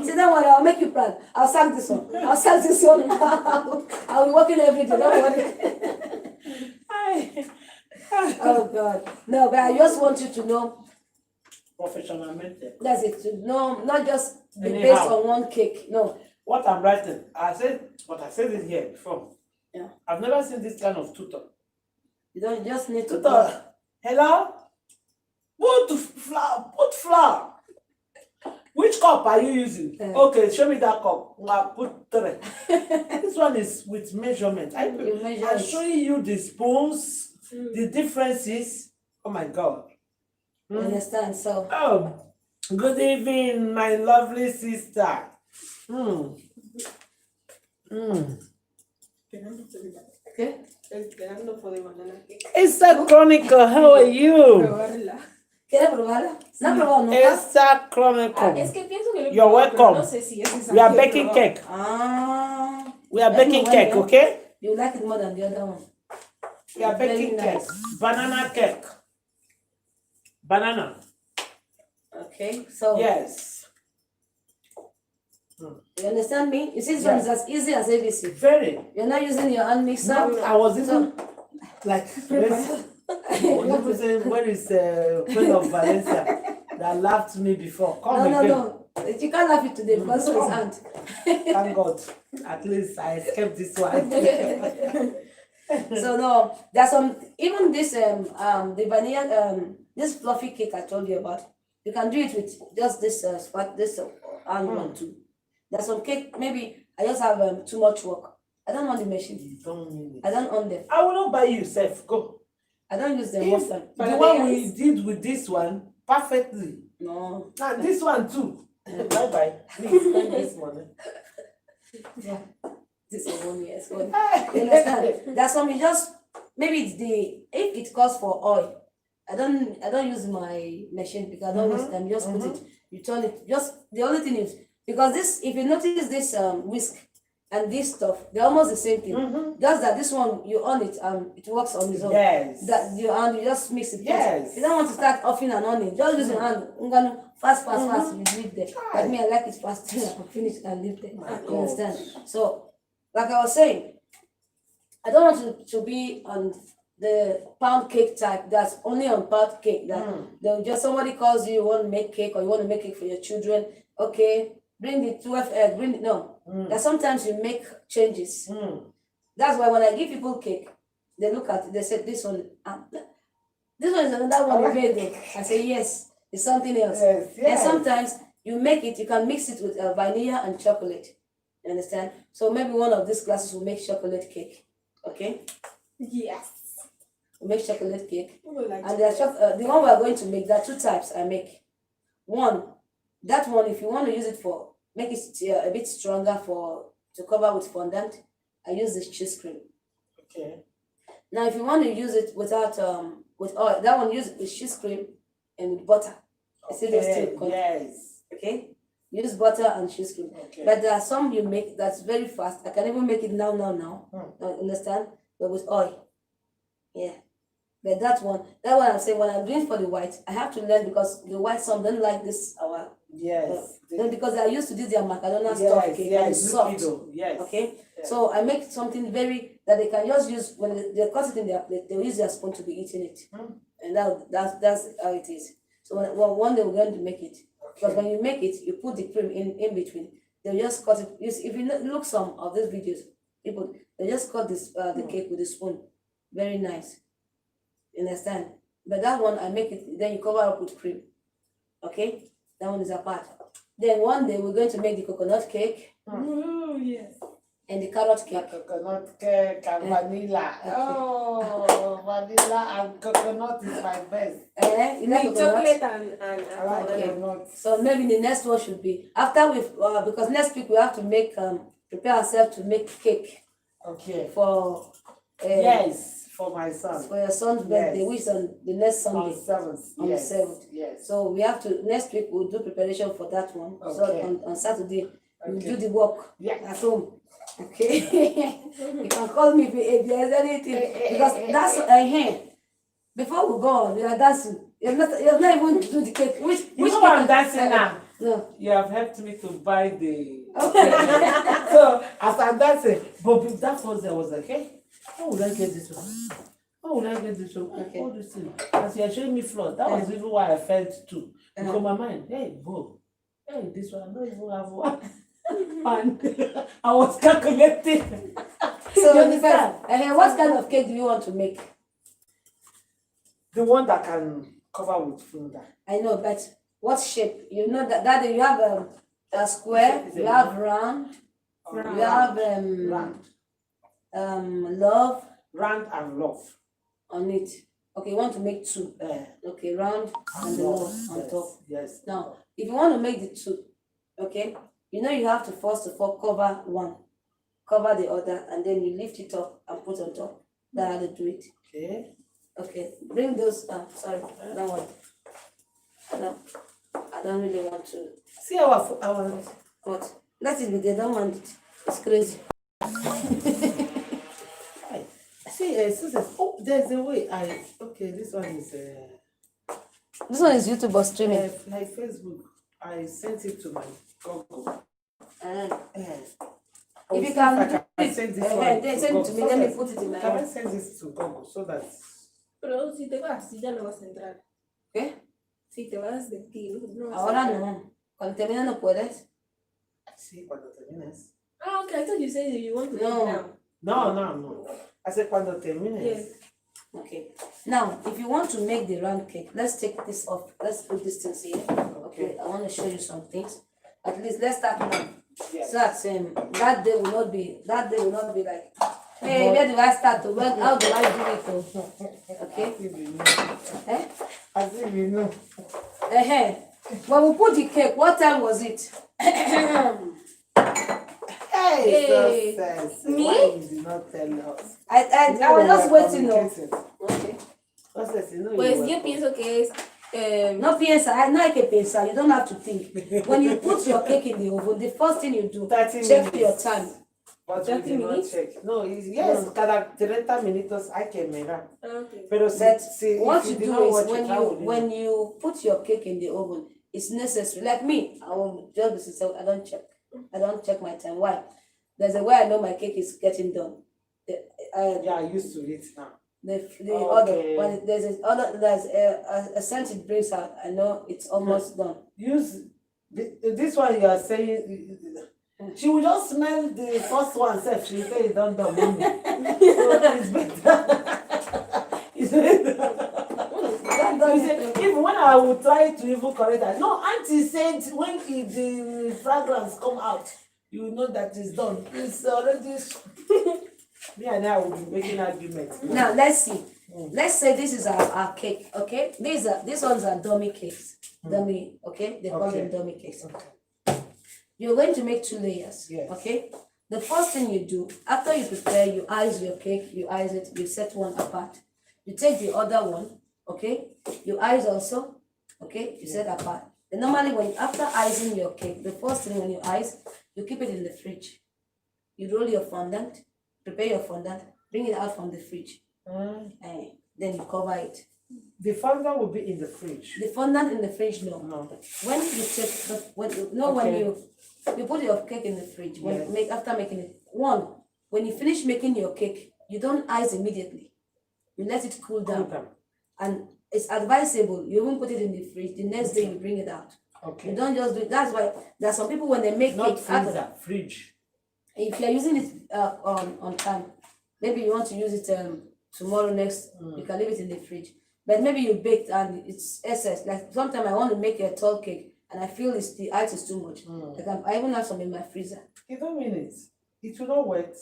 said, don't worry, I'll make you proud. I'll sack this one. I'll sack this one. I'll be working every day, don't worry. Oh, God. No, but I just want you to know, Professional mentor. that's it. To know, not just be Anyhow. based on one cake. No. What I'm writing, I said it here before. Yeah. I've never seen this kind of tutor. You don't you just need to. Tutor, hello? Put flour. Which cup are you using? Okay, show me that cup. I'll put 3. This one is with measurement. You measure I'm it. showing you the spoons, the differences. Oh my God. You understand? So, Oh, good evening, my lovely sister. okay. Esperando por el banana cake. Esther Chronicle, how are you? Probarla. ¿Quieres probarla? ¿No has probado nunca? Esther Chronicle. Es que pienso que lo he You're probado, pero welcome. No sé si es esa We are que he baking probado. cake. Ah. We are baking cake, okay? You like it more than the other one. We are Very baking cake. nice. Banana cake. Banana. Okay. So, Yes. you understand me? You see, this one is as easy as ABC. Very. You're not using your hand mixer. No, I was even like, where is Queen of Valencia that laughed to me before? Come No, again. no. You can't have it today because of his hand. Thank God. At least I escaped this one. So no, there's some even this the vanilla this fluffy cake I told you about. You can do it with just this hand one too. There's some cake maybe I just have too much work. I don't want the machine. You don't mean I it. don't own them. I will not buy you, Seth. Go. I don't use them If often. the one we did with this one perfectly. No. Now this one too. Bye bye. Please spend this money. Yeah. This is 1 year. So, you understand? There's some you just maybe it's if it calls for oil. I don't use my machine because I don't use them. Just put it. You turn it. Just the only thing is because this, if you notice this whisk and this stuff, they're almost the same thing. Just that this one you on it it works on its own. Yes. That you just mix it. Yes. You don't want to start offing and on it. Just use your hand. Fast. You leave there. Like me, I like it fast. I can finish and leave there. You understand? So, like I was saying, I don't want to be on the pound cake type that's only on pound cake. That they'll just somebody calls you want to make cake or you want to make cake for your children. Okay, bring the 12 egg. Bring it. No. That sometimes you make changes. That's why when I give people cake, they look at it, they say this one is another one you made. I say yes, it's something else. Yes. And sometimes you make it, you can mix it with vanilla and chocolate. You understand? So maybe one of these classes will make chocolate cake. Okay? Yes. We make chocolate cake. Like And the one we are going to make, there are 2 types I make. That one, if you want to use it for, make it a bit stronger to cover with fondant, I use this cheese cream. Okay. Now, if you want to use it without with oil, that one use it with cheese cream and with butter. Yes. Okay, use butter and cheese cream. Okay. But there are some you make that's very fast. I can even make it now. Understand? But with oil. Yeah. But that one I'm saying when I'm doing for the white, I have to learn because the white some don't like this Yes. then because they are used to this their macaroni stuff cake and it's soft. Yes. Okay, Yes. so I make something very that they can just use when they cut it in their plate. They'll use their spoon to be eating it, and that's how it is. So one day we're going to make it because when you make it, you put the cream in between. They'll just cut it. If you look some of these videos, people they just cut this the cake with a spoon, very nice. You understand? But that one I make it. Then you cover up with cream. Okay, that one is apart. Then one day we're going to make the coconut cake. Oh, yes. And the carrot cake. Coconut cake and vanilla. Oh, vanilla and coconut is my best. You like coconut? Chocolate I like coconut. So maybe the next one should be after we've because next week we have to make prepare ourselves to make cake Okay. for Yes, for my son. for your son's birthday, Yes. which is on the next On Sunday. 7th. On the Yes. 7th. Yes. So we have to next week we'll do preparation for that one. So Okay. on Saturday we'll Okay. do the work Yes. at home. Okay. You can call me if there's anything because that's a hand. Before we go on, we are dancing. You're not even do the cake. Which know cake I'm is- dancing now? No. You have helped me to buy the. So as I'm dancing, but that was I was like, hey, how would I get this one? How would I get this one? Okay. All this thing. As you're showing me floor, that was even why I felt too. Because my mind, hey, Bo, hey, this one, I don't even have one. And I was calculating. So You it depends. understand? What kind of cake do you want to make? The one that can cover with finger. I know, but what shape? You know that you have a square, Is it you have round, Round. you have Round. love Round and love. on it. Okay, you want to make 2. Okay, round and the love on Yes. top. Yes. Now, if you want to make the 2, okay, you know you have to first of all cover one, cover the other, and then you lift it up and put on top. That's how to do it. Okay. Okay, bring those. Sorry, don't worry. No, I don't really want to. See our What? Let it be. They don't want it. It's crazy. see, Susan. Oh, there's a way. Okay. This one is This one is YouTube or streaming. like Facebook. I sent it to my Google. If you can, I send this one. then send it to me. Let me put it in my Can I own. send this to Google so that? Pero si te vas, si ya no vas a entrar. ¿Qué? Si te vas de aquí, no vas a Ahora entrar. no. Cuando termine no puedes. Sí, cuando termines. Ah, okay. I thought you said you want to No. eat now. No. I said cuando termines. Yes. Okay. Now, if you want to make the round cake, let's take this off. Let's put this things here. Okay. I want to show you some things. At least let's start now. Yes. So that day will not be like, hey, where do I start to work? How do I do it? Okay. As if you know. Eh? As if you know. When we put the cake, what time was it? Hey, success. Me? Why you did not tell us? I was just waiting. No. Okay. Success, you know you Pues were- yo pienso que es not piensa, no hay que pensar. You don't have to think. When you put your cake in the oven, the first thing you do, 30 check minutes. your time. But we 30 did not minutes? check. No, yes, cada 30 minutos hay que mirar. Okay. Pero But si what if you did do not is watch when it, how you would when you put your cake in the oven, it's necessary. Like me, I will just be sincere, I don't check. I don't check my time. Why? There's a way I know my cake is getting done. Yeah, I used to it now. The Okay. other when there's a scent it brings out, I know it's almost done. Use this one you are saying. She will just smell the first one self. She will say it's done done, mommy. So it's better. It's better. You say, even when I would try to even correct her, no, auntie said when the fragrance come out, you will know that it's done. It's already. Me and I will be making arguments. Now let's see. Let's say this is our cake, okay? These ones are dummy cakes. Dummy, okay? They call them Okay. dummy cakes. You're going to make 2 layers. Yes. Okay? The first thing you do, after you prepare, you ice your cake, you ice it, you set one apart. You take the other one, okay? You ice also, okay? You set apart. And normally after icing your cake, the first thing when you ice, you keep it in the fridge. You roll your fondant, prepare your fondant, bring it out from the fridge. And then you cover it. The founder will be in the fridge. The fondant in the fridge, no. No. When you take when Okay. you put your cake in the fridge, when Yes. you make after making it, when you finish making your cake, you don't ice immediately. You let it cool down. And it's advisable, you even put it in the fridge, the next day you bring it out. You Okay. don't just do it. That's why there are some people when they make Not cake, freezer, fridge. if you're using it on time, maybe you want to use it tomorrow next, you can leave it in the fridge. But maybe you baked and it's excess. Like sometimes I want to make a tall cake and I feel the ice is too much. I even have some in my freezer. You don't mean it. It will not wet.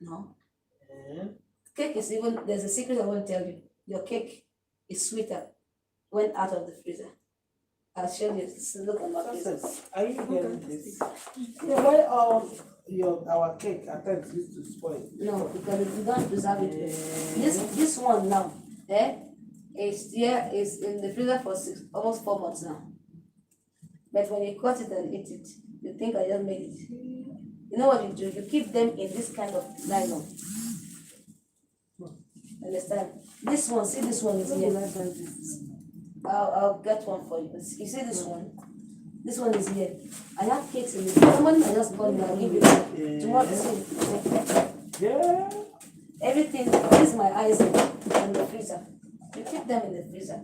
No. Eh? Cake is even, there's a secret I want to tell you. Your cake is sweeter when out of the freezer. I'll show you. Look at my freezer. Success. Are you getting this? Yeah, why our cake at times used to spoil? No, because you don't preserve it well. This one now, is in the freezer for almost 4 months now. But when you cut it and eat it, you think I just made it. You know what you do? You keep them in this kind of nylon. Understand? This one, see this one is here. I'll get one for you. You see this one? This one is here. I have cakes in it. Someone I just call me, I'll give you. Tomorrow, see. Yeah. Everything, this is my eyes in the freezer. You keep them in the freezer.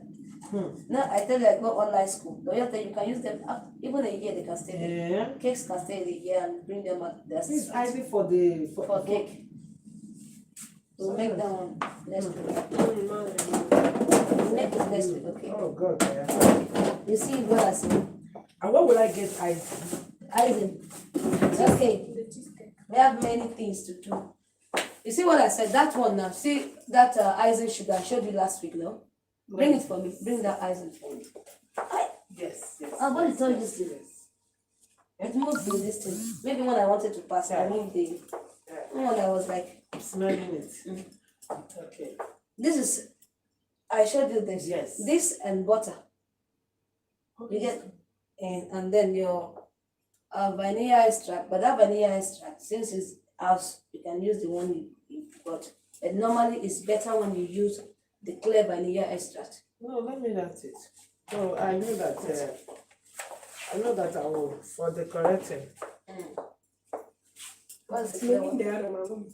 Now I tell you, I go online school. But you can use them even a year. They can stay there. Yeah. Cakes can stay a year and bring them out. That's This is ivy for the for cake. We'll make that one next week. We'll make it next week, okay? Oh God. Yeah. You see what I say? And where will I get ivy? Icing. Okay. We have many things to do. You see what I said? That one now. See that icing sugar I showed you last week, no? Bring it for me. Bring that icing for me. Yes. I'm going to tell you this thing. It moved this thing. Maybe when I wanted to pass, I moved the one I was like. I'm smelling it. Okay. This is, I showed you this. Yes. This and butter. You get, and then your vanilla extract. But that vanilla extract, since it's house, you can use the one you got. But normally it's better when you use the clear vanilla extract. No, let me not it. So I know that. I know that I will for the correcting. What's the clear one? The aroma.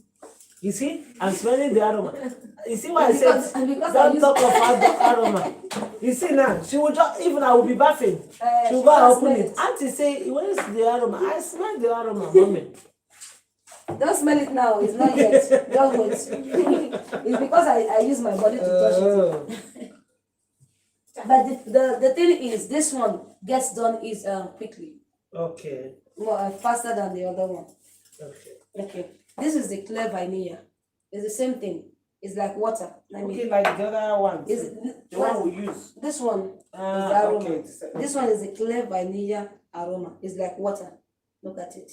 You see, I'm smelling the aroma. You see why I Because- said because I don't use- talk about the aroma. You see now, she will just even I will be bathing. She will she go and can't open smell it. Auntie say, where is the aroma? I smell the aroma, mommy. Don't smell it now, it's not yet. Just wait. It's because I use my body to touch it. Oh. But the thing is, this one gets done is quickly, Okay. more faster than the other one. Okay. Okay, this is the clear vanilla. It's the same thing. It's like water. I mean, Okay, like the other one. is The one we use. this one is the aroma. Okay. This one is the clear vanilla aroma. It's like water. Look at it.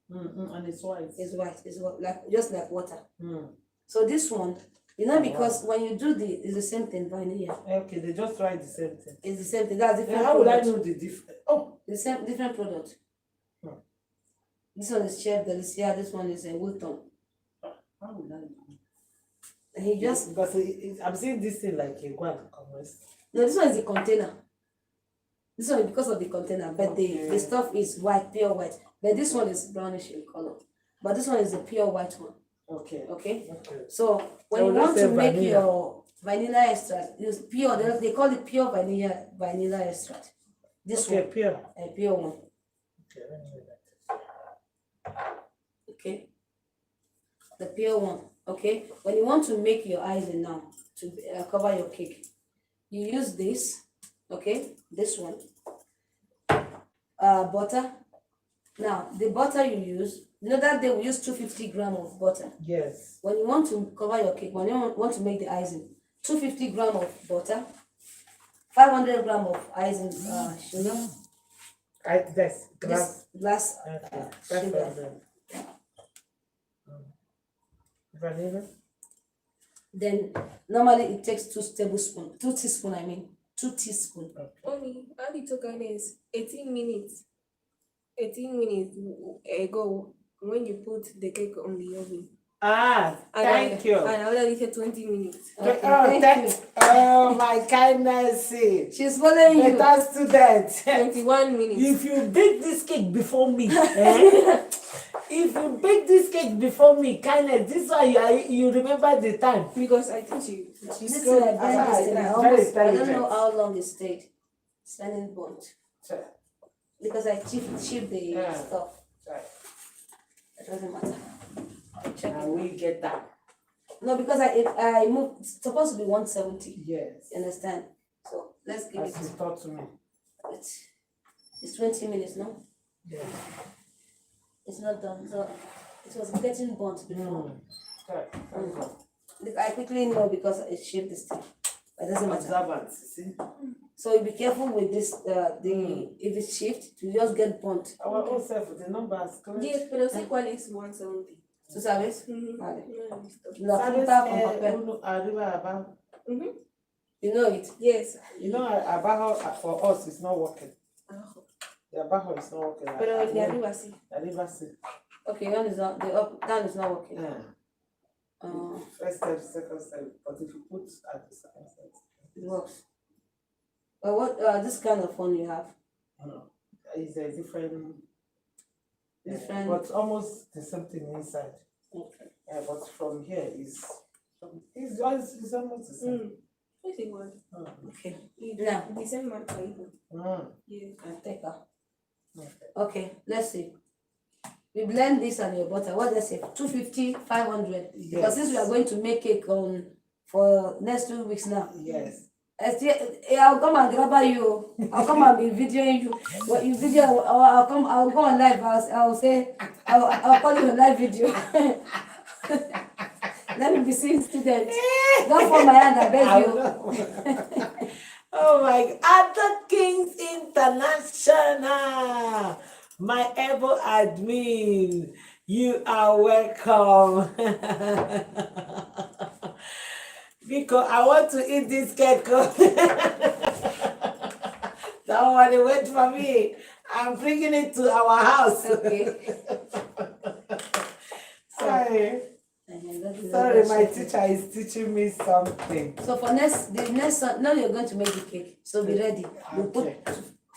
And it's white. It's white. It's like just like water. Mm. So this one, You know, because when you do it's the same thing, vanilla. Okay, they just write the same thing. It's the same thing. That's Then different how would I product. know the difference? Oh, The same different product. Hmm. This one is Chef Delicia, this one is a Wilton. how would I know? And he just Because I'm seeing this thing like a guacamole. no, this one is the container. This one is because of the container, but the Okay. stuff is white, pure white. But this one is brownish in color. But this one is the pure white one. Okay. Okay. Okay. So when So you let's want say to make vanilla. your vanilla extract, use pure. They call it pure vanilla extract. This Okay, one, pure. a pure one. Okay, let me do that. Okay. The pure one. Okay. When you want to make your icing now to cover your cake, you use this. Okay, this one. Butter. Now the butter you use. You know that day we use 250 grams of butter. Yes. When you want to cover your cake, when you want to make the icing, 250 grams of butter, 500 grams of icing sugar, This glass. this glass Okay. sugar. 500. Vanilla. Then normally it takes 2 tablespoons, 2 teaspoons. I mean 2 teaspoons. Only all it took is 18 minutes. 18 minutes ago when you put the cake on the oven. Ah, thank you. And I already said 20 minutes. Okay, Oh, thank you. Oh, my kindness. She's following you. Better student. 21 minutes. If you bake this cake before me, if you bake this cake before me, kindness, this one you remember the time. Because I think she's This so is a very it's distant. I very don't know intelligent. how long it stayed. Standing burnt. Because I chipped the Yeah. stuff. It doesn't matter. I check And it. we get that. No, because I moved. It's supposed to be 170. Yes. You understand? So let's give As you it. taught to me. It's 20 minutes, no? Yes. It's not done. So it was getting burnt before. I quickly know because I shipped this thing. But it doesn't matter. Observance, you see. So you be careful with this. If it's shift, you just get burnt. Our own self, the numbers. correct? Yes, pero sé cuál es 170. ¿Tú sabes? Mhm. Vale. No, listo. La ¿Sabes fruta con papel. uno arriba abajo? Mhm. You know it. Yes. You know, abajo for us is not working. Abajo. The abajo is not working. Pero el de arriba sí. Arriba sí. Okay, one is not. The up down is not working. Yeah. First step, second step. But if you put at the second step, It works. But what this kind of phone you have? it's a different. Different. But almost the same thing inside. Okay. But from here is. It's almost the same. What's the one? Okay. Now. The same marca. Mm. Yes. I'll take her. Okay. Okay, let's see. We blend this and your butter. What let's say 250, 500. Because Yes. since we are going to make cake on for next 2 weeks now. Yes. I'll come and grab you. I'll come and be videoing you. What you video? I'll go on live. I'll say. I'll call you a live video. Let me be seeing students. Don't fall my hand. I beg you. Oh my God. Ada Kings International. My able admin. You are welcome. Because I want to eat this cake. Don't worry, wait for me. I'm bringing it to our house. Okay. Sorry. Sorry, my teacher is teaching me something. So for the next one, now you're going to make the cake. So be ready. You put Okay.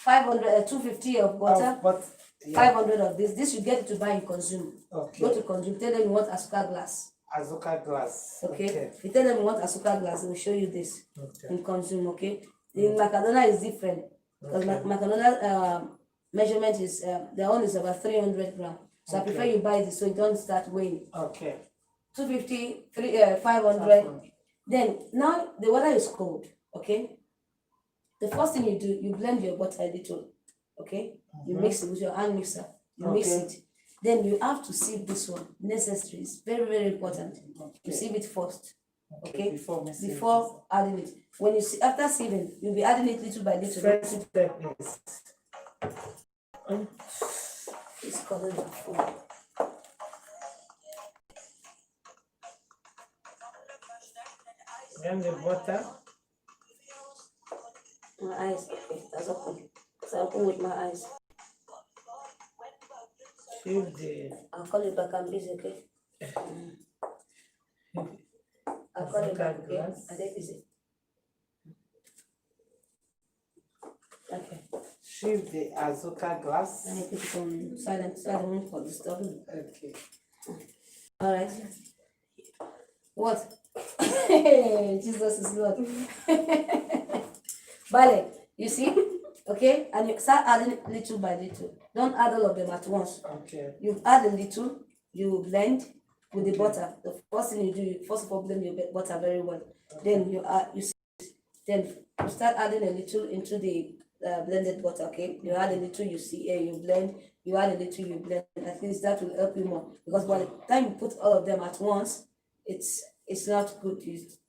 500, 250 of butter, But yeah. 500 of this. This you get it to buy and consume. Okay. Go to consume. Tell them you want asuka glass. Azuka glass. Okay. You tell them you want asuka glass. They will show you this Okay. in consume. Okay. The Macadona is different because Macadona measurement is their own is about 300 grams. So I prefer you buy this so you don't start weighing. Okay. 250, 500. Then now the water is cold. Okay. The first thing you do, you blend your butter a little. Okay. You mix it with your hand mixer. You mix Okay. it. Then you have to sieve this one. Necessary. It's very, very important. You Okay. sieve it first. Okay. Before Before adding it. When you see after sieving, you'll be adding it little by little. first step is It's colored the food. And the butter. My eyes, okay, that's open. So I open with my eyes. Shift the I'll call you back, I'm busy, okay? I'll call you back, okay? glass. Are they busy? Okay. Shift the Azuka glass. I need to put it on silent for the stuff. Okay. All right. What? Jesus is Lord. Vale, you see? Okay? And you start adding little by little. Don't add all of them at once. Okay. You add a little, you blend with the butter. The first thing you do, you first of all blend your butter very well. Then you add, then you start adding a little into the blended butter, okay? You add a little, you blend, you add a little, you blend. At least that will help you more. Because by the time you put all of them at once, it's not good.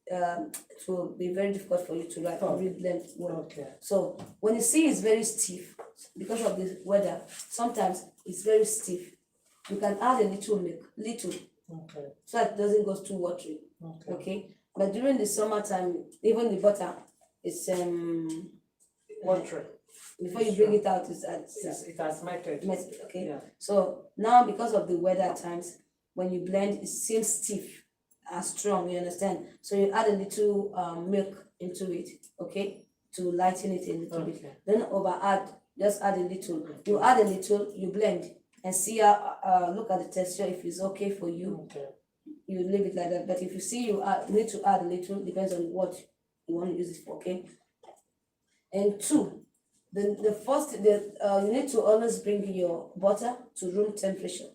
It will be very difficult for you to like blend well. Okay. So when you see it's very stiff, because of the weather, sometimes it's very stiff. You can add a little milk, Okay. so that it doesn't go too watery. Okay. Okay. But during the summertime, even the butter is Water. before you bring it out, It has melted. okay. Yeah. So now because of the weather times, when you blend, it seems stiff and strong. You understand? So you add a little milk into it, okay, to lighten it a little bit. Okay. Then just add a little. You add a little, you blend, and see how look at the texture. If it's okay for you, Okay. you leave it like that. But if you see you need to add a little, depends on what you want to use it for, okay. And two, you need to always bring your butter to room temperature.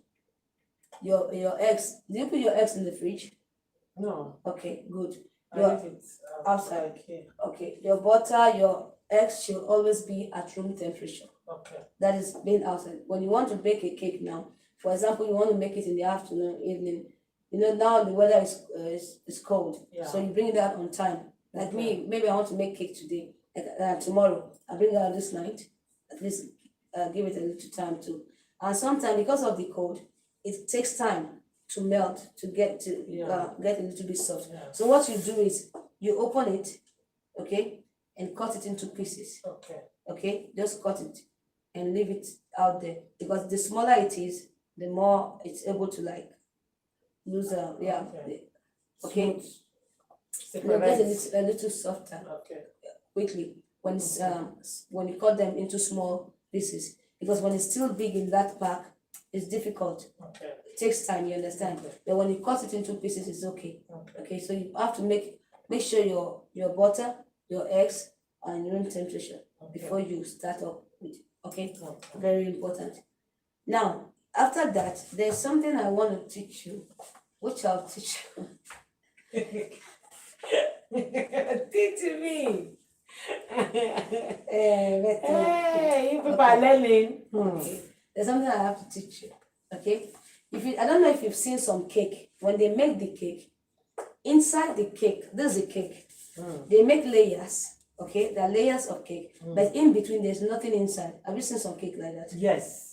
Your eggs, do you put your eggs in the fridge? No. Okay, good. I Your- leave it outside. like here. Okay, your butter, your eggs should always be at room temperature. Okay. That is being outside. When you want to bake a cake now, for example, you want to make it in the afternoon, evening. You know now the weather is cold, Yeah. so you bring it out on time. Like Okay. me, maybe I want to make cake today, tomorrow. I bring it out this night. At least give it a little time too. And sometimes because of the cold, it takes time to melt to get a little bit soft. Yeah. So what you do is you open it, okay, and cut it into pieces. Okay. Okay, just cut it and leave it out there, because the smaller it is, the more it's able to like lose okay. Smooth. No, get Separate. a little softer Okay. quickly when you cut them into small pieces, because when it's still big in that pack, it's difficult. Okay. It takes time, you understand. Okay. But when you cut it into pieces, it's okay. Okay. Okay, so you have to make sure your butter, your eggs are in room temperature before you start up with. Okay, Okay. very important. Now, after that, there's something I want to teach you, which I'll teach you. Teach me. But, Hey, you people are learning. okay. There's something I have to teach you. Okay, I don't know if you've seen some cake. When they make the cake, inside the cake, this is a cake. They make layers. Okay, there are layers of cake, but in between there's nothing inside. Have you seen some cake like that? Yes.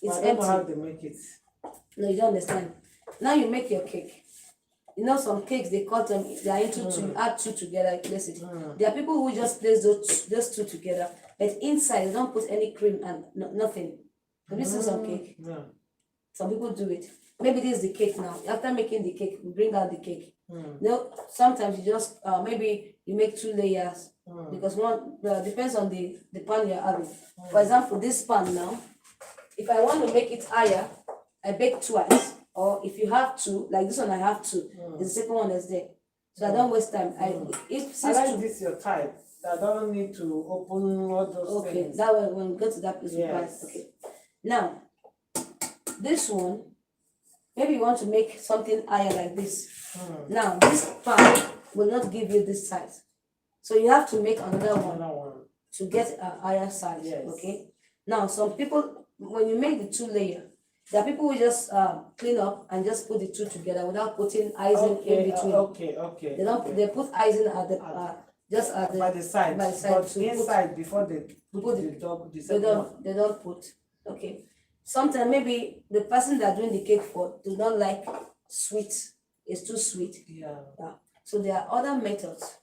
It's I don't know how empty. they make it. No, you don't understand. Now you make your cake. You know some cakes they cut them. They are into two. You add two together. You place it. There are people who just place those two together, but inside they don't put any cream and nothing. Have you seen some cake? No. Some people do it. Maybe this is the cake now. After making the cake, we bring out the cake. Mm. No, sometimes you just maybe you make two layers because one depends on the pan you're having. For example, this pan now, if I want to make it higher, I bake twice. Or if you have two, like this one, I have two. The second one is there, so I don't waste time. I Since like two, this your type. I don't need to open all those okay, things. that way when we go to that place, we buy. Yes. Okay, now this one, maybe you want to make something higher like this. Now this pan will not give you this size, so you have to make another one Another one. to get a higher size. Yes. Okay. Now some people, when you make the two layer, there are people who just clean up and just put the two together without putting icing in between. Okay. They don't. They put icing at the just at the. by the side. by the side But to put- inside before they put put the dog. The They second one. don't. They don't put. Okay. Sometimes maybe the person that doing the cake for do not like sweet. It's too sweet. Yeah. So there are other methods,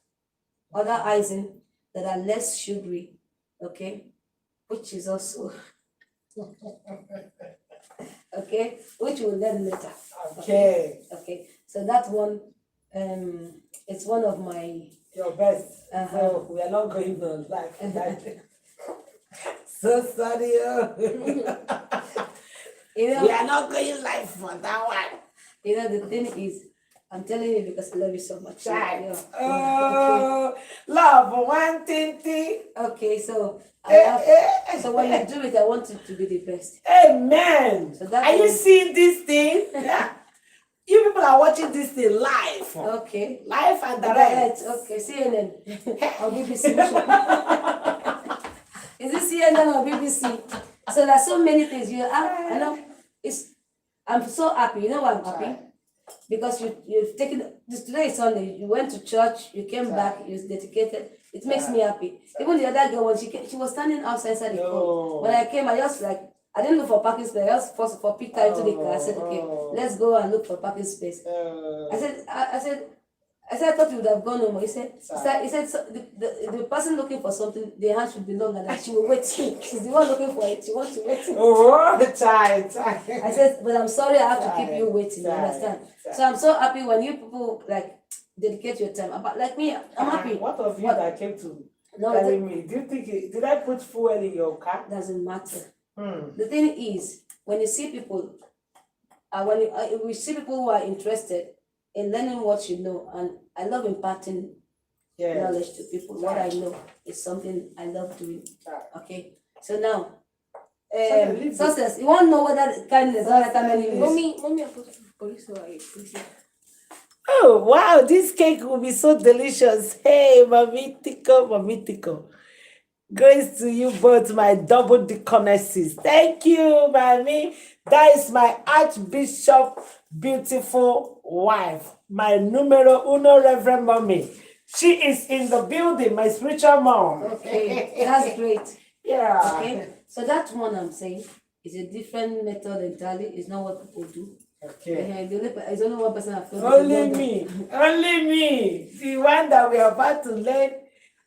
other icing that are less sugary, okay, which is also okay, which we'll learn later. Okay. Okay, so that one, it's one of my Your best. Uh-huh. So we are not going on like so sorry. Oh. you know, We are not going live for that one. the thing is, I'm telling you because I love you so much. Child. Yeah. Oh, love one thing. Okay, so I Eh, have, eh, so when you do it, I want it to be the best. Amen. So that Are you one- seeing this thing? Yeah. You people are watching this thing live. Okay. Live and direct. Direct. Okay, CNN or BBC. Is it CNN or BBC? So there's so many things you have. I know. I'm so happy. You know why I'm happy? Because you've taken this today is Sunday. You went to church. You came back. You dedicated. It makes me happy. Even the other girl when she came, she was standing outside the car. When I came, I just like I didn't look for parking space. I just for picked her into the car. I said, okay, let's go and look for parking space. I said, I thought you would have gone home. He said, so the person looking for something, the hand should be longer than she will wait. She's the one looking for it. She wants to wait. Oh, child. I said, but I'm sorry I have to keep you waiting. You understand? So I'm so happy when you people like dedicate your time. But like me, I'm happy. What of you that came to No, carry me? Do you think did I put fuel in your car? doesn't matter. The thing is, when you see people, we see people who are interested in learning what you know, and I love imparting knowledge to people. What I know is something I love doing. Okay, so now, success. You want to know whether kindness or how many Mommy, I put police or police. Oh wow, this cake will be so delicious. Hey, Mami Tico. Grace to you both, my double deaconesses. Thank you, Mami. That is my Archbishop, beautiful wife, my numero uno Reverend Mommy. She is in the building, my spiritual mom. Okay, that's great. Yeah. Okay, so that one I'm saying is a different method entirely. It's not what people do. Okay. It's only one person I've told. Only me. The one that we are about to learn.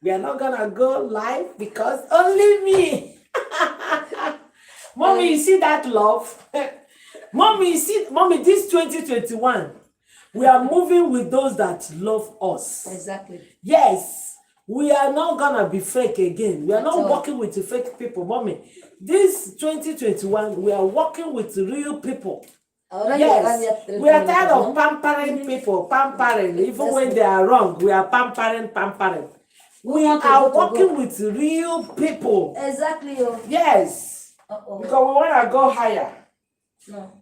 We are not gonna go live because only me. Mommy, you see that love? Mommy, this 2021, we are moving with those that love us. Exactly. Yes, we are not gonna be fake again. We are not all. working with the fake people. Mommy, this 2021, we are working with real people. Yes, we are tired of pampering people, even when they are wrong. We are pampering. We are working with real people. Exactly. Yes. Uh-oh. Because we want to go higher. No,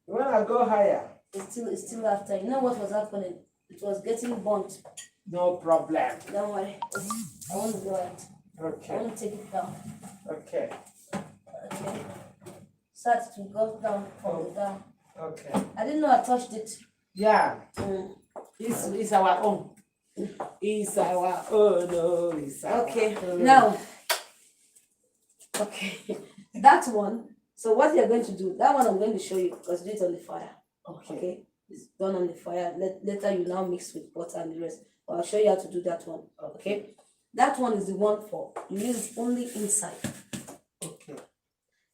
We want to go higher. it's still after. You know what was happening? It was getting burnt. No problem. Don't worry. I want to go out. I Okay. want to take it down. Okay. Okay. Start to go down from the down. Okay. I didn't know I touched it. Yeah. Mm. It's our own. It's our own. Oh, it's our Okay. own. Now. Okay. That one. So what you're going to do? That one I'm going to show you because do it on the fire. Okay. Okay. It's done on the fire. Later you now mix with butter and the rest. But I'll show you how to do that one. Okay. That one is the one for you use it only inside. Okay.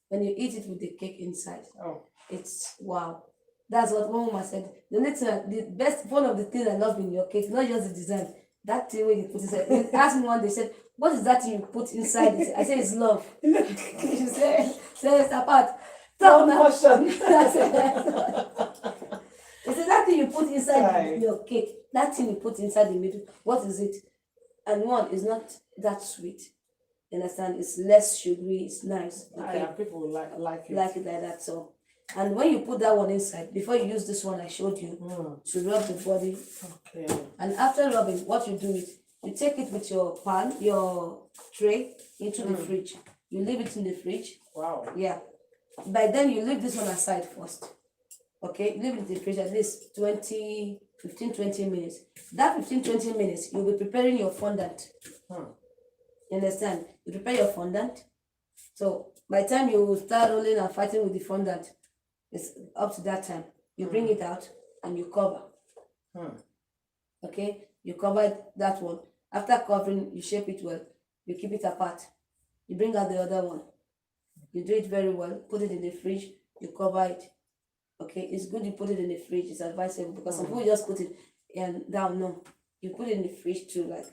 When you eat it with the cake inside, Oh. it's wow. That's what one woman said. The next one, the best one of the things I love in your cake, not just the design, that thing where you put inside. They asked me one, they said, what is that thing you put inside it? I said, it's love. She said, it's apart. Talk now. I said, it's that thing you put inside your cake. That thing you put inside the middle. What is it? And one is not that sweet. You understand? It's less sugary. It's nice. Okay. Yeah, people like it. Like it like that. So, and when you put that one inside, before you use this one I showed you, to rub the body. Okay. And after rubbing, what you do is you take it with your pan, your tray into the fridge. You leave it in the fridge. Wow. Yeah. By then you leave this one aside first. Okay, leave it in the fridge at least 20 minutes. That 15-20 minutes, you'll be preparing your fondant. You understand? You prepare your fondant. So by the time you start rolling and fighting with the fondant, it's up to that time. You bring it out and you cover. Okay, you covered that one. After covering, you shape it well. You keep it apart. You bring out the other one. You do it very well. Put it in the fridge. You cover it. Okay, it's good you put it in the fridge. It's advisable because some people just put it down. No, you put it in the fridge to like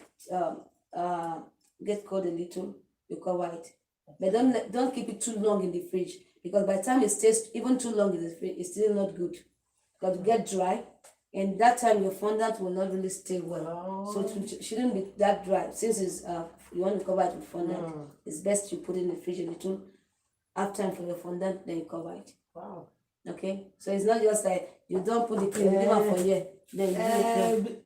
get cold a little. You cover it, but don't keep it too long in the fridge because by the time it stays even too long in the fridge, it's still not good because it get dry, and that time your fondant will not really stay well. So it shouldn't be that dry. Since it's you want to cover it with fondant, it's best you put it in the fridge a little. Have time for your fondant, then you cover it. Wow. Okay, so it's not just like you don't put the cream, leave it for here, then you do the cream.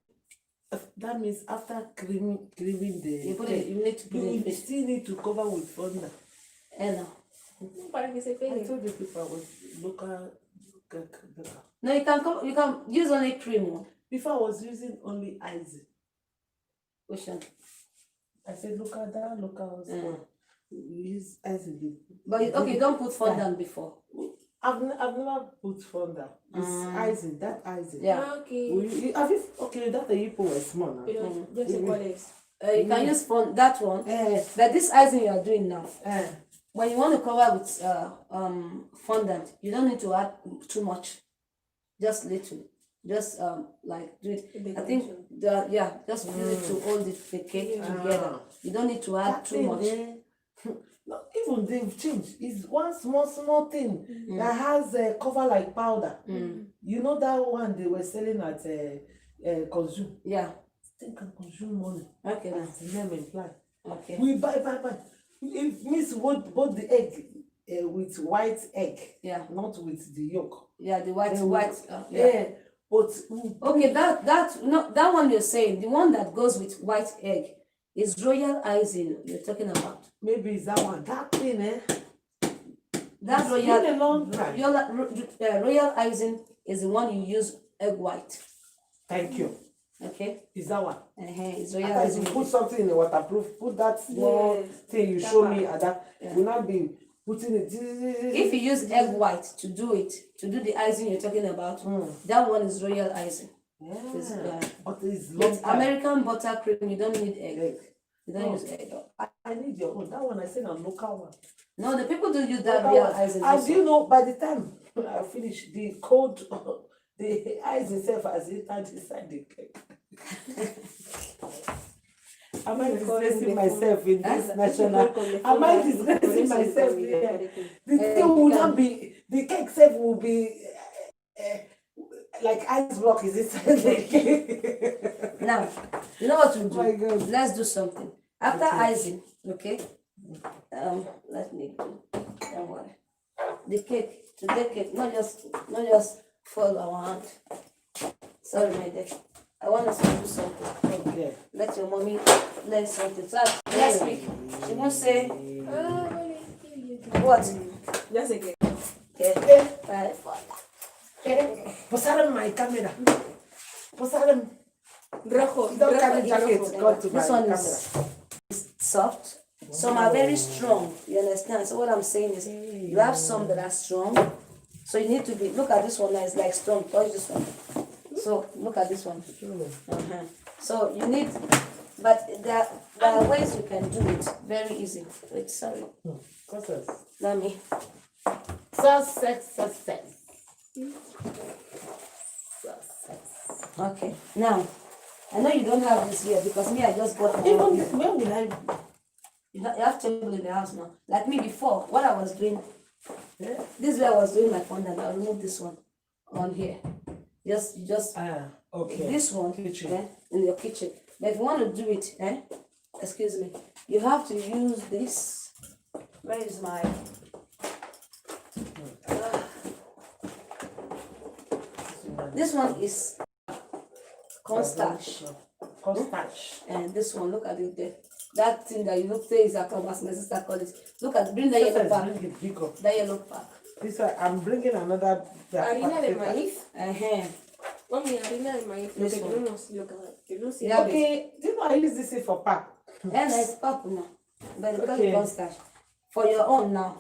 That means after creaming the You put it. You need to put it in you fridge. still need to cover with fondant. No, Para que se I pegue. told the people I was local cake baker. no, you can cover. You can use only cream one. Before I was using only icing. Which one? I said local that local one. We use icing. But okay, don't put fondant before. I've never put fondant. It's icing, that icing. Yeah. Ah, okay. Have you okay that the people were small now. Pero ya sé cuál es. You can use that one. But this icing you are doing now, when you want to cover with fondant, you don't need to add too much. Just little. Just like do it. I think just use it to hold the cake together. You don't need to add too much. No, even they've changed. It's one small thing that has a cover like powder. You know that one they were selling at Consume. Yeah. Think can consume money. Okay. Now. As the name imply. Okay. We buy. It means both the egg with white egg. Yeah. Not with the yolk. Yeah, the white. Yeah. But okay, that one you're saying, the one that goes with white egg is royal icing you're talking about. maybe it's that one. That thing, That it's been a long time. royal icing is the one you use egg white. Thank you. Okay. Is that one? It's royal After you icing. put something in the waterproof, put that small thing you show me at that. Will not be putting it. If you use egg white to do the icing you're talking about, that one is royal icing. But it's With American buttercream, you don't need egg. You don't No. use egg. I need your own. That one I said a local one. No, the people do use that Local real one. icing. And you know, by the time I finish, the cold, the ice itself has entered inside the cake. Am I disgracing myself in this national? Am I disgracing myself here? The thing will not be, the cake itself will be like ice block is inside the cake. Now, you know what we do? My God. Let's do something. After Okay. icing, okay? Let me do. Don't worry. The cake, today cake, not just fold our hand. Sorry, my dear. I want us to do something. Okay. Let your mommy learn something. So next week, she won't say what? Ya sé que. Okay. Right. Pasaron my camera. Pasaron. Rojo. Don't carry rojo y jacket. rojo. Go to my This one camera. is soft. Some are very strong. You understand? So what I'm saying is, you have some that are strong. So you need to be. Look at this one. Now it's like strong. Touch this one. So look at this one. So you need, but there are ways you can do it. Very easy. Wait, sorry. Success. Let me. Success. Okay. Now, I know you don't have this here because me, I just got my Even own. when will I? You have table in the house now. Like me before, what I was doing, Yeah. this way I was doing my fondant. I'll remove this one on here. Just Okay. this one Kitchen. in your kitchen. But if you want to do it, excuse me, you have to use this. Where is my? This one is cornstarch, Cornstarch. and this one, look at it there. That thing that you look say is a compass. My sister called it. Look at bring the yellow pack. Bring it big up. That yellow pack. This one, I'm bringing another. Harina de paper. maíz. Mami, harina de maíz. Lo This que one. tenemos, lo que no sé. Yeah. Okay, do you know I use this for pack? And it's purple now. But because Okay. it's cornstarch. For your own now,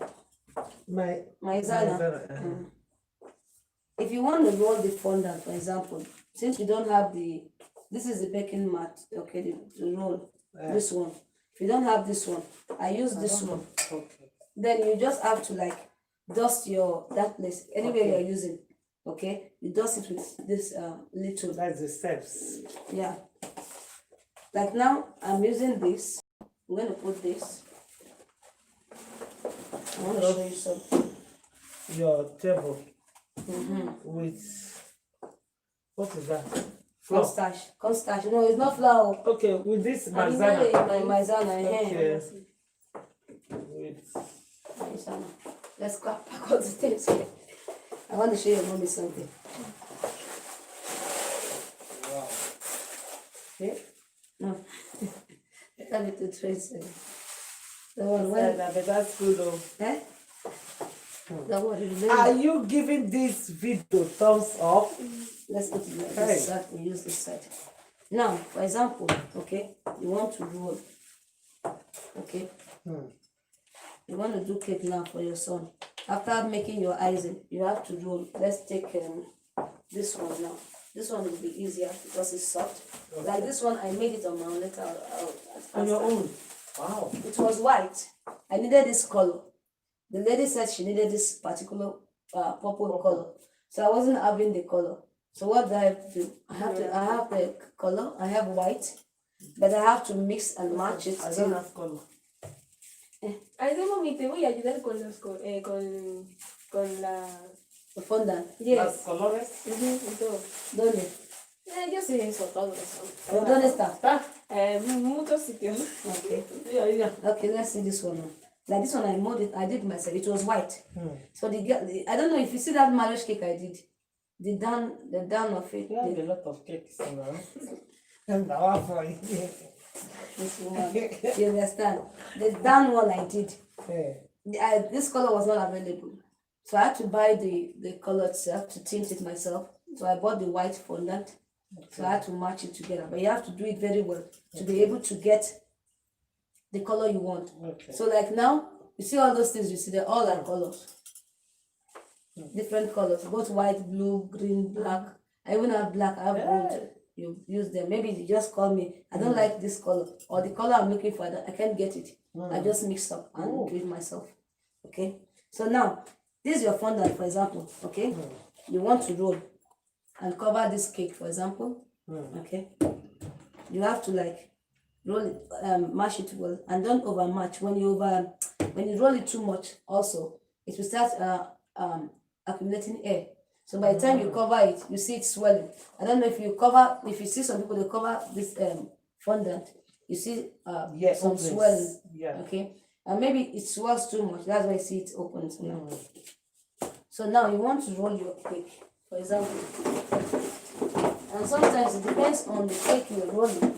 My Maizana. If you want to roll the fondant, for example, since you don't have the This is the baking mat, okay, the roll. Yeah. This one. If you don't have this one, I use this one. Okay. Then you just have to like dust that place anywhere Okay. you're using. Okay, you dust it with this little. That's the steps. Yeah. Like now, I'm using this. I'm going to put this. I want to show you something. Your table Mm-hmm. with what is that? Flour. Cornstarch. No, it's not flour. Okay, with this I mean, my manzana. maizana. Okay. With Maizana. Let's clap back on the things here. I want to show your mommy something. wow. Okay? No. Let me to trace it. The one Well, when, but that's good though. eh? The one is Are very. you giving this video thumbs up? Let's put it like Hey. this side. We use this side. Now, for example, okay, you want to roll. Okay, Hmm. you want to do cake now for your son. After making your icing, you have to roll. Let's take this one now. This one will be easier because it's soft. Okay. Like this one, I made it on my own. Later, On your own. Wow. It was white. I needed this color. The lady said she needed this particular purple color. So I wasn't having the color. So what do I have to do? I have the color, I have white, but I have to mix and match it I don't till have color. Ay, de mami, te voy a ayudar con con la... the fondant. Yes. Las colores. Ujú, y todo. ¿Dónde? Yo sé eso, todo eso. Oh, ¿dónde está? Muchos sitios. Okay. Yeah. Okay, let's see this one now. Like this one, I made it. I did myself. It was white. So the girl, I don't know if you see that marriage cake I did. The down of it. You have a lot of cakes now. And now for you. This one. You understand? The down one I did. Yeah. This color was not available. So I had to buy the color itself to tint it myself. So I bought the white fondant. So I had to match it together. But you have to do it very well to be able to get the color you want. Okay. So like now, you see all those things you see, they're all like colors. Different colors, both white, blue, green, black. I even have black, I have gold. You use them. Maybe you just call me, I don't like this color. Or the color I'm looking for, I can't get it. I just mix up and do it myself. Okay? So now, this is your fondant, for example. Okay? You want to roll and cover this cake, for example. Okay? You have to like roll it, mash it well, and don't overmatch. When you roll it too much, also it will start accumulating air. So by the time you cover it, you see it swelling. I don't know if you see some people they cover this fondant, you see Yes, some opens. swelling. Yeah. Okay, and maybe it swells too much. That's why you see it opens now. So now you want to roll your cake, for example, and sometimes it depends on the cake you're rolling.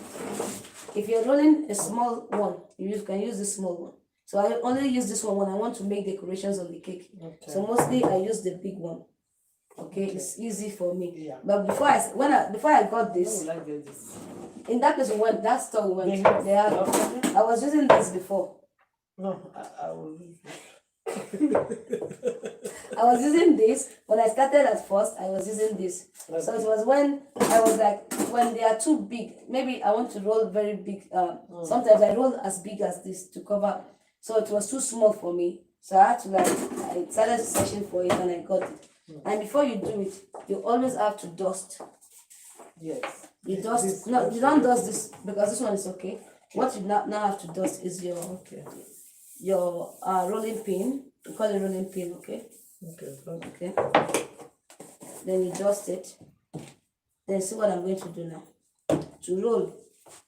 If you're rolling a small one, you can use the small one. So I only use this one when I want to make decorations on the cake. Okay. So mostly I use the big one. Okay, it's easy for me. Yeah. But before I got this, How will I get this? in that place we went, that store we went, They have- they have, I was using this before. No, I will use it. I was using this when I started at first. I was using this. So it was when I was like, when they are too big, maybe I want to roll very big. Sometimes I roll as big as this to cover. So it was too small for me. So I had to I started searching for it and I got it. And before you do it, you always have to dust. Yes. You dust. No, you don't dust this because this one is okay. What you now have to dust is your rolling pin. We call it rolling pin, okay? Okay. Then you dust it. Then see what I'm going to do now. To roll.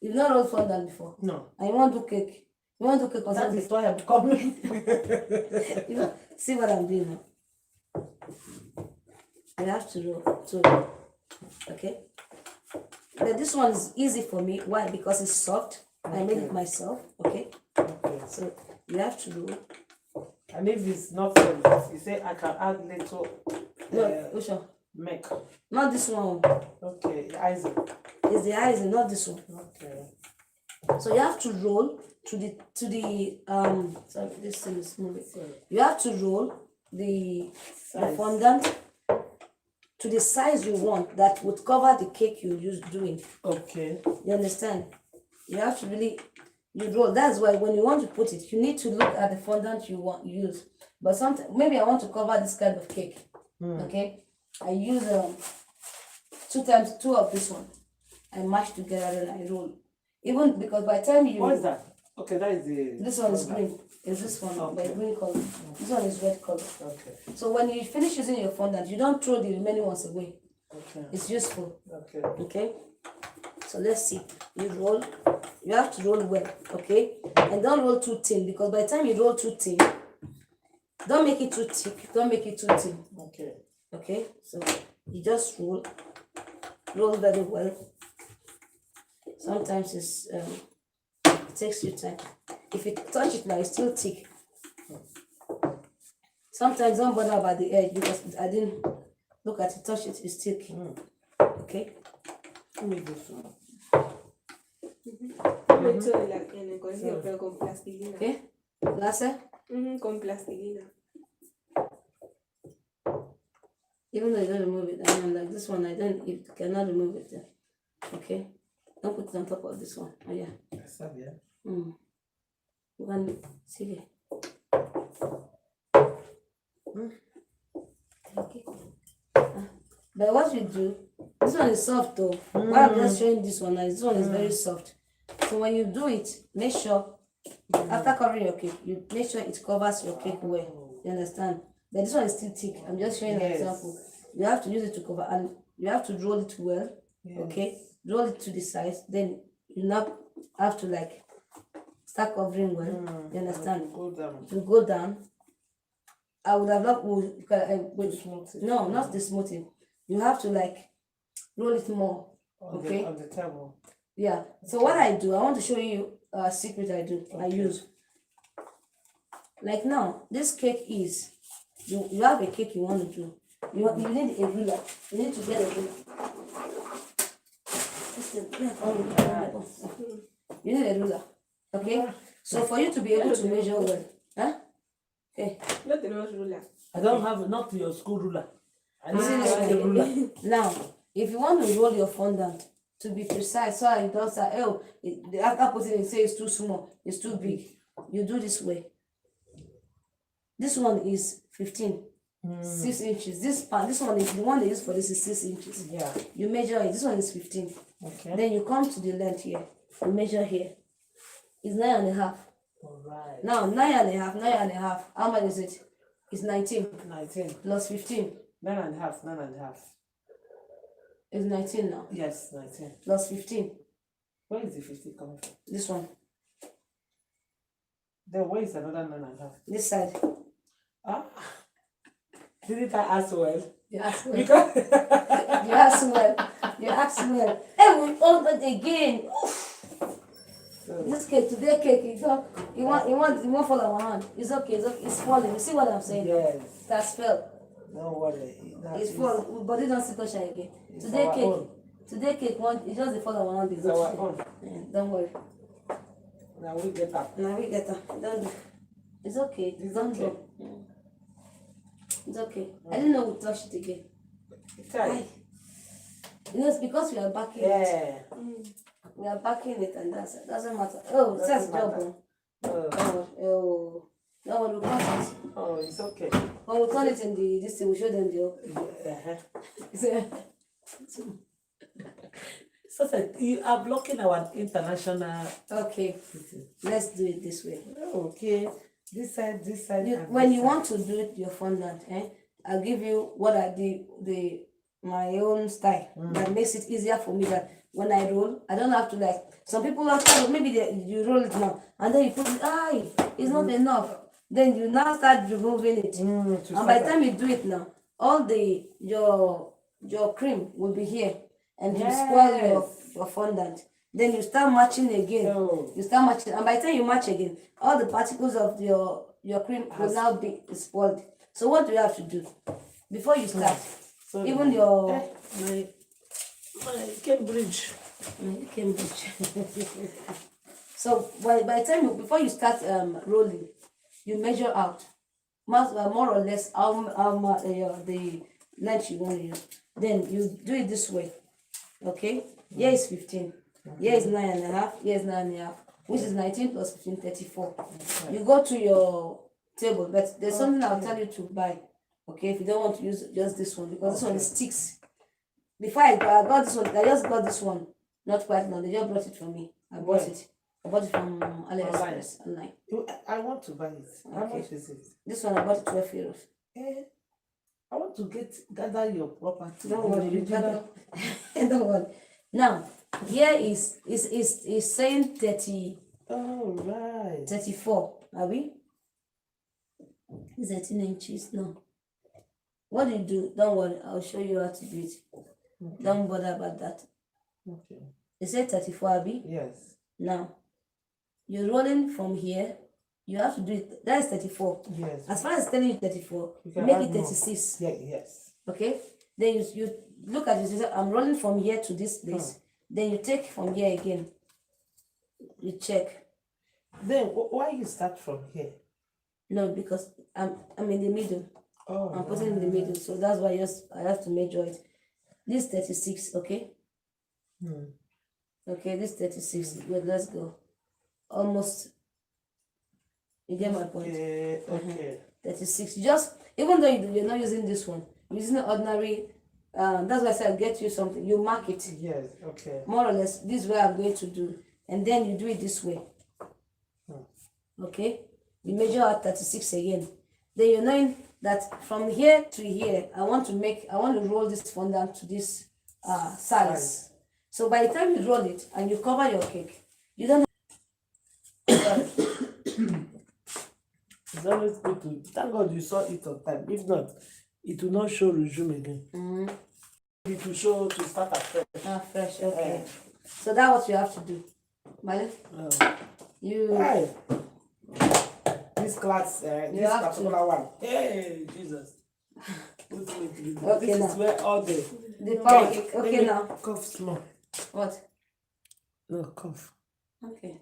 You've not rolled fondant before. No. And you want to do cake. You want to do cake or That something. is why I'm coming. You know, see what I'm doing now. You have to roll. Okay. Then this one is easy for me. Why? Because it's soft. I made it myself. Okay. Okay. So you have to roll. And if it's not for you say I can add little No, which one? milk. Not this one. Okay, the icing. It's the icing, not this one. Okay. So you have to roll to the sorry, this thing is moving. You have to roll the fondant to the size you want that would cover the cake you use doing. Okay. You understand? You have to really you roll. That's why when you want to put it, you need to look at the fondant you want use. But sometimes maybe I want to cover this kind of cake. Okay, I use 2 of this one. I mash together and I roll. Even because by the time you What is that? Okay, that is the. this one is green. Is this one by Okay. green color? This one is red color. Okay. So when you finish using your fondant, you don't throw the remaining ones away. Okay. It's useful. Okay. Okay. So let's see. You roll. You have to roll well. Okay. And don't roll too thin because by the time you roll too thin, don't make it too thick. Don't make it too thin. Okay. Okay. So you just roll. Roll very well. Sometimes it takes you time. If you touch it now, it's still thick. Sometimes don't bother about the edge because I didn't look at it, touch it, it's thick. Okay. Give me this one. Meto en el colegio, pero con plastilina. Okay. Láser, Con plastilina. even though you don't remove it, I mean, like this one, you cannot remove it there. Okay. Don't put it on top of this one. Oh yeah. Yes, sir, yeah. You can see here. Okay. But what you do, this one is soft though. Why I'm just showing this one, this one is very soft. So when you do it, make sure after covering your cake, you make sure it covers your cake well. You understand? But this one is still thick. I'm just showing an Yes. example. You have to use it to cover, and you have to roll it well. Yes. Okay, roll it to the size. Then you now have to like start covering well. You understand? Go down. You go down. I would have loved with Smooth it. no, not the smoothing. You have to like roll it more. Okay. On the table. Yeah. So what I do, I want to show you a secret I do. I Okay. use like now. This cake is you have a cake you want to do. You need a ruler. You need to get a ruler. You need a ruler. Okay. So for you to be able to measure well, huh? Okay. No tenemos rula. I don't have not your school ruler. I You see need this to have a one? ruler. Now, if you want to roll your fondant to be precise, so it does that. Oh, after putting it, say it's too small, it's too big. You do this way. This one is 15, 6 inches. This one is the one they use for this is 6 inches. Yeah. You measure it. This one is 15. Okay. Then you come to the length here. You measure here. It's 9.5. All right. Now 9.5. How much is it? It's 19 19. plus 15 9.5. 9.5. is 19 now. Yes, 19. Plus 15. Where is the 50 coming from? This one. Then where is another 9.5? This side. Ah. Didn't I ask well? You ask well. Because You ask well. You ask well. Hey, we ordered again. Oof. This cake, today cake, you want fall on my hand. It's okay, it's falling. You see what I'm saying? yes. That's fell. Don't worry. That It's is- fall. Body don't sit touch it again. It's Today our cake. own. Today cake, it just the fall on my hand. It's our own. Don't worry. Now we get up. Now we get her. Don't do. It's okay. It's Don't okay. do. It's okay. I didn't know we touched it again. Try. Aye. You know, it's because we are backing it. Yeah. We are backing it and doesn't matter. Oh, it says Doesn't job. matter. Oh, oh. No one will cut it. Oh, it's okay. When we turn it in this thing, we show them the. So that you are blocking our international. Okay, let's do it this way. Okay. This side. and When this you side. want to do it, your fondant, I'll give you what I did, my own style that makes it easier for me. That when I roll, I don't have to like. Some people have to maybe you roll it now and then you put it. It's not enough. Then you now start removing it, to and by the time you do it now, all your cream will be here, and you spoil your fondant. Then you start matching again. Oh. You start matching, and by the time you match again, all the particles of your cream will now be spoiled. So what do you have to do before you start? So Even your my Cambridge. Cambridge. So by the time before you start rolling, you measure out more or less how length you want to use. Then you do it this way. Okay? Here is 15. Here is 9.5. Here is 9.5. Which is 19 plus 15, 34. You go to your table, but there's something I'll tell you to buy. Okay, if you don't want to use just this one, because this one is sticks. Before I got this one, I just got this one. Not quite long. They just brought it for me. I bought it. I bought it from AliExpress online. I want to buy it. How Okay. much is it? This one I bought it 12 euros. I want to gather your property. Don't worry, you gather. Don't worry. Now, here is saying 30, Oh, right. 34. Are we? It's 18 inches. No. What do you do? Don't worry. I'll show you how to do it. Don't bother about that. Okay. It said 34, Abby. Yes. Now, you're rolling from here. You have to do it. That is 34. Yes. As far as it's telling you 34, You can make add it more. 36. Yeah, yes. Okay? Then you look at it. You say, I'm rolling from here to this place. Then you take from here again. You check. Then why you start from here? No, because I'm in the middle. Oh, I'm putting in the middle. So that's why I have to measure it. This 36, okay? Okay, this 36. Wait, let's go. Almost. You get my point? Okay, okay. 36. Just, even though you're not using this one, you're using the ordinary, that's why I said I'll get you something. You mark it. Yes, okay. More or less, this is what I'm going to do. And then you do it this way. Okay? You measure out 36 again. Then you're knowing that from here to here, I want to roll this one down to this size. So by the time you roll it and you cover your cake, you don't It's always good to thank God you saw it on time. If not, it will not show resume again. It will show to start afresh. fresh, okay. So that's what you have to do. Malik, you Hi. This class, this have particular one. Hey, Jesus. Put me through. Okay, This now. is where all the power cake. Let Okay me now. Cough small. What? No, cough. Okay.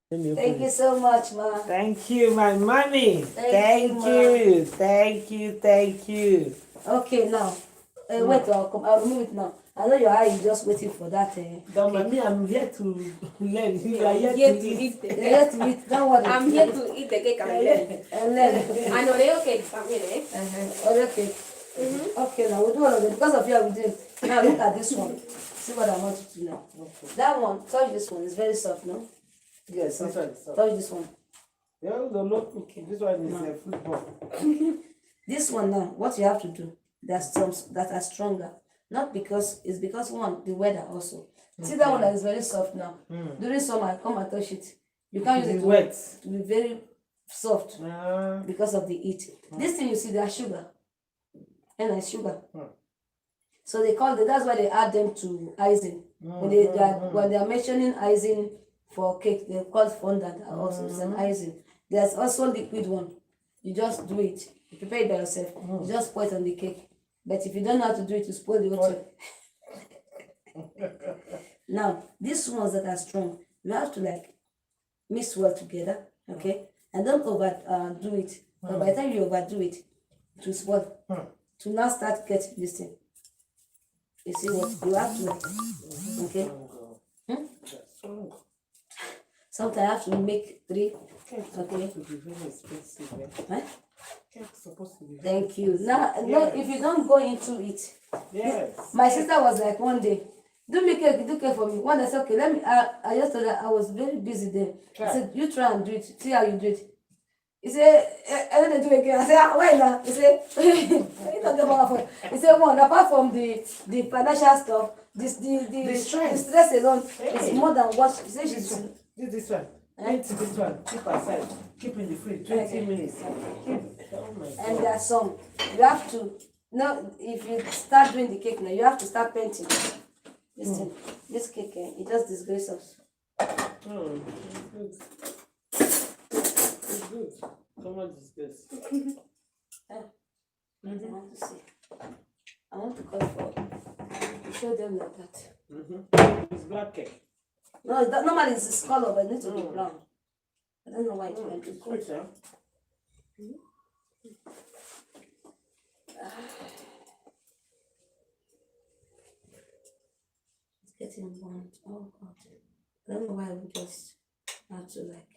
Let me open Thank it. you so much, ma. Thank you, my mommy. Thank you, you. Thank you. Thank you. Okay now. Wait, I'll remove it now. I know your eye is just waiting for that. Don't mommy, I'm here to learn. You are here Here to to eat. eat the Let me, don't worry. I'm here to eat the cake and learn. And then, And Oreo cake, family. okay. Okay, now we'll do all of it. Because of you, I will do it. Now look at this one. See what I want you to know. That one, touch this one. It's very soft, no? Yes, this one. So. Touch this one. Yeah, no, look. Okay. This one is a football. This one now, what you have to do, there's some that are stronger. Not because, it's because one, the weather also. See that one that is very soft now. During summer, come and touch it. You can't use it It's to wet. to be very soft Uh, because of the heat. This thing you see, they are sugar. And it's sugar. So they call that's why they add them to icing. When they are mentioning icing for cake, they call fondant also it's an icing. There's also liquid one. You just do it. You prepare it by yourself. You just pour it on the cake. But if you don't know how to do it, you spoil the whole thing. Now, these ones that are strong, you have to like mix well together, okay? And don't overdo it. But by the time you overdo it, it will spoil. To now start getting this thing. You see what you have to, okay? Sometimes I have to make 3. Cake's supposed to be very expensive. Huh? Cake's supposed to be very Thank you. Now, no, if you don't go into it, Yes. my sister was like one day, do cake for me. One day I said, okay, let me. I just told her I was very busy then. I said, you try and do it. See how you do it. He said, I don't do it again. I said, why not? He said, he talking about. He said, one apart from the financial stuff, the stress alone is more than what she said she's. This one. This one. Keep aside. Keep in the fridge. 20 minutes. Keep. Oh my God. And there are some you have to now. If you start doing the cake now, you have to start painting. This thing, this cake, it just disgraces us. Oh, it's good. It's good. Come on, discuss. I want to see. I want to call for show them like that. It's black cake. No, that normally it's this color, but it needs to be brown. I don't know why it went to Wait, huh? It's getting burnt. Oh God. I don't know why we just have to like.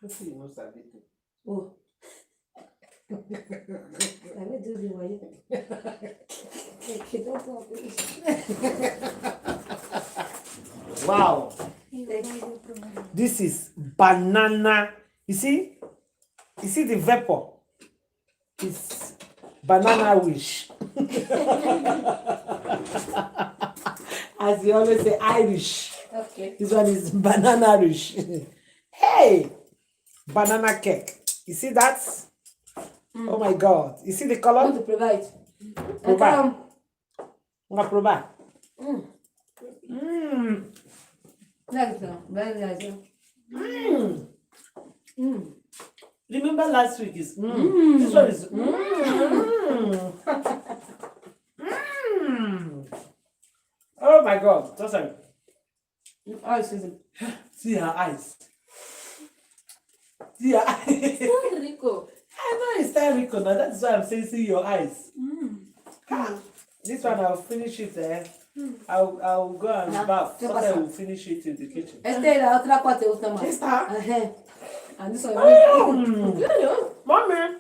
Let's see, what's that? Oh. I will do the way. Okay, don't talk, please. Wow. This is banana. You see the vapor. It's banana wish. As you always say, Irish. Okay. This one is banana wish. Hey, banana cake. You see that? Oh my God. You see the I color? want to provide. Provide. Provide. Like that. Very nice. Remember last week is this one is Oh my God. Just like Oh, Susan. see her eyes. See her eyes. Rico. I know it's time Rico now. That's why I'm saying see your eyes. This one I'll finish it I'll go and bath. So I will finish it in the kitchen. Esther, la otra parte gusta más. Esther? Ajá. And this one. Mommy.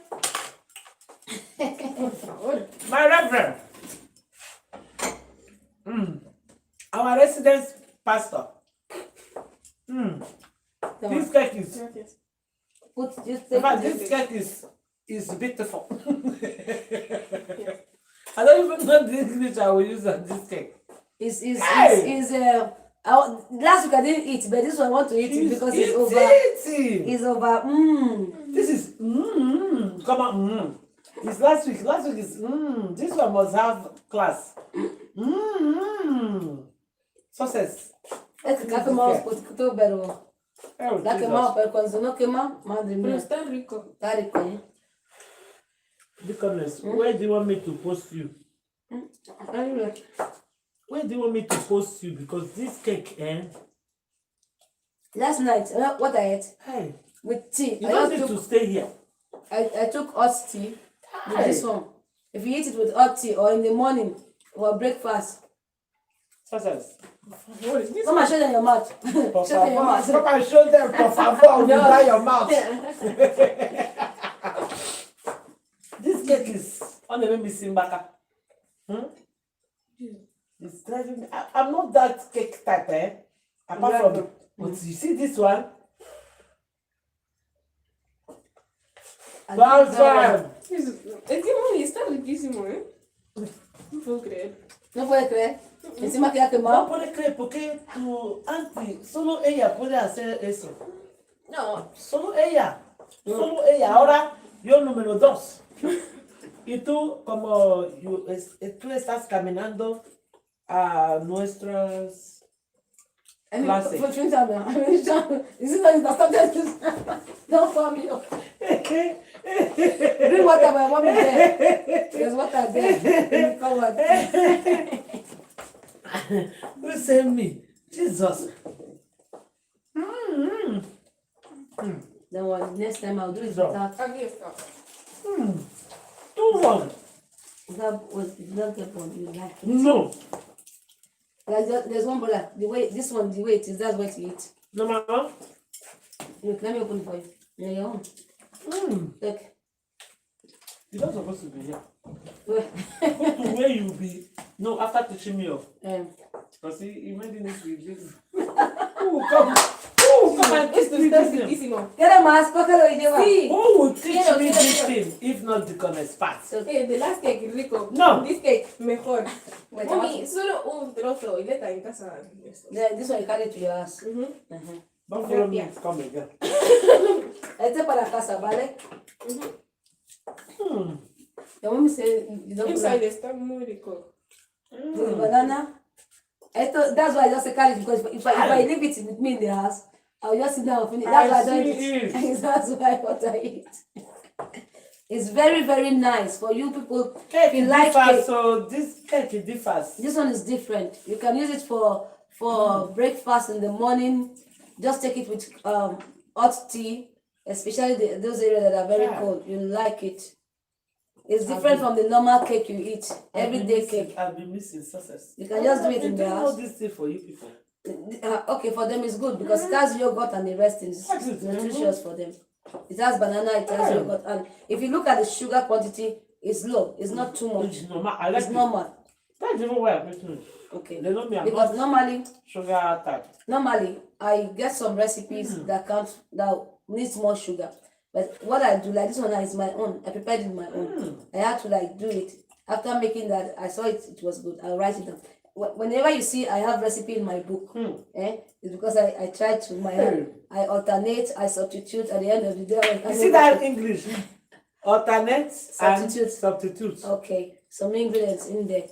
My reverend. Our resident pastor. This cake is Put just in fact, this cake is beautiful. I don't even know the English I will use on this cake. last week I didn't eat, but this one I want to eat it because it's over. It's over. This is come on. It's last week. Last week is this one must have class. Success. Es que café más poquito, pero Oh, la quemado, pero cuando no quema, madre Pero mía, está rico. está rico, ¿eh? Deaconess, where do you want me to post you? Anyway, Where do you want me to post you? Because this cake, last night, what I ate hey, with tea, you don't need to stay here. I took hot tea with this one. If you eat it with hot tea or in the morning or breakfast, Success. What is this? come and show them your mouth. Por Show them your favor, mouth. come and show them, por favor, No. without your mouth. This cake is on the baby Simbaka. It's driving me. I'm not that cake type, apart from, but you see this one? That's one. Está riquísimo, ¿eh? No puedo creer. No puede creer. Encima que ya No quemado. puede creer porque tu auntie, solo ella puede hacer eso. No. Solo ella. Solo ella. Ahora yo número 2. Y tú, como tú estás caminando a nuestras clases. This is not understand. Don't for me. Bring water, my mommy there. There's water there. Come on. Who sent me? Jesus. Then one next time I'll do it So. without. Aquí está. 2-1. That was not the one you like. No. There's one brother. The way this one, the way it is, that's what you eat. No, mama. Look, let me open it for you. Yeah, your own. Look. You're not supposed to be here. Well, Go to where you be. No, after teaching me off. um, You made it with this. Come and teach me Está this thing. riquísimo. ¿Quieres más? Cógelo y lleva. Sí. Who will teach Quiero, me quiero, this quiero. thing if not the honest part? The last cake is rico. No. This cake, mejor. Wait, Mami, solo un trozo y vete en casa. This one you carry to your house. Don't follow me. Come again. Este para casa, ¿vale? The mommy said you don't Inside está muy rico. put the banana I thought that's why I just carry it because if I leave it with me in the house, I'll just sit down and finish. That's why I don't eat. it. That's why what I eat. It's very, very nice for you people. Cake You like differs, cake. so this cake differs. This one is different. You can use it for breakfast in the morning. Just take it with hot tea, especially those areas that are very Yeah. cold. You like it. It's different from the normal cake you eat, everyday cake. I've been missing success. You can just do it I've been in the doing house. all this thing for you people. Okay, for them it's good because it has yogurt and the rest is That is nutritious for them. It has banana, it has Yeah. yogurt, and if you look at the sugar quantity, it's low. It's not too much. It's normal. I like It's it. normal. That's even why I'm making it. Okay. They know me. I'm Because not normally sugar type. I get some recipes that needs more sugar. But what I do, like this one is my own. I prepared it my own. I had to like do it. After making that, I saw it was good. I'll write it down. Whenever you see I have recipe in my book, it's because I try to my own. I alternate, I substitute at the end of the day. You see that English? Alternate Substitute. and substitute. Okay, some ingredients in there.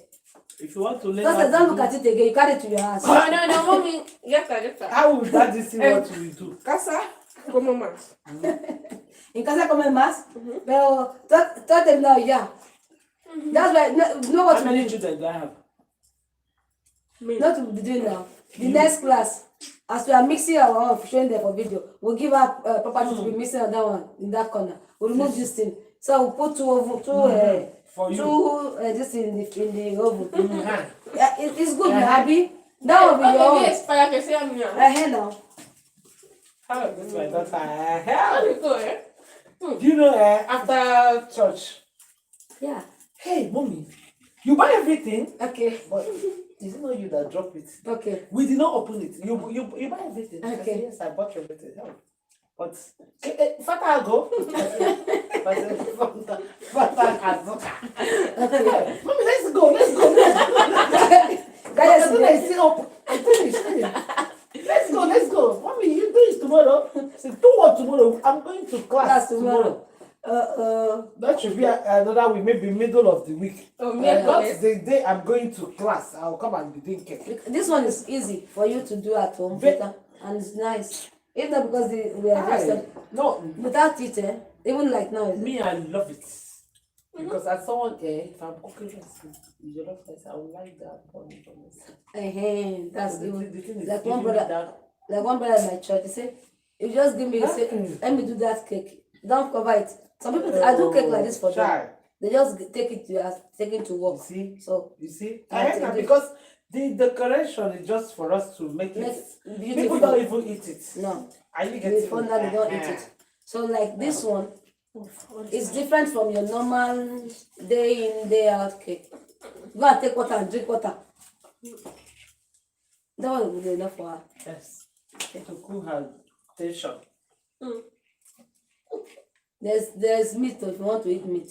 If you want to learn Because how don't to look at it again, you carry it to your house. No, mommy. Get that. how would that see what we do? Casa, como más. In casa comen más, pero tell them now, yeah. That's why, know what How to many do. children do I have? Not to be doing now. The next class, as we are mixing our own, showing them for video, we'll give our property to be mixing on that one, in that corner. We'll remove this thing. So we'll put For you. this in the oven. Mhm. Yeah, it's good, you're happy. That will be your Okay, own. yes, para que sea mía. Here now. How is my daughter? How Hell. you go, eh? Do you know after church? Yeah. Hey, mommy, you buy everything, Okay. but is it not you that drop it? Okay. We did not open it. You buy everything. I Okay. said, yes, I bought everything. Hell. But Fata I'll go. Fata Okay. Mommy, let's go. Let's go. Guys, As soon as I sit up, I finish. Let's go. Mommy, you do it tomorrow. I said, do what tomorrow? I'm going to class Class tomorrow. That should be another week, maybe middle of the week. Oh, Not yes. the day I'm going to class. I'll come and be doing cake. This one is easy for you to do at home, Ve- and it's nice. If not because we are just No, without it, even like now. me, I love it. Because as someone, if I'm cooking rice with your love rice, I would like that one from this. That's The even thing is like giving one me brother, that- like one brother in my church. He said, "You just give me, say, let me do that cake. Don't cover it." Some people, I do cake like this for them. Try. They just take it to You work. see? So You see? I take this. Because the decoration is just for us to make make it. it People beautiful. don't even eat it. No, Are you getting before now they don't eat it. So like this one, it's different from your normal day in day out cake. Go and take water and drink water. That one will be enough for her. Yes. To cool her tension. There's meat though, if you want to eat meat.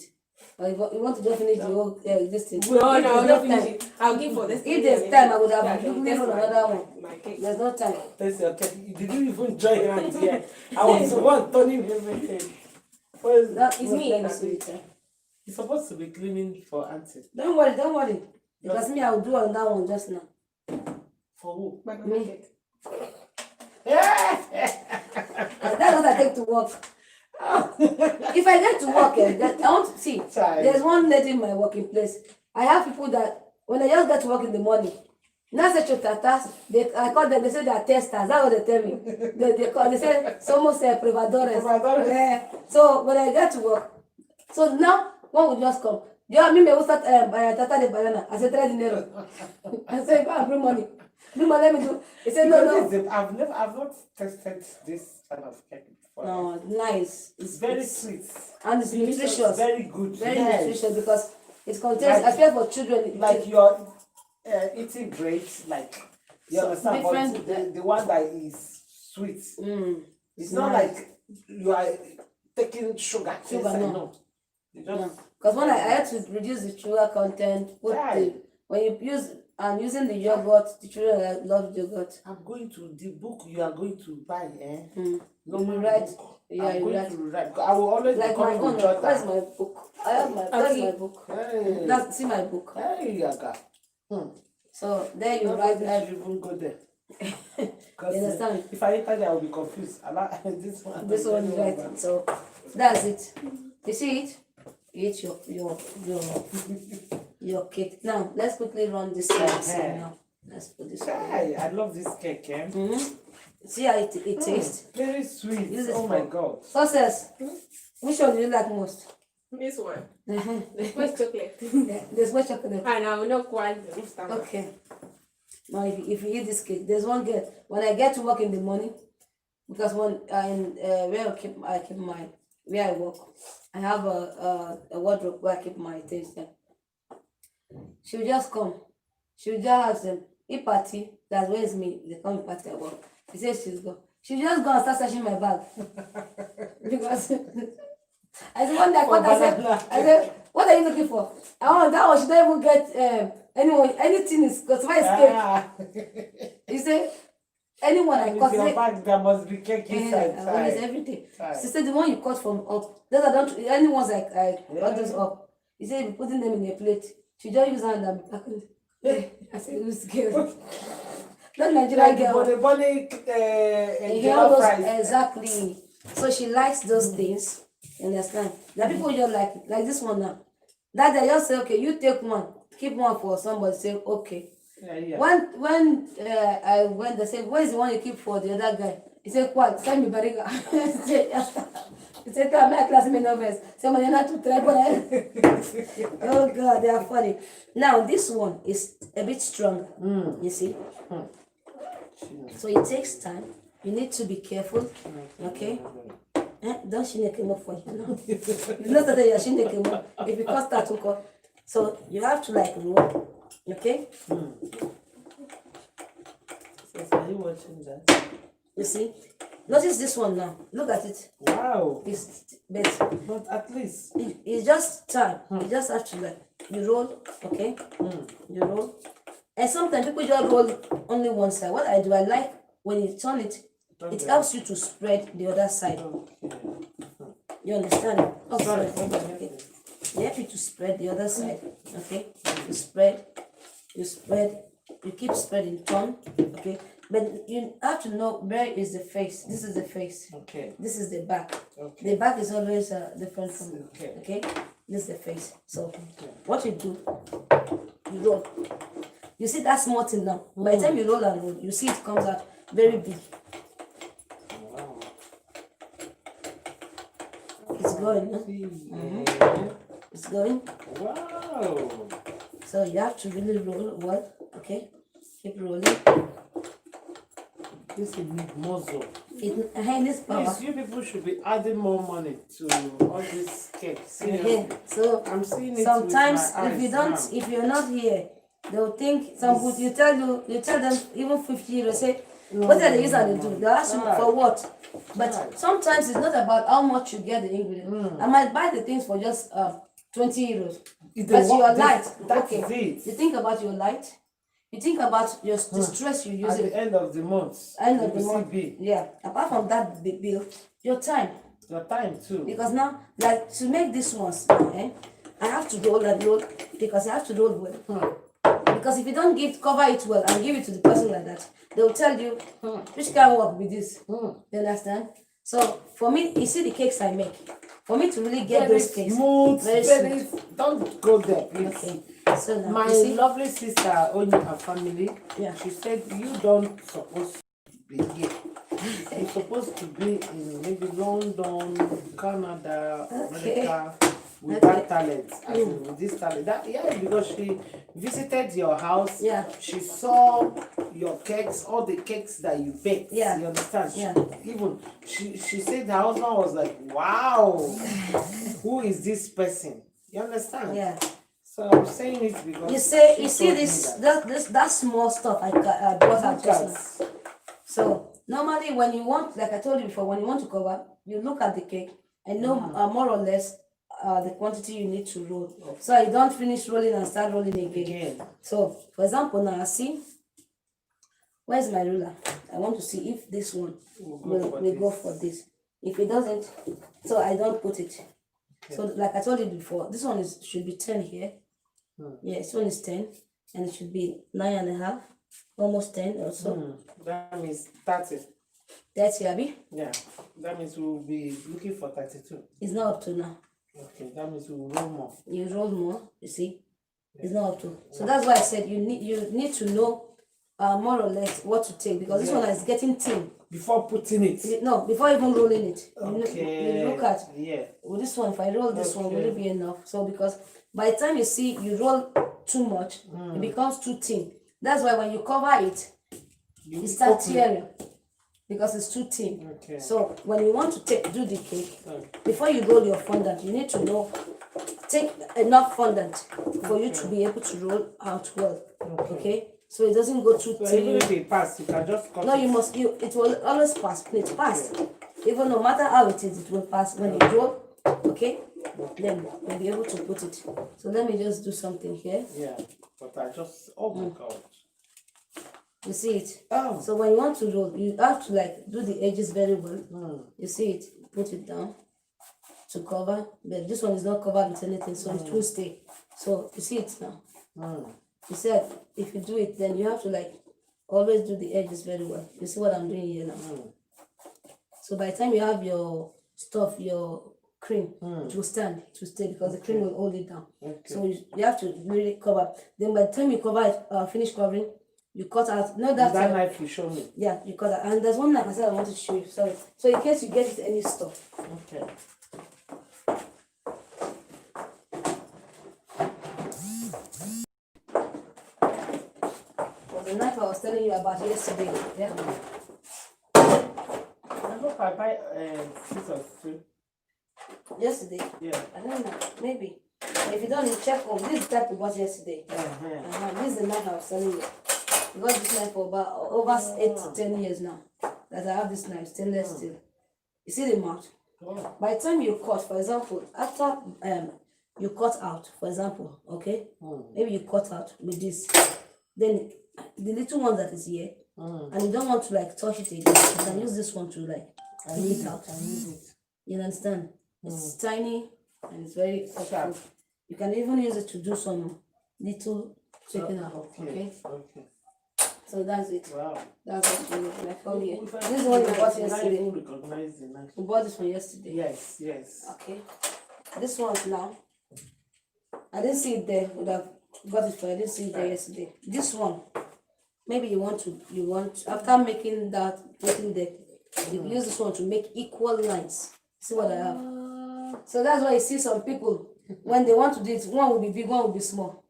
Or if you want to just finish the whole this thing. No, If I'll there's not no finish time, it. I'll give for this. If there's time, I would have Yeah, given that's you my- another one. My cake. There's no time. Taste your cake. Did you even join hands here? I was the one turning everything. What is that? That It's was me, very that's sweet. You're supposed to be cleaning for auntie. Don't worry. Because me, I will do on that one just now. For who? Banana Me. cake. That's what I take to work. If I get to work, I want to see. Child. There's one lady in my working place. I have people that when I just get to work in the morning, now say chotatas, I call them, they say they are testers. That's what they tell me. They say somos privadores. Privadores. So when I get to work, so now one will just come. Yo, a mí me gusta tata de banana. I say, trae dinero. I say, go and bring money. Bring money, let me do. He said, no. I've not tested this kind of cake before. No, nice. It's very sweet. And it's nutritious. Very good. Very Yes. nutritious because it contains, Like- especially for children, Like you're eating grapes, like you So understand, different- but the one that is sweet. It's not nice. like you are taking sugar. Sugar, inside, no. You just Because when I had to reduce the sugar content, Right. when you use, I'm using the yogurt, the children love yogurt. I'm going to the book you are going to buy, You normal write, book. yeah, I'm you going write. to write. I will always be Like my coming own, with jotter. where's my book? That's my book. Hey. See my book. Hey, Yaga. So there you Nobody write. should even go there. You 'Cause, understand? if I enter there, I will be confused. This one. This one is right. So that's it. You see it? You eat your cake. Now let's quickly run this side now. Let's put this one. Hey, I love this cake, eh? See how it tastes. Very sweet. Use it Oh my for- god. Success. Which one do you like most? This one. Uh-huh. Where's chocolate? There's white chocolate. And I will not quite understand. Okay. Now, if you eat this cake, there's one girl. When I get to work in the morning, because when where I keep my where I work, I have a wardrobe where I keep my things there. She'll just come. She'll just ask them, "If party, that's where is me." They come in party at work. She says she's gone. She'll just go and start searching my bag because I said one day I called her, I said, "What are you looking for?" Oh, that one she don't even get anything is because why is cake? Ah. You say anyone I And cut if your say, bag, there must be cake inside. always Right. every day. Right. She said the one you cut from up, those I don't any ones I cut those Yeah. up. He said be putting them in a plate. She just use hand and be packing. I said who's girl? Not Nigerian Like girl. the bunny You hear jollof those rice. exactly. So she likes those things. You understand? There are people who just like this one now. That they just say, okay, you take one, keep one for somebody. Say okay. Yeah. When I went, they said, where is the one you keep for the other guy? He said, what? Send me Bariga. He said, come my classmate novels. Somebody not to try, but oh God, they are funny. Now this one is a bit stronger. You see? So it takes time. You need to be careful. Okay? Don't shine came up for you now. You know that you're shine came up. If you cut that to cut. So you have to like roll. Okay? So are you watching that? You see? Notice this one now. Look at it. Wow. But at least. it's just time. You just have to like you roll, okay? You roll. And sometimes people just roll only one side. What I do, I like when you turn it, it helps you to spread the other side. You understand? Oh, sorry. Okay. You help you to spread the other side. Okay? You keep spreading, turn, okay? But you have to know where is the face. This is the face. Okay. This is the back. Okay. The back is always different from Okay. This is the face. So what you do, you roll. You see that small thing now. By the time you roll and roll, you see it comes out very big. Wow. It's going. Huh? See. It's going. Wow. So you have to really roll well. Okay. Keep rolling. This will need muzzle. It needs power. Please, you people should be adding more money to all this cake. Seriously. Okay. So I'm seeing it sometimes with my if you eyes don't, now. if you're not here, they'll think some good. You tell them even 50 euros. Say what are they use and they do? They'll ask you Right. for what. But Right. sometimes it's not about how much you get the ingredient. I might buy the things for just 20 euros. If But they your want light, this, that's okay. it. You think about your light. You think about the stress you use At it. the end of the month, End of you the will month. see big. Yeah. Apart from that big bill, your time. Your time too. Because now, like to make this ones, I have to roll and roll because I have to roll well. Because if you don't cover it well and give it to the person like that, they'll tell you which kind of work with this. You understand? So for me, you see the cakes I make. For me to really get Very those cakes, smooth, very very. Don't go there, please. Okay. So now My you see, lovely sister, Onyi, her family, Yeah. she said you don't supposed to be here. You're supposed to be in maybe London, Canada, America, with that talent, as in with this talent. Because she visited your house. Yeah. She saw your cakes, all the cakes that you baked. Yeah. You understand? Yeah. Even she said her husband was like, wow, who is this person? You understand? yeah. So I'm saying it because You she see told me this that. that small stuff I bought out just now. Lucas. So normally when you want, like I told you before, when you want to cover, you look at the cake and know more or less the quantity you need to roll. So you don't finish rolling and start rolling again. Again. So for example now, see, where's my ruler? I want to see if this one will go for this. If it doesn't, so I don't put it. So like I told you before, this one should be 10 here. Yeah, this one is 10. and it should be 9.5, almost 10 or so. That means 30. 30, Abby. Yeah. That means we'll be looking for 32. It's not up to now. Okay, that means we'll roll more. You roll more, you see. It's not up to. So that's why I said you need to know more or less what to take, because this one is getting thin. Before putting it. No, before even rolling it. Okay. You look at Yeah. with this one, if I roll this one, will Okay. it be enough? So because by the time you see you roll too much, it becomes too thin. That's why when you cover it, You it starts open. tearing because it's too thin. Okay. So when you want to do the cake, Okay. before you roll your fondant, you need to know, take enough fondant for you to be able to roll out well. Okay? So it doesn't go too So thin. even if it pass, you can just cut No, it. it will always pass. It pass. Even no matter how it is, it will pass. When you roll, okay, then you'll be able to put it. So let me just do something here. Yeah. But I just, oh my God. You see it? Oh. So when you want to roll, you have to like do the edges very well. You see it? Put it down to cover. But this one is not covered with anything, so it will stay. So you see it now? You said if you do it, then you have to like always do the edges very well. You see what I'm doing here now? So by the time you have your stuff, your cream, it will stand, it will stay, because the cream will hold it down. Okay. So you have to really cover. Then by the time you cover it, finish covering, you cut out. No, that's That knife you show me. yeah, you cut out. And there's one knife I said I wanted to show you. Sorry. So in case you get it any stuff. Okay. Was the knife I was telling you about yesterday. Yeah. I hope I buy scissors too. Yesterday. Yeah. I don't know. Maybe. If you don't, you check home. This is the type we bought yesterday. This is the knife I was telling you. We got this knife for about over 8 to 10 years now. That I have this knife, stainless steel. You see the mouth? Oh. By the time you cut, for example, after you cut out, for example, okay? Maybe you cut out with this. Then the little one that is here, and you don't want to like touch it again, you can use this one to like pull it out. I need it. You understand? It's tiny and it's very sharp. You can even use it to do some little chicken out. Okay? Okay. So that's it. Wow. That's what we like for here. If I This is what we bought I yesterday. even recognize the knife. We bought this one yesterday. Yes, yes. Okay. This one now. I didn't see it there. Would have got it for. I didn't see it there yesterday. This one. Maybe you want after making that, putting there, you use this one to make equal lines. See what I have. So that's why you see some people when they want to do it, one will be big, one will be small.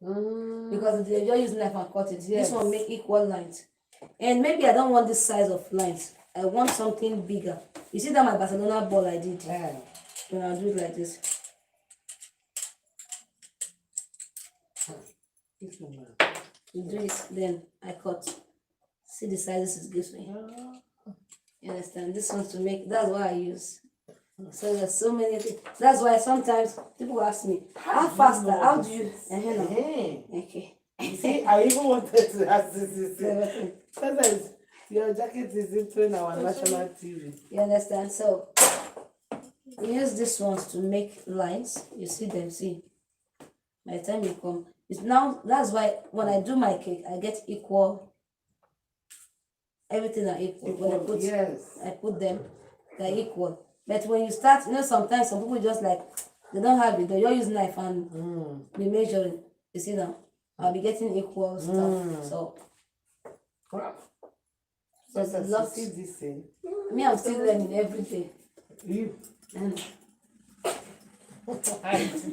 Because they just use knife and cut it. This one make equal lines. And maybe I don't want this size of lines. I want something bigger. You see that my Barcelona ball I did? Yeah. When I do it like this. This one, You do it, then I cut. See the sizes it gives me. You understand? This one's to make, that's what I use. So there's so many things. That's why sometimes people ask me, how fast, how do you? Hey. Okay. See, I even wanted to ask this. So, Sometimes your jacket is into our national TV. you understand? So we use these ones to make lines. You see them, see. By the time you come, it's now, that's why when I do my cake, I get equal. Everything are equal. When I put them, they're equal. But when you start, sometimes some people just like, they don't have it, they just use knife and be measuring. You see now, I'll be getting equal stuff. So, Wow. there's a So lot. see this thing. Me, I'm still learning every day. You. And Oh I'm still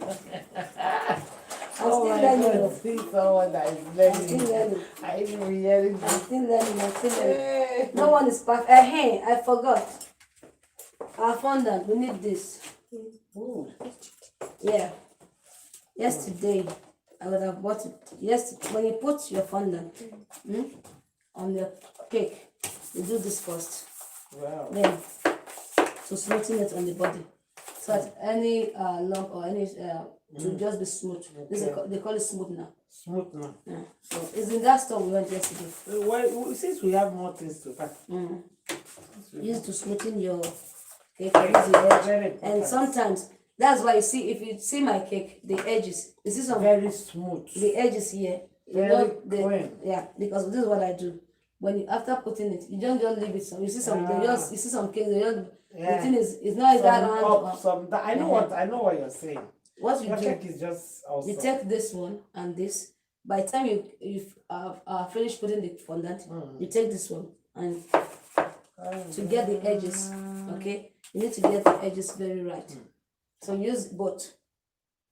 my learning. God, see someone that is I'm learning. still learning. I even be hearing I'm this. still learning. I'm still learning. Hey. No one is perfect. Hey, I forgot. Our fondant, we need this. Ooh. Yeah. Yesterday, I would have bought it. When you put your fondant on the cake, you do this first. Wow. Then, to smoothen it on the body. So that any lump or any, to just be smooth. This is, they call it smooth now. Smooth now. Yeah. So it's in that store we went yesterday. Well, since we have more things to pack. Use to smoothen your cake, use the edge. Very And important. sometimes, that's why you see, if you see my cake, the edges, you see some, Very smooth. the edges here, Very clean. yeah, because this is what I do. When you after putting it, you don't just leave it. Some you see some they just you see some cakes they just the Yeah. thing is it's not that Some round. up, Or, some down. I know what you're saying. what you Your do, cake is just awesome. you take this one and this. By the time you've finished putting the fondant, you take this one and to get the edges. Okay, you need to get the edges very right. So use both.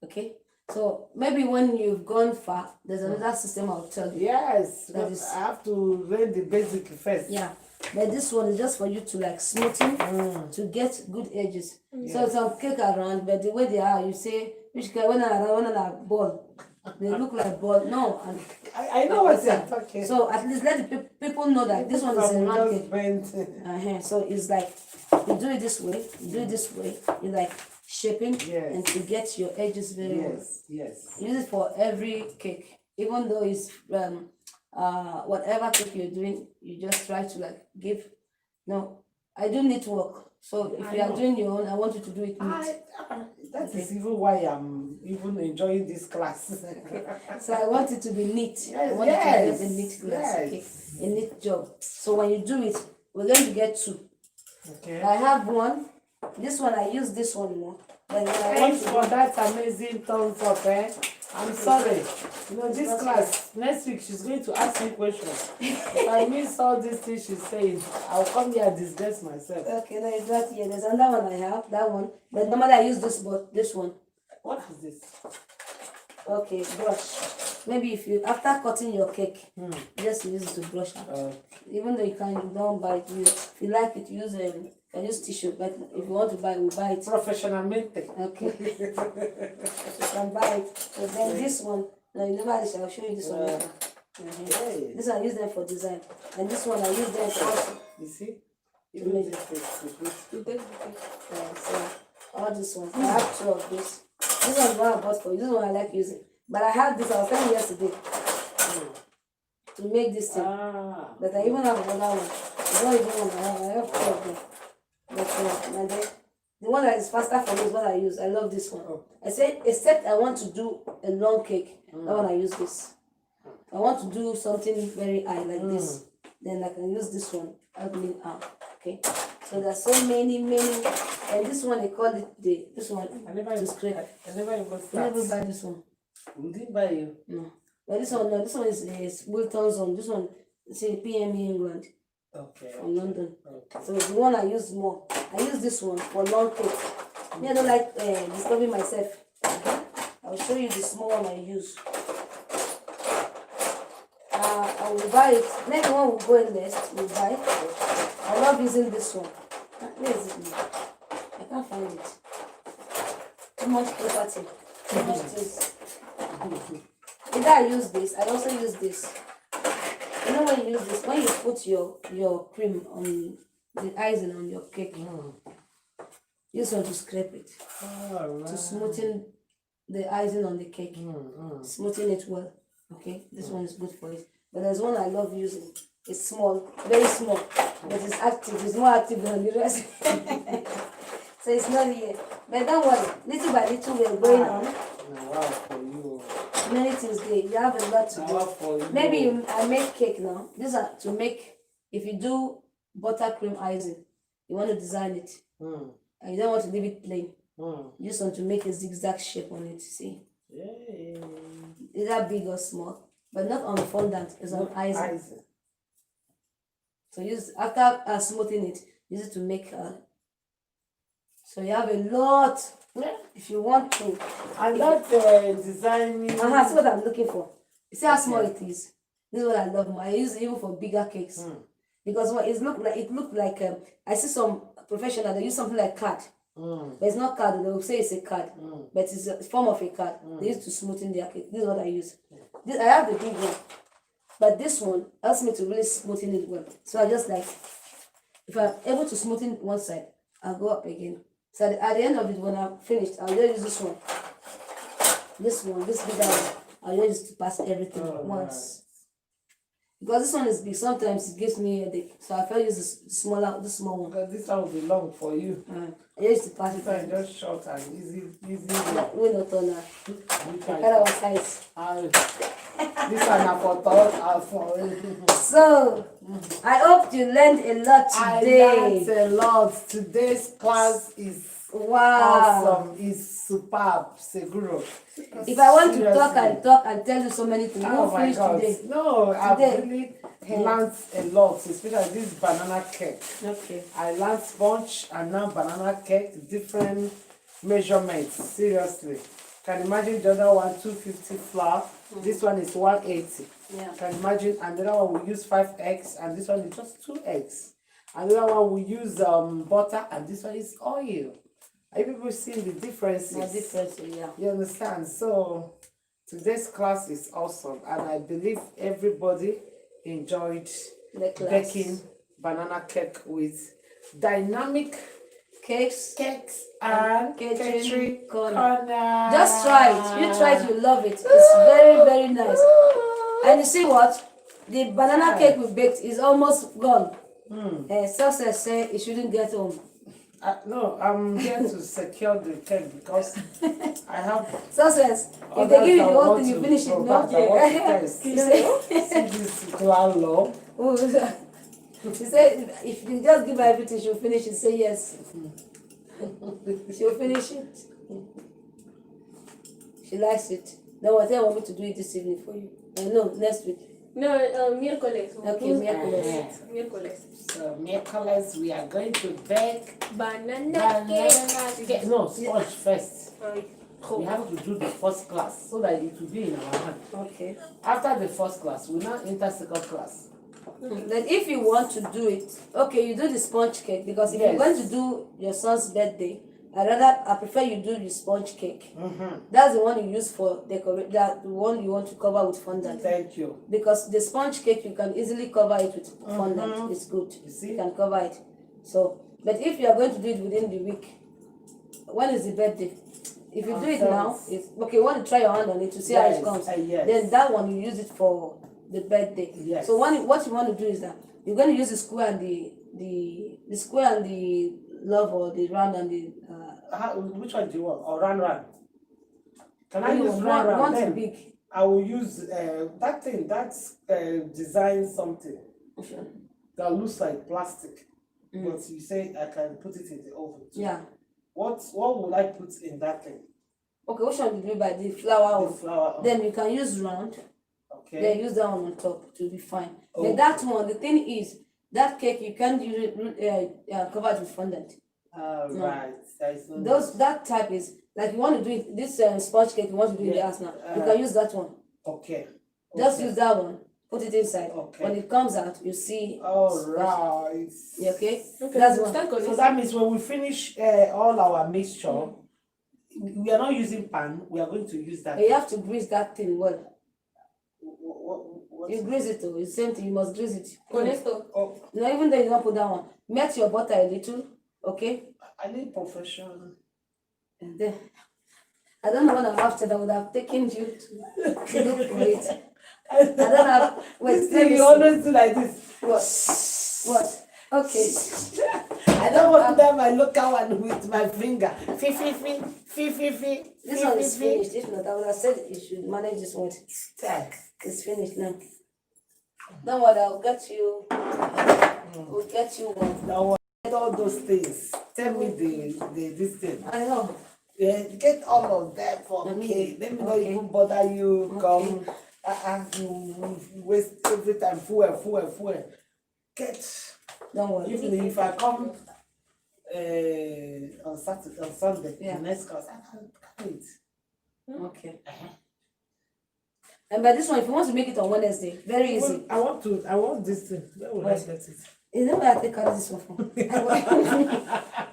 Okay, so maybe when you've gone far, there's another system I'll tell you. Yes, That but is- I have to learn the basic first. Yeah, but this one is just for you to like smoothen to get good edges. So some cake around, but the way they are, you say which cake when I ball, they look like ball. No, and I know what you're talking. so at least let the people know that this one is a Some round just cake. bent. So it's like you do it this way, you do it this way, you like shaping Yes. and to get your edges very well. Yes. Use it for every cake, even though it's whatever cake you're doing, you just try to like give. No, I do need work. So if I you are know. doing your own, I want you to do it neat. That is even why I'm even enjoying this class. So I want it to be neat. I Yes, want it to yes, get a neat class, okay? yes. A neat job. So when you do it, we're going to get two. Okay. I have one. This one I use this one more. But when I want Thanks to for that amazing thumbs up, eh? I'm sorry. You know, this class, next week, she's going to ask me questions. If I miss all these things she's saying, I'll come here and disgrace myself. okay, no, it's not here. There's another one I have, that one. But normally I use this, but this one. What is this? Okay, brush. Maybe if you after cutting your cake, just use it to brush out. Even though you don't buy it, if you like it, use can use tissue. But if you want to buy, we'll buy it. Professionalmente. Okay. You can buy it. And then this one, no, you never. I'll show you this one later. Hey. This one I use them for design, and this one I use them for. You see? Even make- this is good. You take the cake. So all this one, I have two of this. This one is one I bought for you. This one I like using, but I have this. I was telling you yesterday to make this thing. Ah. But I even have another one. It's not even one I have two of them. But and then the one that is faster for me is what I use. I love this one. I say, except I want to do a long cake. That one I use this. I want to do something very high like this. Then I can use this one. Help me out. Okay. So there's so many, and this one they call it this one I never to even scrape. I never even You never start. buy this one. We didn't buy you. No. But this one, no, this one is Wilton's on. This one is in PME England Okay. from London. Okay. So the one I use more. I use this one for long cake. Me, I don't like disturbing myself. I'll show you the small one I use. I will buy it. Maybe one will go in next. We'll buy it. I love using this one. Where is it now? I can't find it. Too much property. Too much things. Either I use this, I also use this. You know when you use this, when you put your cream on the icing on your cake, use one to scrape it, Alright. to smoothen the icing on the cake, smoothen it well. Okay, this one is good for it. But there's one I love using. It's small, very small, but it's active. It's more active than the rest. So it's not here. But don't worry, little by little we're going on. Now, wow, for you. Many things there. You have a lot to Now, do. wow, for you. Maybe I make cake now. These are to make, if you do buttercream icing, you want to design it. And you don't want to leave it plain. You just want to make a zigzag shape on it, see? Yay. Either big or small, but not on fondant, it's on icing. Icing. So use, after smoothing it, use it to make, so you have a lot, if you want to. And that designing. See what I'm looking for. You see how small it is? This is what I love more. I use it even for bigger cakes. Because what it looked like I see some professional they use something like card. But it's not card, they will say it's a card. But it's a form of a card. They use to smoothen their cake. This is what I use. This I have the big one. But this one helps me to really smoothen it well. So I just like, if I'm able to smoothen one side, I'll go up again. So at the end of it, when I'm finished, I'll just use this one. This bigger one. I'll just use to pass everything once. Because this one is big. Sometimes it gives me a headache. So I felt use the small one. Because this one will be long for you. I used to pass This it. one is just short and easy. We not on that. You Kind can- of size. This one are for thought and for. So I hope you learned a lot I today. learned a lot. Today's class is Wow. awesome. Is superb, Seguro. If I want to talk Seriously. and talk and tell you so many things, we Oh won't my finish God. today. No, I've Today. really learned a lot, especially this banana cake. Okay. I learned sponge and now banana cake, different measurements. Seriously. Can imagine the other one 250 flour. This one is 180. Yeah. Can imagine another one we use 5 eggs and this one is just 2 eggs. Another one we use butter and this one is oil. Are you people seeing the differences? No difference, yeah. You understand? So today's class is awesome and I believe everybody enjoyed The class. baking banana cake with dynamic Cakes. cakes and Catering catering corner. corner. Just try it. You try it, you love it. It's very, very nice. And you see what? The banana cake we baked is almost gone. Success say it shouldn't get home. No, I'm here to secure the cake because I have Success. If others they give you that the whole want thing, you to finish it. No. provide, that want to test. You say- See this clown law. Oh, she said if you just give her everything, she'll finish it. Say yes. She'll finish it. She likes it. Now what I want me to do it this evening for you. No, next week. No, miércoles. Okay, miércoles. Miércoles. So, Nicholas, we are going to bake Banana cake. cake. No, sponge first. Ay, We have to do the first class so that it will be in our hand. Okay. After the first class, we now enter second class. Then if you want to do it, okay, you do the sponge cake because if Yes. you're going to do your son's birthday, I prefer you do the sponge cake. Mm-hmm. That's the one you use for decorate. That the one you want to cover with fondant. Thank you. Because the sponge cake you can easily cover it with fondant. It's good. You see? You can cover it. So, but if you are going to do it within the week, when is the birthday? If you do it now, it's okay. You want to try your hand on it to see how Yes, it comes. yes. Then that one you use it for the birthday. Yes. So what you want to do is that you're going to use the square and the square and the love or the round and the Which one do you want? Or run? Can I use one run? too Then big. I will use that thing. That's design something that looks like plastic. But you say I can put it in the oven. Yeah. What would I put in that thing? Okay, which one did you buy? The flour The one. flour. Then you can use round. Okay. Then use that one on top to be fine. Okay. Then that one, the thing is, that cake you can't use it covered with fondant. Right. There is no That type is like you want to do it. This sponge cake you want to do in the Yeah. house now. You can use that one. Okay. Just Okay. use that one. Put it inside. Okay. When it comes out, you see. All right. You okay? Okay, That's one. start calling. So that means when we finish all our mixture, we are not using pan. We are going to use that. You have to grease that thing well. What You grease it too. It's same thing. You must grease it. Con esto. Oh, No, even though you don't put that one, melt your butter a little. Okay. I need professional. And then I don't know when I'm after that would have taken you to look for it. I don't have. Wait, let me You see. always do like this. What? Okay. I don't want to do my local one with my finger. Fi. This one is finished. If not, I would have said you should manage this one. Tag. It's finished now. Don't worry, I'll get you. We'll get you one. Now what? Get all those things. Tell me the this thing. I know. Yeah, get all of them for me. Let me not Okay. even bother you. Okay. Come. You waste every time. Full. Get. Don't worry. Even if I come on Saturday, on Sunday, Yeah. the next class, I can wait. Okay. And by this one, if you want to make it on Wednesday, very Well, easy. I want this thing. Where will I What? get it? Is that where I take out this one from?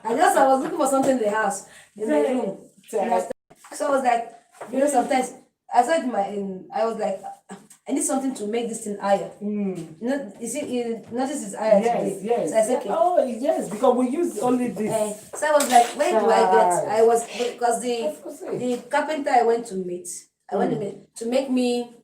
I was looking for something in the house, in the room. So I was like, sometimes I said I was like, I need something to make this thing higher. You see, you notice it's higher today. Yes. So I said, okay. Oh, yes, because we use only this. So I was like, where do I get? I was because Of course, the carpenter I went to meet, to make me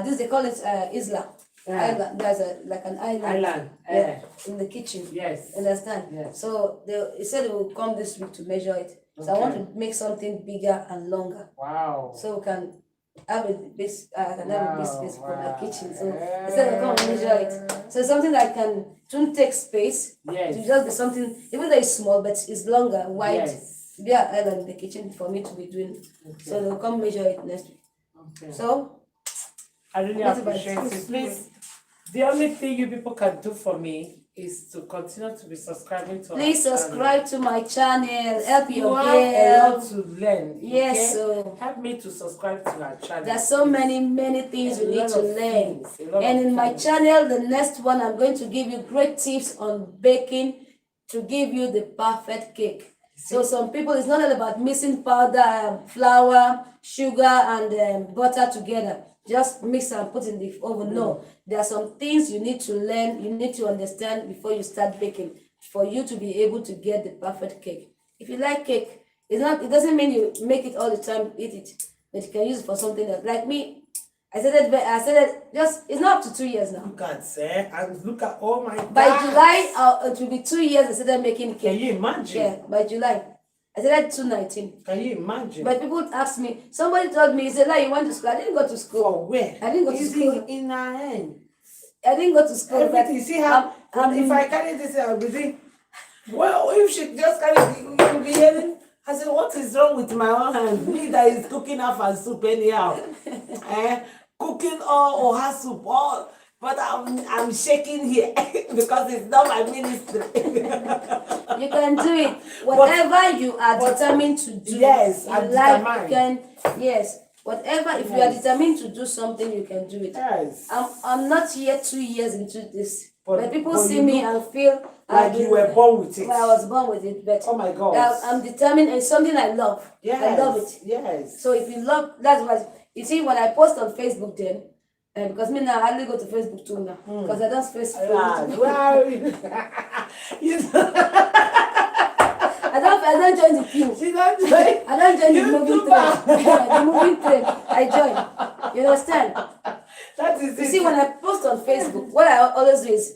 this they call it Isla. island. There's like an island. Island. Yeah, in the kitchen. Yes. Understand? Yes. So he said they will come this week to measure it. So I want to make something bigger and longer. Wow. So we can have a base. I can have a base space for my Wow. kitchen. So he said they'll come and measure it. So something that shouldn't take space. Yes. To just be something, even though it's small, but it's longer, wide. Yes. Be an island in the kitchen for me to be doing. Okay. So they'll come measure it next week. Okay. So I really What about appreciate you? it. Please, the only thing you people can do for me is to continue to be subscribing to please our subscribe to my channel. Help channel. You your have a girl. lot to learn. Yes, okay? so Help me to subscribe to our channel. there's so many things you A need lot to of learn. things, a lot And of in my things. channel, the next one, I'm going to give you great tips on baking to give you the perfect cake. So some people, it's not all about mixing powder, flour, sugar, and butter together. Just mix and put in the oven. No, there are some things you need to learn, you need to understand before you start baking for you to be able to get the perfect cake. If you like cake, it doesn't mean you make it all the time, eat it, but you can use it for something else. Like me, I said it just, it's not up to 2 years now. Look at say and look at oh my God. By July, it will be 2 years I started making Can cake. you imagine? Yeah, by July. I started 2019. Can you imagine? But people ask me, somebody told me, he said, like, you went to school. I didn't go to school. For where? I didn't go to It's school. in our hand. I didn't go to school. Everything. You see how if I carry this, I'll be saying, well, if she just carry it, you'll be hearing. I said, what is wrong with my own hand? Me that is cooking half and soup anyhow. Cooking all oha soup, all. But I'm shaking here because it's not my ministry. You can do it. Whatever you are determined to do. Yes, you I'm like, determined. yes. Whatever, if you are determined to do something, you can do it. Yes. I'm not yet 2 years into this. But people but see you me look and feel like you were born with it. Well, I was born with it, but Oh my God. I'm determined, and it's something I love. Yes. I love it. Yes. So if you love, that's what you see when I post on Facebook then, because me now I hardly go to Facebook too now because I don't face Ah, Facebook. well, you I don't join the queue. she don't join. I don't join the You moving too train. The moving train. I join. You understand? That is You it. see, when I post on Facebook, what I always do is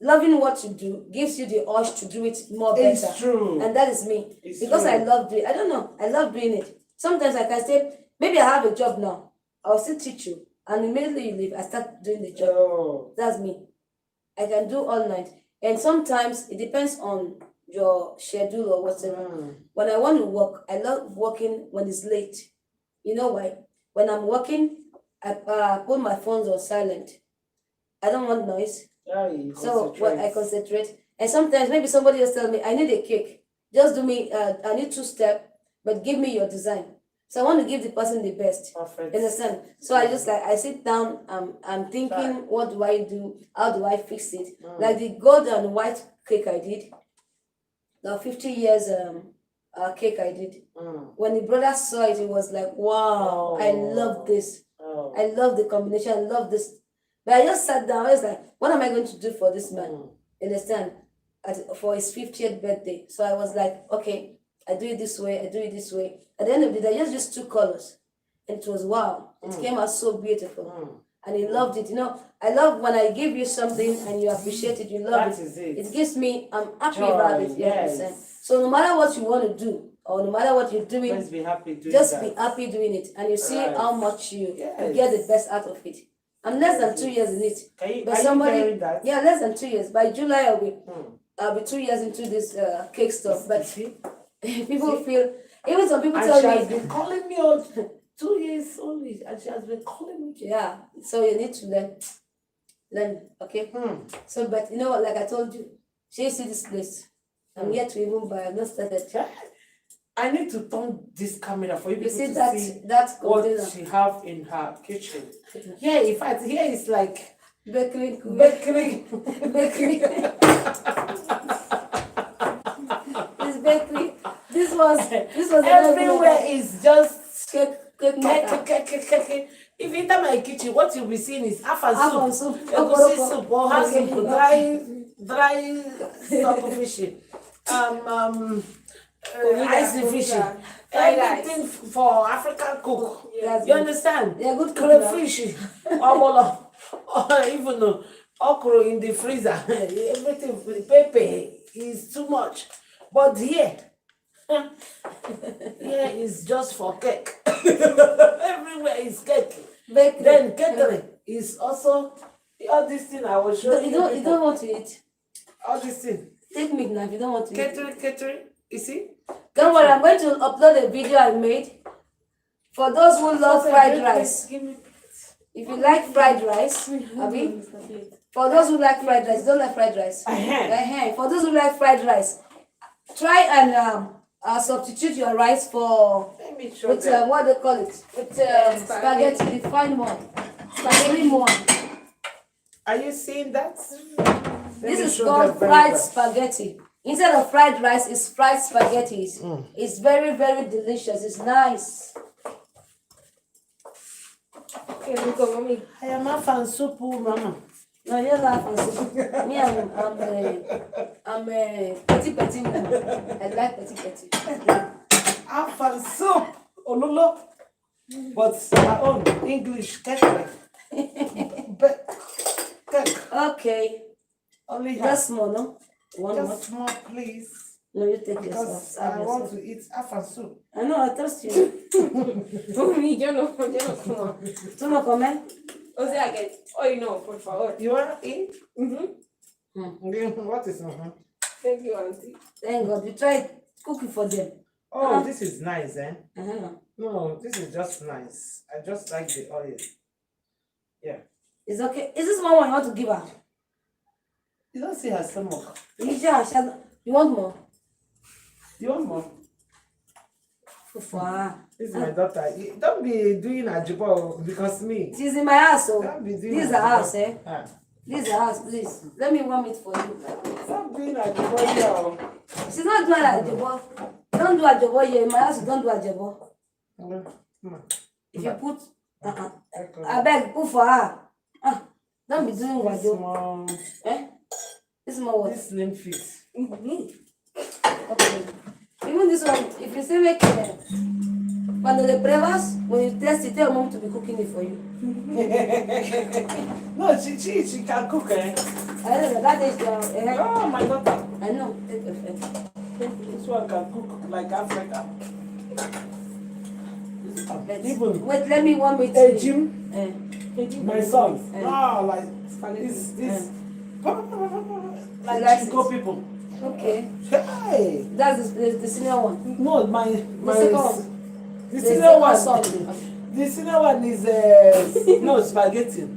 loving what you do gives you the urge to do it more better. It's true. And that is me. It's because true. I love doing it. I don't know. I love doing it. Sometimes I can say, maybe I have a job now. I'll still teach you. And immediately you leave, I start doing the job. Oh. That's me. I can do all night. And sometimes it depends on your schedule or whatever. When I want to work, I love working when it's late. You know why? When I'm working, I put my phones on silent. I don't want noise. Yeah, you So what I concentrate. concentrate. And sometimes maybe somebody else tell me, I need a cake. Just do me, I need 2-step, but give me your design. So I want to give the person the best. Perfect. Understand? So I just I sit down, I'm thinking, Right. what do I do? How do I fix it? Like the gold and white cake I did, the 50 years cake I did. When the brother saw it, it was like, wow, I love this. Oh. I love the combination, I love this. But I just sat down, I was like, what am I going to do for this man? Understand? For his 50th birthday. So I was like, okay, I do it this way, I do it this way. At the end of the day, I just used 2 colors. And it was wow. It came out so beautiful. And he loved it. You know, I love when I give you something and you appreciate it, you love That it. is it. It gives me, I'm happy Joy, about it. You yes. understand? So no matter what you want to do, or no matter what you're doing, Let's be happy doing just that. be happy doing it. And you see Right. how much you Yes. get the best out of it. I'm less than 2 years in it. Can you, But are somebody, you hearing that? yeah, less than 2 years. By July, I'll be 2 years into this cake stuff. You But see? people feel, even some people And tell she has me, been calling me out 2 years only, and she has been calling me. yeah, so you need to learn, okay? So, but you know what, like I told you, she see this place. I'm yet to even buy, I've not started. I need to turn this camera for you You people see to that, see that what container, she have in her kitchen. Yeah, in fact, here is like bakery, bakery. bakery. This bakery, this was Everywhere is just cake maker. if you enter my kitchen, what you'll be seeing is half a Half a soup, soup, egusi okporoko. soup, or half Okay. soup, dry stock fish, ice fish, Fried rice. Everything for African cook. That's You good. understand? They're good cook now. Crayfish, obolo, even okra in the freezer. Everything, pepper is too much. But here, here is just for cake. Everywhere is cake. Bakery. Then catering is also all this thing I was showing You you. don't want to eat. All this thing. Take meat now if you don't want to eat. Catering. You see? Don't worry, I'm going to upload a video I made for those who love fried rice. Give me. If you like fried rice, Abi, for those who like fried rice, don't like fried rice. For those who like fried rice, try and substitute your rice for Let me show with them. what they call it with spaghetti, the fine one, spaghetti one. Are you seeing that? This is called fried spaghetti. Instead of fried rice, it's fried spaghetti. It's very, very delicious. It's nice. Okay, look at mommy. I am a fan soup, mama. No, you're laughing. Me, I'm a petty woman. I like petty. Afan soup, Olulo. But my own English catering. Cake. Okay. Only That's small, no? One more. just more, please. No, you take Because yourself. I Have want yourself. to eat afan soup. I know, I trust you. Mommy, yo no como. ¿Tú no comes? O sea que hoy no, por favor. You want to eat? Mm-hmm. What is Thank you, auntie. Thank God. You tried cooking for them. Oh, this is nice, eh? Uh-huh. No, this is just nice. I just like the oil. Yeah. It's okay. Is this one you want to give her? You don't see her stomach. You want more? You want more? Wow. This is my daughter. Don't be doing a job because me. She's in my house, so Don't be doing this is a the house, eh? Ah. This is the house, please. Let me warm it for you. Stop doing a job here. She's not doing a job. Don't do a job here. In my house, you don't do a job. If you put, I beg, put for her. Don't be doing what you. Small, Eh? This small what? this slim fit. Okay. Even this one, if you say make cuando le pruebas, when you test it, tell mom to be cooking it for you. No, she can cook, eh? I don't know, that is Oh, my daughter. I know. Take your friend. This one can cook like Africa. Let's- Even Wait, let me warm it. a gym, Eh. my son. Eh. Like this. Like Like Chico people. Okay. Hey! That's the senior one. No, my second one. the The senior second one. son. The senior one is no spaghetti.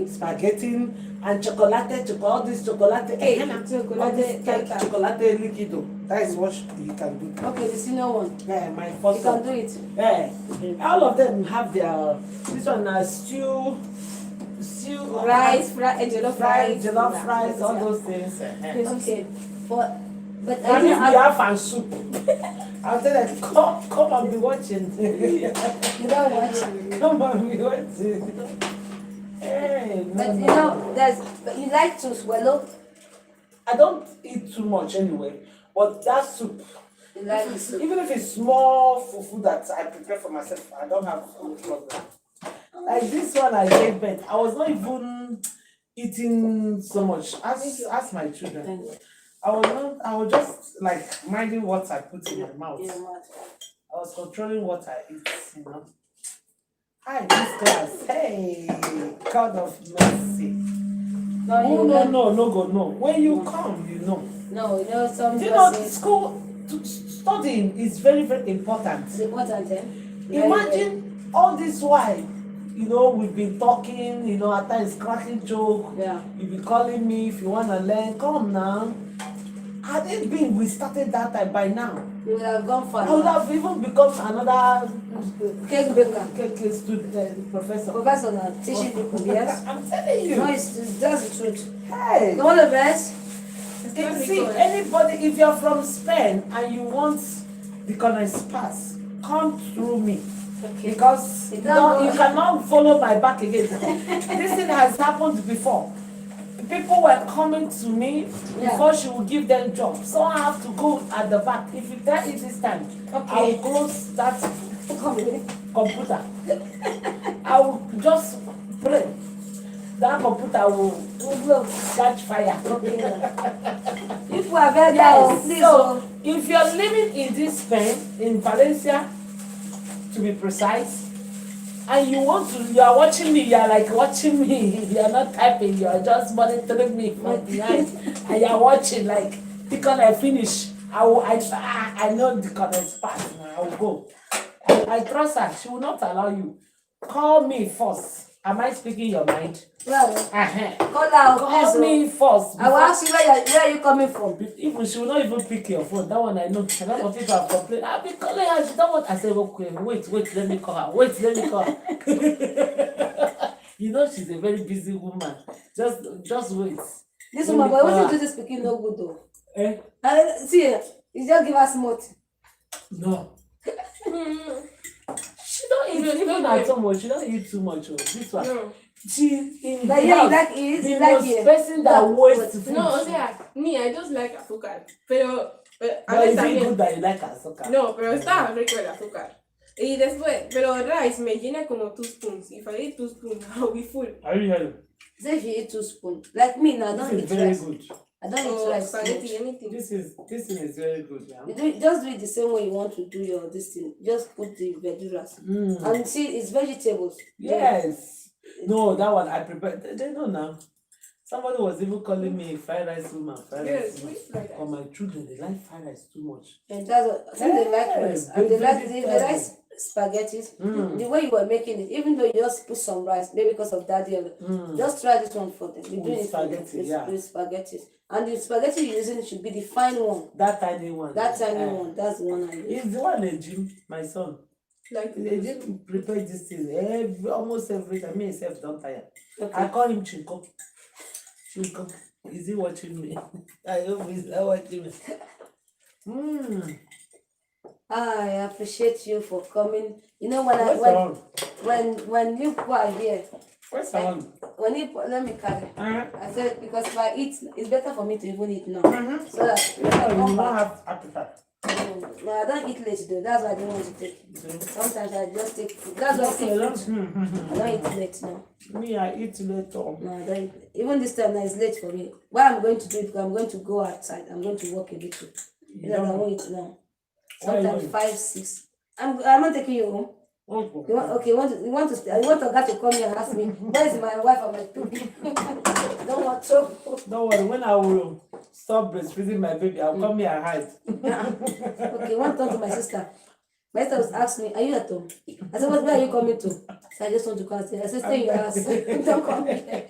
Spaghetti. And chocolate, all this chocolate. Cake, All chocolate, this cake, tartar. chocolate liquido. That is what you can do. Okay, the senior one. Yeah, my You first can one. do it. Yeah. All of them have their this one stew, Rice, jollof fried, rice. jollof fries, all Yeah. those things. Okay. But I And if didn't we have, have and soup, I'll tell them, come and be watching. you don't watch. Come and be watching. Hey, But you no. know, but you like to swallow. I don't eat too much anyway, but that soup, You like the soup. even if it's small fufu that I prepare for myself, I don't have a problem. Like this one I gave birth, I was not even eating so much as my children. I was just like minding what I put in my mouth. Yeah, man. I was controlling what I eat, you know. Hi, this class. Hey, God of mercy. No, you Oh, know. no. When you come, you know. No, you know some You know, person. school studying is very, very important. It's important, eh? Very, Imagine all this while, you know, we've been talking, you know, at times cracking joke. Yeah. You be calling me if you want to learn. Come now. Had it been, we started that time by now. You would have gone far. I would have even become another Cake baker. cake student, professor. Professor now, teaching people, yes? I'm telling you. No, it's that's the truth. Hey. The one of us, See, anybody, if you're from Spain and you want the Cornish pass, come through me. okay. Because It no, don't you go- cannot follow my back again. This thing has happened before. people were coming to me Yeah. before she would give them jobs. So I have to go at the back. If you tell it this time, I Okay. will close that Come here. computer. I will just pray. That computer will catch fire. Okay. People are very down. Please. So if you're living in this Spain, in Valencia, to be precise, and you are watching me, you are like watching me, you are not typing, you are just monitoring me from behind, and you are watching like, because I finish, I know the comments part now, I will go. I trust her, she will not allow you. Call me first. Am I speaking your mind? Well, call out. Call me first. I will ask you where are you coming from? Even she will not even pick your phone. That one I know. A lot of people have complained. I've been calling her. She don't want. I said, okay, wait, let me call her. Wait, let me call her. You know she's a very busy woman. Just wait. This Let woman, me but call what her. you do this speaking no good though? Eh? See, you just give us smart. No. She don't eat. Even at home, she don't eat too much. Oh. This one. No. She in But the yeah, house, like it, the like most it. person that wastes food. No, o sea, me, I just like azúcar. Pero, a But is veces it también. good that you like azúcar? No, pero está rico el azúcar. Y después, pero rice me llena como 2 spoons. If I eat 2 spoons, I'll be full. Are you hearing? Say if you eat 2 spoons. Like me now, I don't This eat is very rice. good. I don't eat Or rice too spaghetti, much. anything. This thing is very good. Yeah. You just do it the same way you want to do your this thing. Just put the verduras. And see, it's vegetables. Yes. No, that one I prepared. They know now. Somebody was even calling me fried rice woman. Fried Yes, rice we woman. fried rice. For my children, they like fried rice too much. And that's what I think they like rice. And they like the vegetable. rice spaghetti. The way you were making it, even though you just put some rice, maybe because of daddy, just try this one for them. We're doing it for them. Spaghetti, yeah. With spaghetti. And the spaghetti you're using should be the fine one. That tiny one. That tiny one, that's the one I use. He's the one in the gym, my son. Like They didn't prepare this thing almost every time. Me myself don't tire. Okay. I call him Chinko. Chinko. Is he watching me? I hope he's not watching me. I appreciate you for coming. You know when you people are here, Where's the one? let me carry. I said because if I eat, it's better for me to even eat now. So that when I You come don't back. have appetite. No, I don't eat late though. That's why I don't want to take. Sometimes I just take food. That's why I take food. I don't eat late now. Me, I eat later. No, I don't eat. Even this time now it's late for me. What I'm going to do is I'm going to go outside. I'm going to walk a little. Because I won't eat now. Where are you Sometimes going? 5, 6. I'm not taking you home. You want to stay? You want a guy to come here and ask me, where is my wife and my baby? Don't want to. Don't worry, when I will stop breastfeeding my baby, I'll come here and hide. Okay, one time to my sister. My sister was asking me, are you at home? I said, where are you coming to? So I just want to come stay. I said, stay in your house. Don't come here.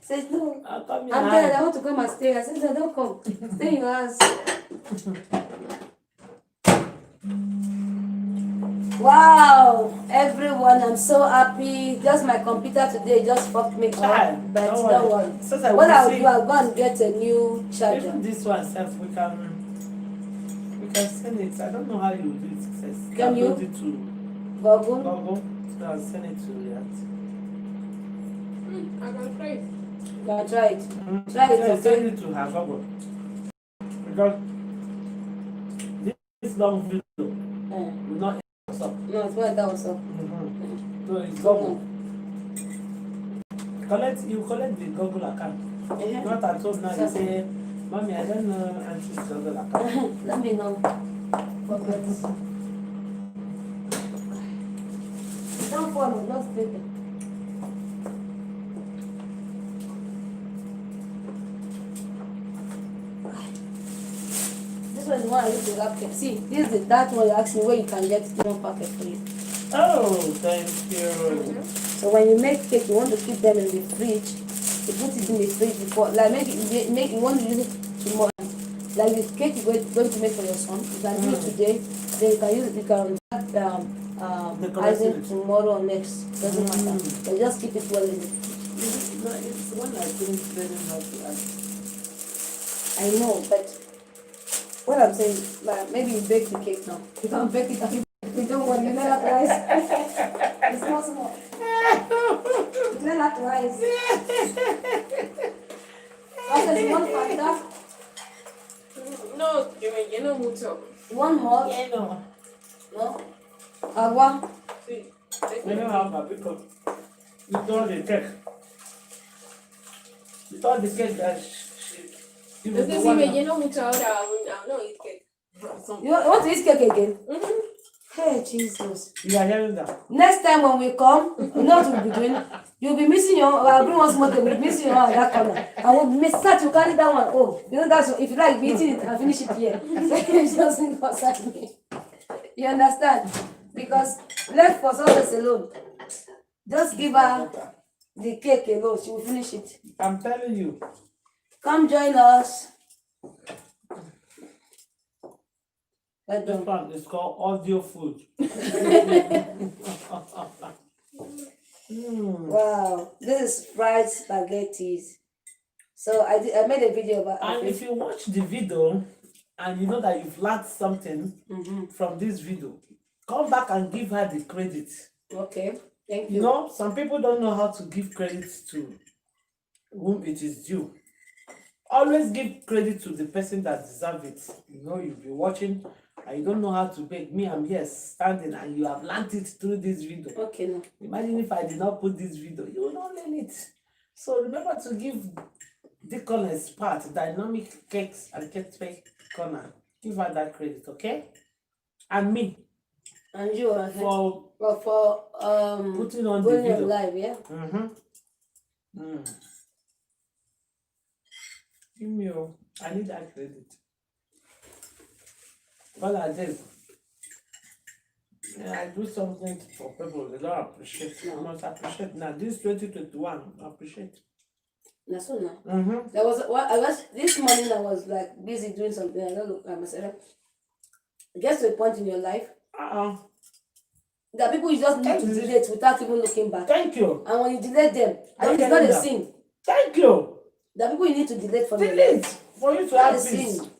Says no. I'll come here I'm and tired. hide. I want to come and stay. I said, no, don't come. Stay in your house. Wow, everyone, I'm so happy. Just my computer today just fucked me Child, up. But don't don't worry. worry. So that What we I'll see- do, I'll go and get a new charger. Even this one self, we can send it. I don't know how you do it. Success. Can you? Upload it to Google. Google. So I'll send it to React. I can try it. You can try it. Try it, Yeah, okay? send it to her Google. Because this long video will not stop. No, it's not that also. So it's Google. You collect the Google account. Not at home now. You say, Mommy, I don't know Auntie's Google account. Let me know. Forget. Don't follow, not stay there. This one is the one I use to wrap cake. See, this is that one you asked me where you can get one packet for you. Oh, thank you. So when you make cake, you want to keep them in the fridge. You put it in the fridge before, like make you want to use it tomorrow. Like the cake you're going to make for your son, you can do it today. Then you can use it. You can icing tomorrow or next. Doesn't matter. But just keep it well in the fridge. No, it's one I couldn't learn how to add. I know, but what I'm saying, like maybe you bake the cake now. You can bake it and you bake Don't worry, you know that rice. It's not small. You know that rice. Okay, you want Fanta? No, you know mucho. One more? Yeah, no. No? Agua? Sí. We don't have a because you told the cake. You told the cake that she was Es the que si one me that- lleno mucho ahora, aún no eat cake. You want to eat cake again? Mhm. Hey, Jesus. You are hearing that? Next time when we come, you know what we'll be doing? You'll be missing your, I'll bring one small cake, we'll be missing your one at that corner. And we'll miss that, you carry that one. Oh, you know that's, if you like, be eating it and finish it here. It doesn't concern me. You understand? Because let for success alone. Just give her the cake alone, she will finish it. I'm telling you. Come join us. Well This done. one is called audio food. Wow, this is fried spaghettis. So I made a video about And if you watch the video and you know that you've learned something from this video, come back and give her the credit. Okay, thank You you. know, some people don't know how to give credit to whom it is due. Always give credit to the person that deserves it. You know, you'll be watching and you don't know how to bake. Me, I'm here standing and you have learned it through this video. Okay, now. Imagine if I did not put this video, you will not learn it. So remember to give Deaconess part, Dynamic Cakes and Cake Corner. Give her that credit, okay? And me And you are for for putting on the going on video. live, yeah? Give me I need that credit. All I did, I do something for people they don't appreciate. I must appreciate now. This 2021, appreciate. That's so now. There was this morning I was like busy doing something. I don't look at myself. It gets to a point in your life that people you just need to delete without even looking back. Thank you. And when you delete them, Are you it's not a hearing that? sin. Thank you. The people you need to delete from your Delete life. for you to Not have a peace. sin.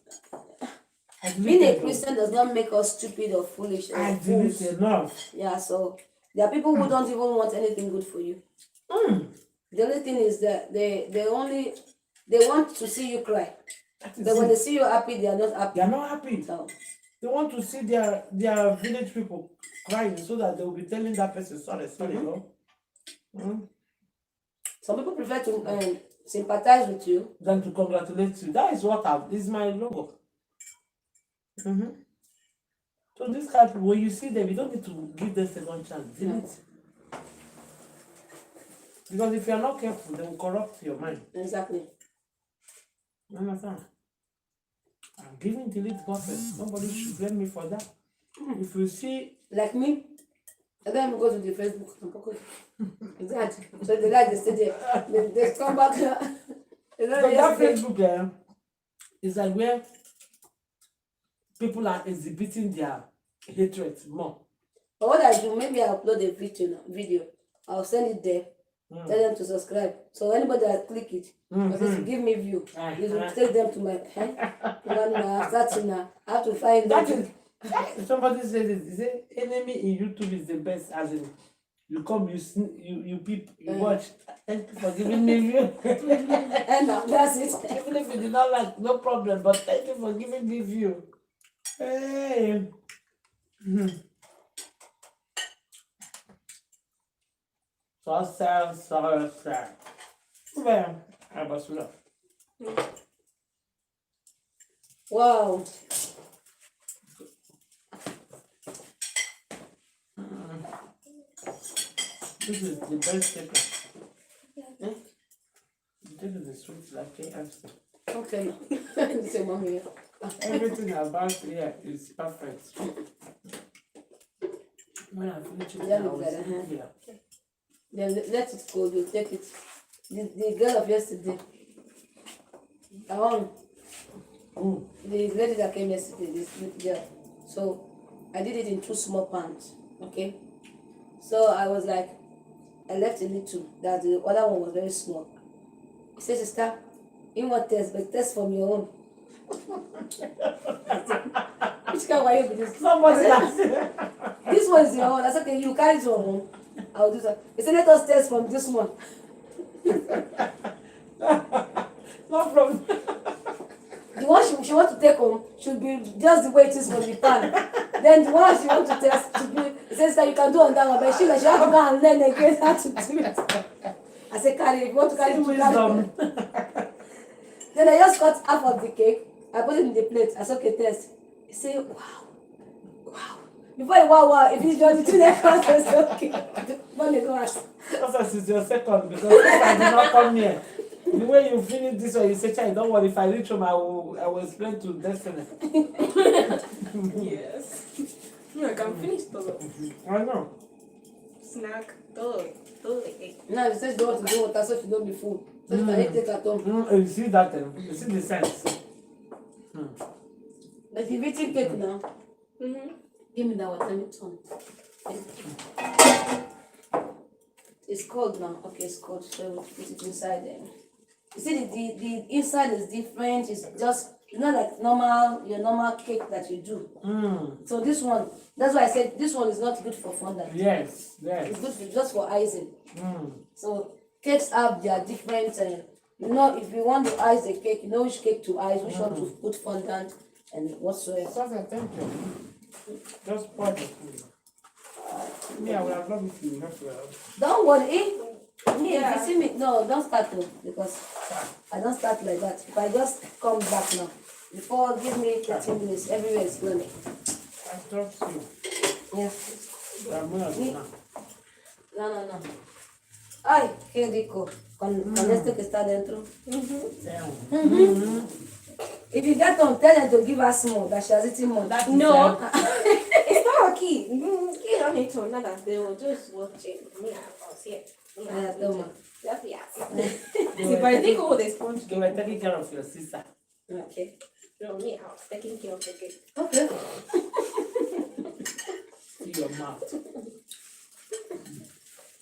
I Being a deleted Christian does not make us stupid or foolish or I fools. deleted enough. Yeah, so there are people who don't even want anything good for you. The only thing is that they want to see you cry. That is But when it. they see you happy, they are not happy. They are not happy. So, They want to see their village people crying so that they will be telling that person sorry, no? some people prefer to sympathize with you. Than to congratulate you. That is what this is my logo. So this kind of people, when you see them, you don't need to give them second chance. Delete. Because if you are not careful, they will corrupt your mind. Exactly. You understand? I'm giving delete button. Nobody should blame me for that. If you see Like me, I don't even go to the Facebook. Exactly. So they like to stay there. They come back. They don't but that just- Facebook is like where people are exhibiting their hatred more. But what I do, maybe I upload a video. I'll send it there. Tell them to subscribe. So anybody that click it, because it will give me view. It will take them to my I have to find That them. is somebody said it. He said enemy in YouTube is the best, as in you come, you peep, you watch. Thank you for giving me view. And now that's it. Even if you did not like, no problem, but thank you for giving me view. Hey. So sad. Well, I was love. Wow. This is the best chicken. This is the sweet like KFC. Okay. Say, mommy. Everything about here is perfect. When I finish it, Yeah, I will better, sit huh? here. Then let it go. You take it. The girl of yesterday. The lady that came yesterday, this girl. So I did it in 2 small pans. Okay. So I was like, I left a little. That the other one was very small. He said, sister, you want test, but test from your own. Which kind of way be this? Somebody I else. said, this one is your own. I said, okay, you carry it to your home. I'll do that. He said, let us test from this one. No problem. The one she want to take home should be just the way it is from the pan. Then the one she want to test should be, it says that you can do on that one, but she have to go and learn again how to do it. I said, carry it. If you want to carry it, you carry it. Then I just cut half of the cake. I put it in the plate. I said, okay, test. He said, wow. Before you wow, if it's just between the cross, I said, okay. Let me go ask. Process is your second because if I did not come here. The way you finish this one, you say, child, don't worry, if I reach home, I will explain to Destiny. Yes. No, I can finish todo. I know. Snack, todo. Now she says she don't want to do water, so she don't be full. So she can eat it at home. You see that, you see the sense. But you've eaten cake now. Mm-hmm. Give me that water, let me turn. It's cold now. Okay, it's cold. So we'll put it inside there. You see, the inside is different. It's just, it's not like your normal cake that you do. So this one, that's why I said this one is not good for fondant. Yes. It's good just for icing. So cakes have their different, you know, if you want to ice a cake, you know which cake to ice, which one to put fondant, and whatsoever. Sasa, thank you. Just pour the food. Me, I will have loved it to you. Don't worry. Me, Yeah. if you see me, no, don't start though, because I don't start like that. If I just come back now, before give me 30 minutes, everywhere is going. I trust you. Yeah. I'm not now. No. Ay, qué rico. Con esto que está dentro. If you get home, tell them to give us more, that she has eaten more. That is No. It's not a key. You don't need to know that they will just watch it. Me, I was here. Yeah, toma. Just yes. If I think all the sponge You were taking care of your sister. Okay. No, me, I was taking care of the cake. Okay. See your mouth.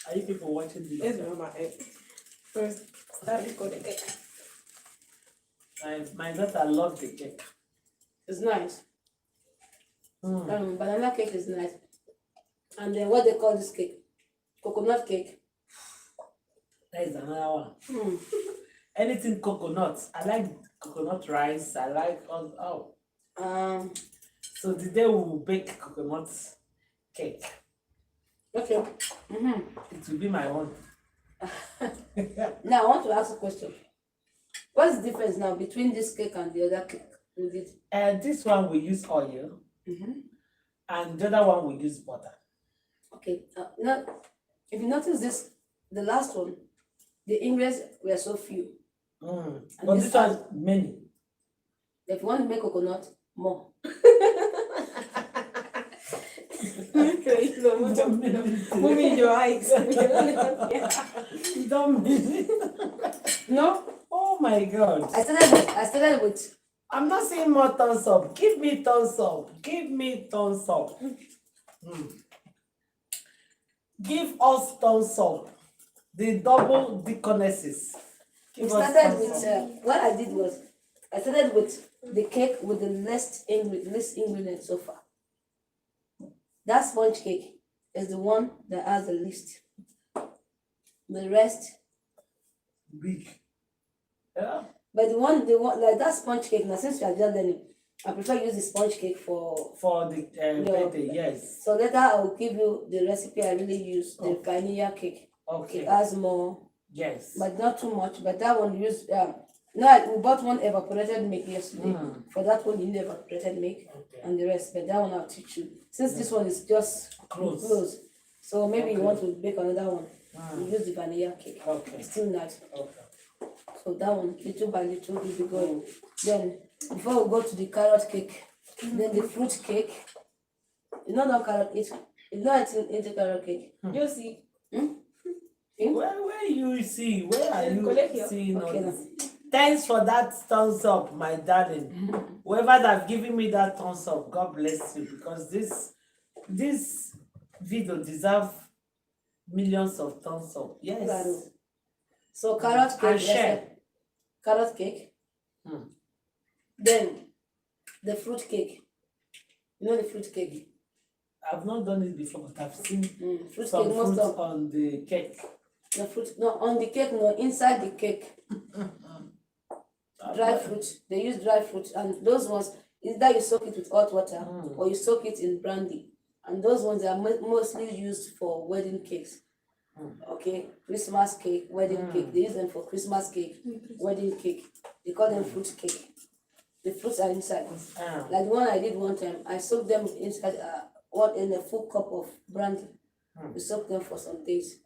Are you people watching this? Let's remember it. First, start to go the cake. My daughter loves the cake. It's nice. Banana cake is nice. And then what they call this cake? Coconut cake. That is another one. Anything coconut. I like coconut rice. I like all. So today we will bake coconut cake. Okay. It will be my own. Now I want to ask a question. What's the difference now between this cake and the other cake we did? And this one we use oil, and the other one we use butter. Okay. Now, if you notice this, the last one, the ingredients were so few. But this this one many. If you want to make coconut, more. Don't mean it. Move in your eyes. Don't mean it. No? Oh my God. I started with I'm not saying more thumbs up. Give me thumbs up. Give me thumbs up. Give us thumbs up. The double deaconesses. Give us started thumbs with up. what I did was I started with the cake with the least ingredients so far. That sponge cake is the one that has the least. The rest, Big. Yeah. but the one like that sponge cake. Now since you are just learning, I prefer use the sponge cake for. For the birthday, yes. So later I will give you the recipe I really use, the vanilla cake. Okay. It has more, Yes. but not too much. But that one use no, we bought one evaporated milk yesterday. For that one you need evaporated milk Okay. and the rest. But that one I'll teach you. Since this one is just Close. so maybe you Okay. want to bake another one. You use the vanilla cake. Okay. It's still nice. Okay. So that one, little by little, will be going. Then before we go to the carrot cake, then the fruit cake. You know that carrot cake. You know it's into carrot cake. You see. Where you see? Where are you Collect your- seeing all Okay, this? Thanks for that thumbs up, my darling. Whoever that given me that thumbs up, God bless you, because this video deserve millions of thumbs up. Yes. Claro. So carrot cake. And share. Carrot cake. Then the fruit cake. You know the fruit cake. I've not done it before, but I've seen Fruit some cake, most fruit of on the cake. the fruit, no, on the cake, no, inside the cake. Dry fruit. They use dry fruit, and those ones either you soak it with hot water or you soak it in brandy. And those ones are mostly used for wedding cakes. Okay, Christmas cake, wedding cake. They use them for Christmas cake, wedding cake. They call them fruit cake. The fruits are inside. Like the one I did one time, I soaked them inside one in a full cup of brandy. We soaked them for some days.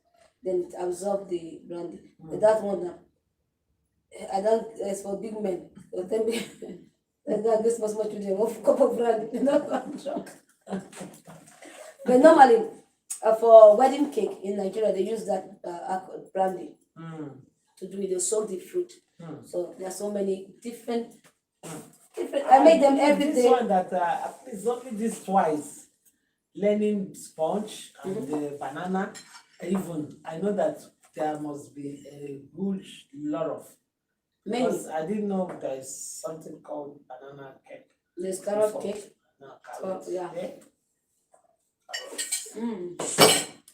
Then it absorbed the brandy. But that one now, I don't, it's for big men. They'll tell me, this must much children, one cup of brandy. They're not going drunk. But normally, for wedding cake in Nigeria, they use that brandy to do it. They soak the fruit. So there are so many different. I make them every this day. one that it's only this twice. Learning sponge and the banana. Even I know that there must be a good lot of. Many. Because I didn't know there's something called banana cake. There's carrot before. cake. No, carrot. yeah. Yeah.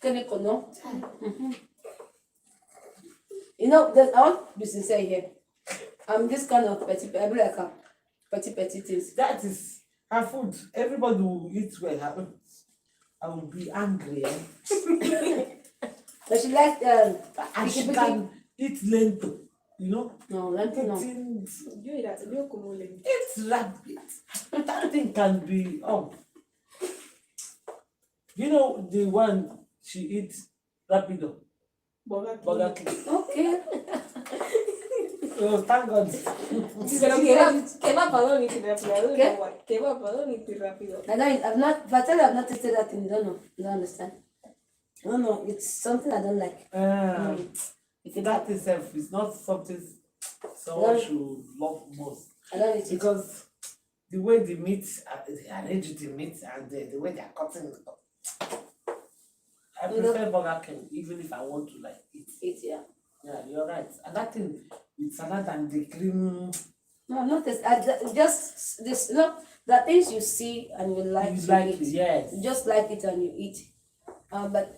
Chemical, no? You know, I want to be sincere here. I'm this kind of petty, I be like a petty things. That is her food. Everybody will eat well. I will be angry. But she likes And she picky. can eat lentil, you know? No, lentil no. It's rabbit. That thing can be you know the one she eats rapido. Burger King. Okay. Oh, thank God. Pero kebab I don't eat it rápido. I don't know why. Kebab I don't eat it rápido. I've not, if I tell you I've not tasted that thing, you don't know. You don't understand. I don't know. It's something I don't like. If it That itself is not something someone No. should love most. I don't eat it. Because the way the meat, they arrange the meat and the way they are cutting it up. I prefer Burger King even if I want to like eat. Eat, yeah. Yeah, you're right. And that thing with salad and the cream, No, not this. Just this. You know, the things you see and you like you to like eat. it, yes. You just like it and you eat. But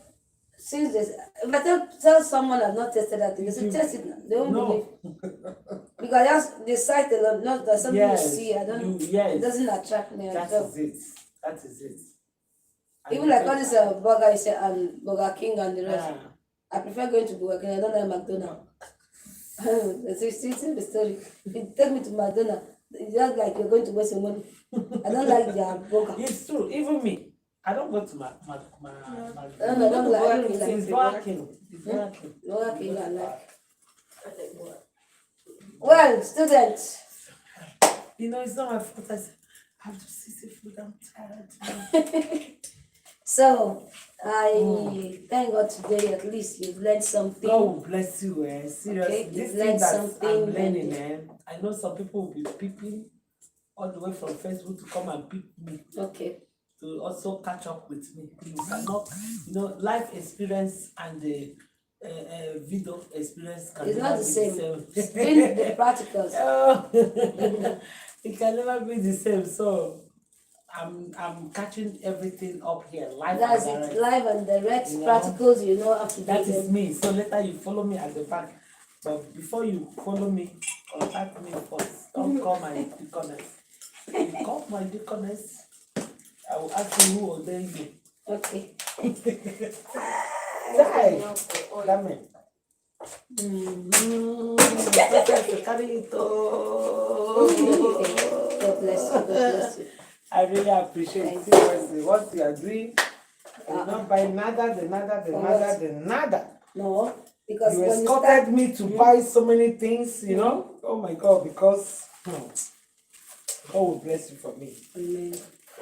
since this, if I tell someone I've not tested that thing, they say test it now. They won't believe. No. Because just the sight alone, not that something Yes, you see. I don't. yes. It doesn't attract me. That So, is it. That is it. And even like all this burger, you say, and Burger King and the rest. yeah. I prefer going to Burger King. I don't like McDonald's. It's still the story. If you take me to McDonald's, it's just like you're going to waste your money. I don't like their burger. It's true. Even me, I don't go to my I don't like It's it. working. It's working. Burger King I like. Well, students, You know, it's not my fault. I have to see seafood. I'm tired. so I thank God today at least you've learned something. God will bless you, seriously. Okay, This you've thing learned that something I'm learning, and- I know some people will be peeping all the way from Facebook to come and peep me Okay. to also catch up with me. You cannot, life experience and the video experience can It's never not the be same. the same. Doing the practicals. Oh, it can never be the same. So I'm catching everything up here, live That's and it, direct. live and direct You know, practicals, you know how to do That is them. me. So later you follow me at the back. But before you follow me, contact me first. Don't call my deaconess. If you call my deaconess, I will ask you who ordained you. Okay. Hey, Lamin. Carry it God bless you. God bless you. I really appreciate it. Seriously, what you are doing. You not buy nada, the nada. No, because You when you start, escorted me to buy so many things, Oh my God, because God will bless you for me. Amen.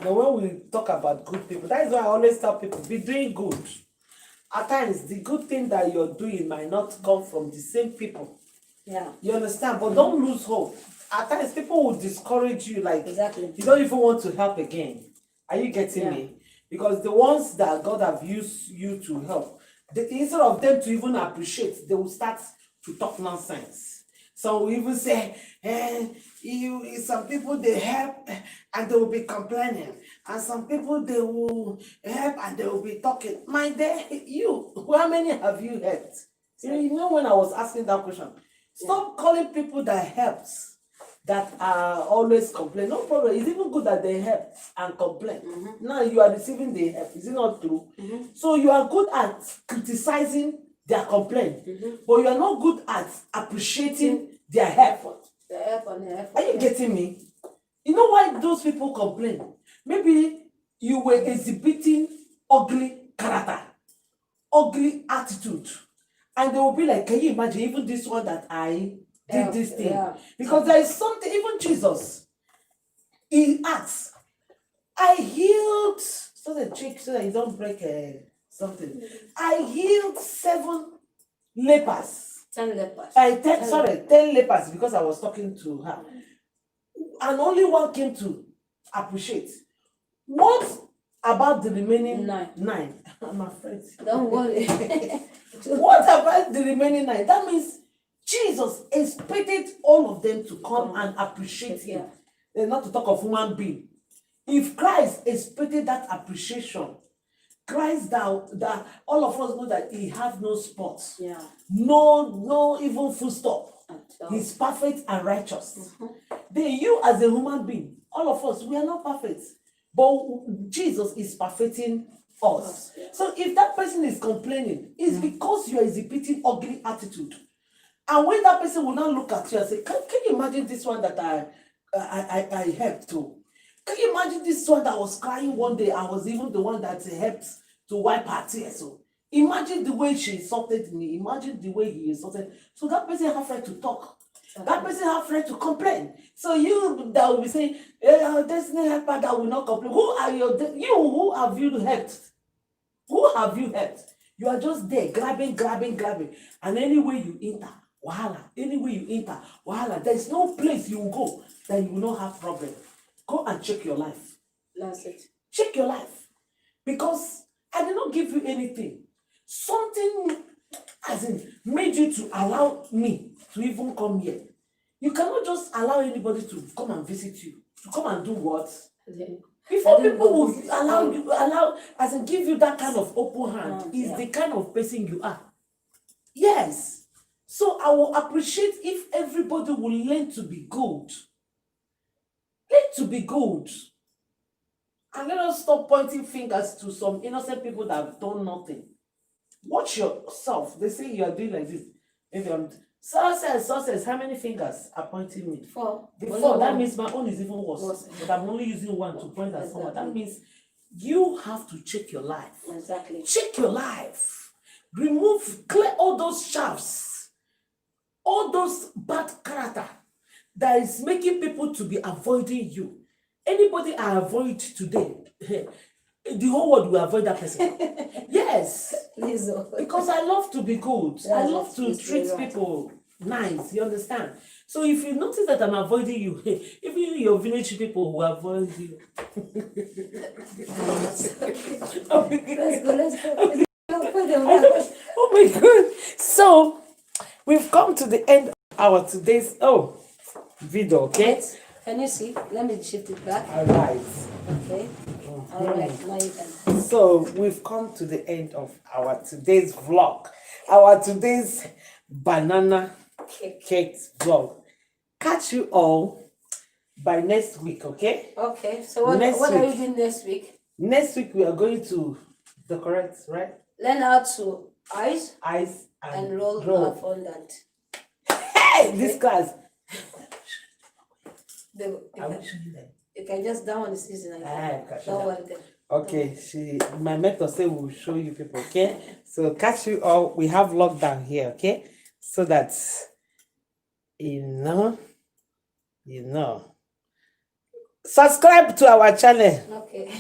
When we talk about good people, that is why I always tell people, be doing good. At times, the good thing that you're doing might not come from the same people. Yeah, You understand? But don't lose hope. At times, people will discourage you, like, exactly. you don't even want to help again. Are you getting Yeah. me? Because the ones that God have used you to help, instead of them to even appreciate, they will start to talk nonsense. So we even say, some people they help and they will be complaining. and some people they will help and they will be talking. My dear, you, how many have you helped? You know when I was asking that question, stop calling people that helps, that are always complain. No problem. It's even good that they help and complain. Now you are receiving the help. Is it not true? So you are good at criticizing their complaint, but you are not good at appreciating their effort. The help and the effort. Are you getting me? You know why those people complain? Maybe you were exhibiting ugly character, ugly attitude, and they will be like, can you imagine even this one that I did this thing? Yeah. Because there is something, even Jesus, he asks, I healed, so the chick, so that you don't break something. I healed 7 lepers. 10 lepers. 10 lepers, because I was talking to her. And only one came to appreciate. What about the remaining 9? I'm afraid. Don't worry. What about the remaining 9? That means Jesus expected all of them to come and appreciate him. Not to talk of human being. If Christ expected that appreciation, Christ that all of us know that he have no spots. Yeah. No even full stop. He's perfect and righteous. Then you as a human being, all of us, we are not perfect. But Jesus is perfecting us. So if that person is complaining, it's because you are exhibiting ugly attitude. And when that person will now look at you and say, can you imagine this one that I helped to? Can you imagine this one that was crying one day? I was even the one that helped to wipe her tears. So imagine the way she insulted me. Imagine the way he insulted. So that person have right to talk. That person have right to complain. So you that will be saying, there's no helper that will not complain. Who are who have you helped? Who have you helped? You are just there grabbing. And anywhere you enter, wahala. Anywhere you enter, wahala. There's no place you will go that you will not have problem. Go and check your life. That's it. Check your life. Because I did not give you anything. Something as in made you to allow me to even come here. You cannot just allow anybody to come and visit you. To come and do what? Before people will allow as in give you that kind of open hand, is the kind of person you are. Yes. So I will appreciate if everybody will learn to be good. Learn to be good. And let us stop pointing fingers to some innocent people that have done nothing. Watch yourself. They say you are doing like this. Maybe I'm success. How many fingers are pointing me? 4. The 4. That means my own is even worse. But I'm only using one to point at someone. That means you have to check your life. Exactly. Check your life. Clear all those shafts, all those bad character that is making people to be avoiding you. Anybody I avoid today, the whole world will avoid that person. Yes. Because I love to be good. I love to treat people nice. You understand? So if you notice that I'm avoiding you, even your village people will avoid you. Let's go. Oh my God. So we've come to the end of our today's video, okay? Can you see? Let me shift it back. All right. Okay. All right. Now you can. So we've come to the end of our today's vlog, our today's banana cake vlog. Catch you all by next week, okay? Okay. So what are you doing next week? Next week we are going to decorate, right? Learn how to ice and roll our fondant. Hey, this class. I will show you them. You can just down on the season. Don't worry then. Okay, my mentor said we will show you people, okay? So catch you all. We have lockdown here, okay? So that you know. Subscribe to our channel. Okay.